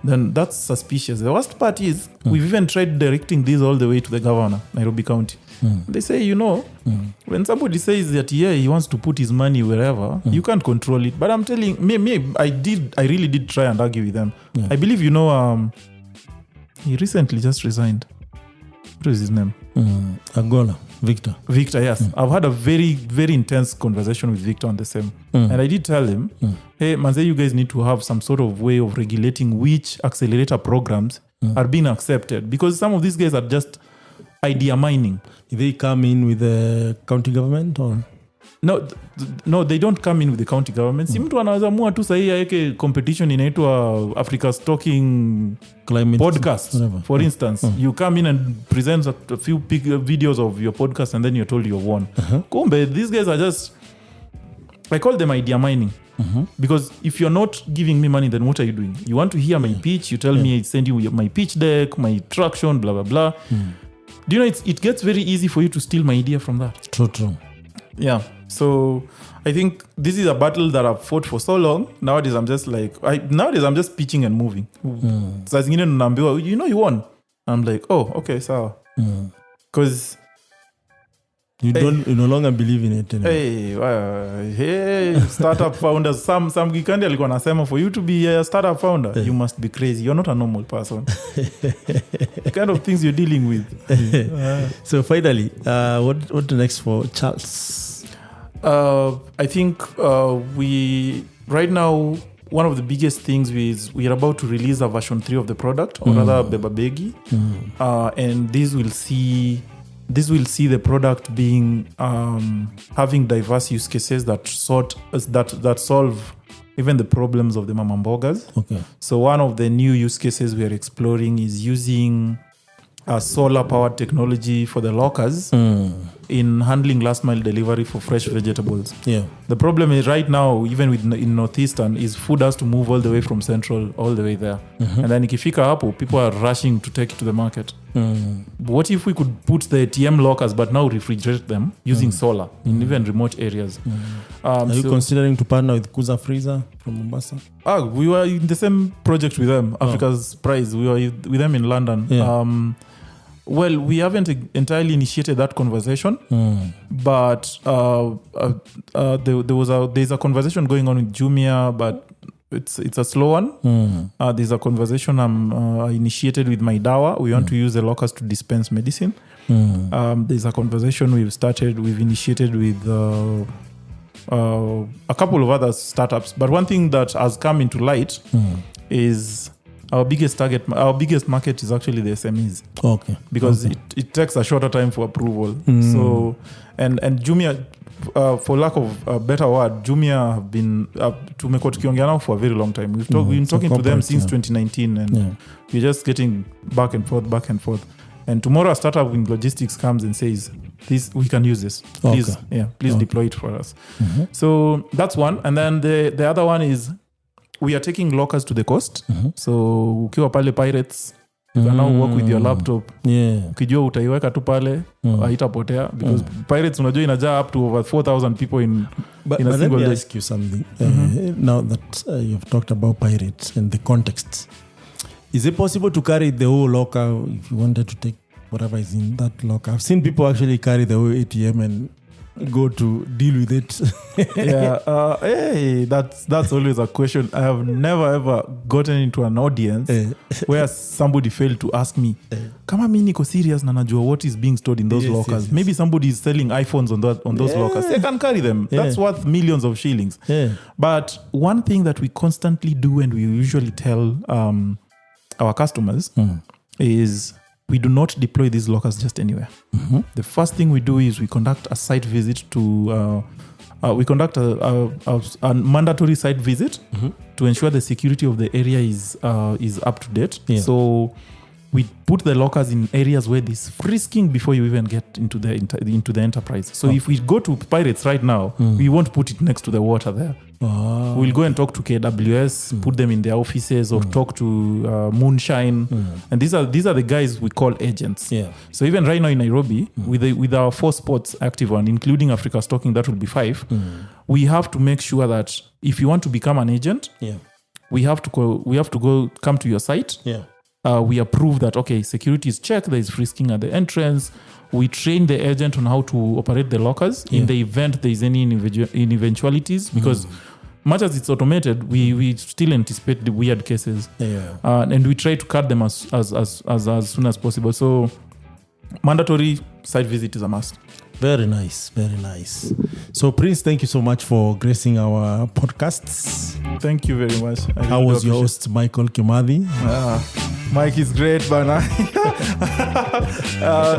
B: Then that's suspicious. The worst part is we've even tried directing this all the way to the governor, Nairobi County. They say, when somebody says that, he wants to put his money wherever, you can't control it. But I'm telling I really did try and argue with them. Yeah. I believe, he recently just resigned. What is his name?
A: Angola. Victor,
B: yes. I've had a very, very intense conversation with Victor on the same. And I did tell him, hey, Manze, you guys need to have some sort of way of regulating which accelerator programs are being accepted. Because some of these guys are just idea mining.
A: Do they come in with the county government or...
B: No, they don't come in with the county government. Si mtu anaweza mua tu sahi yake competition inaitwa Africa's Talking
A: Climate
B: podcast. For instance, you come in and present a few videos of your podcast and then you're told you've won. Kumbe, these guys are just... I call them idea mining. Because if you're not giving me money, then what are you doing? You want to hear my pitch, you tell me I send you my pitch deck, my traction, blah, blah, blah. Do you know, it gets very easy for you to steal my idea from that.
A: True.
B: Yeah. So I think this is a battle that I've fought for so long. Nowadays, I'm just pitching and moving. So as you won. I'm like, oh, okay, so. Because
A: You no longer believe in it anymore.
B: Hey, startup founders. Some Gikandi alikuwa nasema, for you to be a startup founder, you must be crazy. You're not a normal person. The kind of things you're dealing with.
A: So finally, what next for Charles?
B: I think we right now, one of the biggest things is we are about to release a version 3 of the product, or rather Beba Begi, and this will see the product being having diverse use cases that solve even the problems of the mama mbogas.
A: Okay.
B: So one of the new use cases we are exploring is using solar powered technology for the lockers in handling last mile delivery for fresh vegetables.
A: Yeah.
B: The problem is right now, even in Northeastern, is food has to move all the way from Central all the way there. And then ikifika hapo, people are rushing to take it to the market. What if we could put the ATM lockers but now refrigerate them using solar in even remote areas?
A: Are you considering to partner with Kuza Freezer from Mombasa?
B: We were in the same project with them, Africa's Prize. We were with them in London.
A: Yeah.
B: Well, we haven't entirely initiated that conversation, but there's a conversation going on with Jumia, but it's a slow one. There's a conversation I initiated with my dawa. We want to use the lockers to dispense medicine. There's a conversation we've initiated with a couple of other startups. But one thing that has come into light is our biggest market is actually the SMEs.
A: Okay.
B: Because it takes a shorter time for approval. So and Jumia, for lack of a better word, Jumia have been tumekuwa tukiongea nao for a very long time. We've been talking to them since 2019, and we're just getting back and forth. And tomorrow a startup in logistics comes and says, "This we can use this. Please, please deploy it for us." So that's one. And then the other one is we are taking lockers to the coast. So ukiwa pale Pirates, you can now work with your laptop. Ukijua utaiweka tu pale, haitapotea, because Pirates unajua inajaa up to over 4,000 people in a single day.
A: Let me ask you something. Now that you've talked about Pirates and the context, is it possible to carry the whole locker if you wanted to take whatever is in that locker? I've seen people actually carry the whole ATM and go to deal with it.
B: Hey, that's always a question. I have never ever gotten into an audience where somebody failed to ask me, kama mimi niko serious na najua what is being stored in those lockers. Yes. Maybe somebody is selling iPhones on those lockers. They can carry them. That's worth millions of shillings. But one thing that we constantly do, and we usually tell our customers is we do not deploy these lockers just anywhere. The first thing we do is we conduct a site visit to we conduct a mandatory site visit to ensure the security of the area is up to date. So we put the lockers in areas where there's frisking before you even get into the enterprise. So if we go to Pirates right now, we won't put it next to the water there. We'll go and talk to KWS, put them in their offices, or talk to Moonshine. And these are the guys we call agents. So even right now in Nairobi, with our 4 spots active on, including Africa Stocking, that will be 5. We have to make sure that if you want to become an agent, we have to come to your site. We approve that, okay, security is checked, there is frisking at the entrance. We train the agent on how to operate the lockers in the event there is any eventualities, because much as it's automated, we still anticipate the weird cases. And we try to cut them as soon as possible. So mandatory site visit is a must.
A: Very nice, very nice. So Prince, thank you so much for gracing our podcasts.
B: Thank you very much.
A: How was your host, Michael Kimathi?
B: Mike is great, Bana.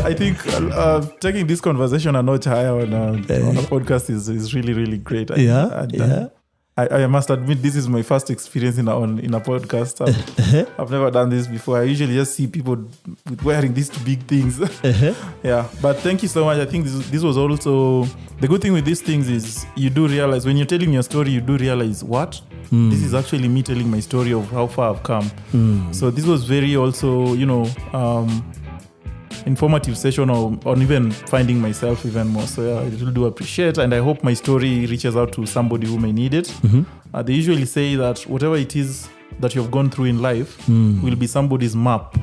B: I think taking this conversation a notch higher on a podcast is really, really great. I must admit, this is my first experience in a podcast. I've never done this before. I usually just see people wearing these big things. But thank you so much. I think this was also the good thing with these things is you do realize when you're telling your story, you do realize what this is actually me telling my story of how far I've come. So this was very also, informative session on even finding myself even more. So I really do appreciate, and I hope my story reaches out to somebody who may need it. They usually say that whatever it is that you've gone through in life will be somebody's map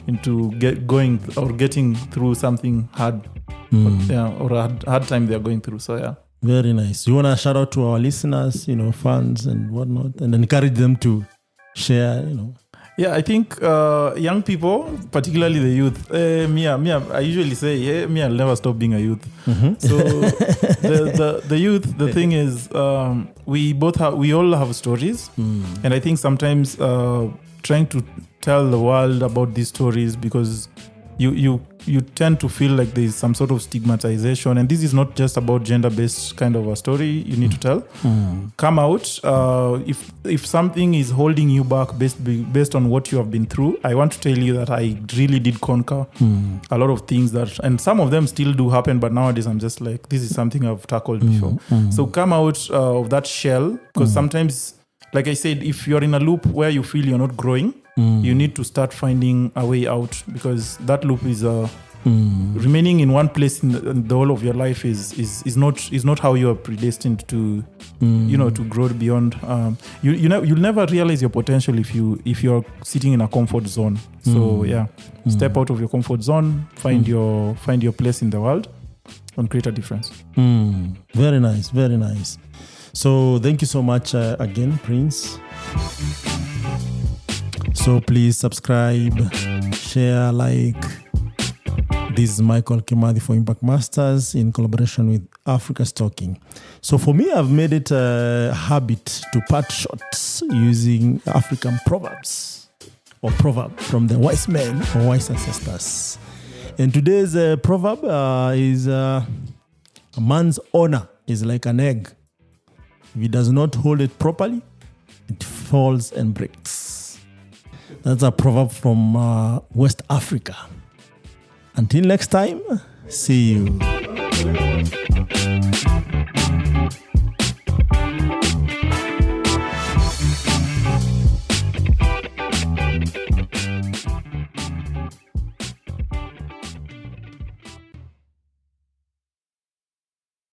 B: into getting through something hard or a hard time they're going through. So yeah.
A: Very nice. You want to shout out to our listeners, fans and whatnot, and encourage them to share,
B: Yeah, I think young people, particularly the youth, I usually say, I'll never stop being a youth. Mm-hmm. So the youth, the thing is, we all have stories. And I think sometimes trying to tell the world about these stories, because you tend to feel like there's some sort of stigmatization, and this is not just about gender-based kind of a story you need to tell. Come out. If something is holding you back based on what you have been through, I want to tell you that I really did conquer a lot of things and some of them still do happen, but nowadays I'm just like, this is something I've tackled before. So come out of that shell, because sometimes, like I said, if you're in a loop where you feel you're not growing, you need to start finding a way out, because that loop is remaining in one place in the whole of your life is not how you are predestined to to grow beyond. You'll never realize your potential if you're sitting in a comfort zone. So step out of your comfort zone, find your place in the world, and create a difference.
A: Very nice, very nice. So thank you so much again, Prince. So please subscribe, share, like. This is Michael Kimathi for Impact Masters in collaboration with Africa's Talking. So for me, I've made it a habit to part shots using African proverbs or proverb from the wise men or wise ancestors. And today's proverb is a man's honor is like an egg. If he does not hold it properly, it falls and breaks. That's a proverb from West Africa. Until next time, see you.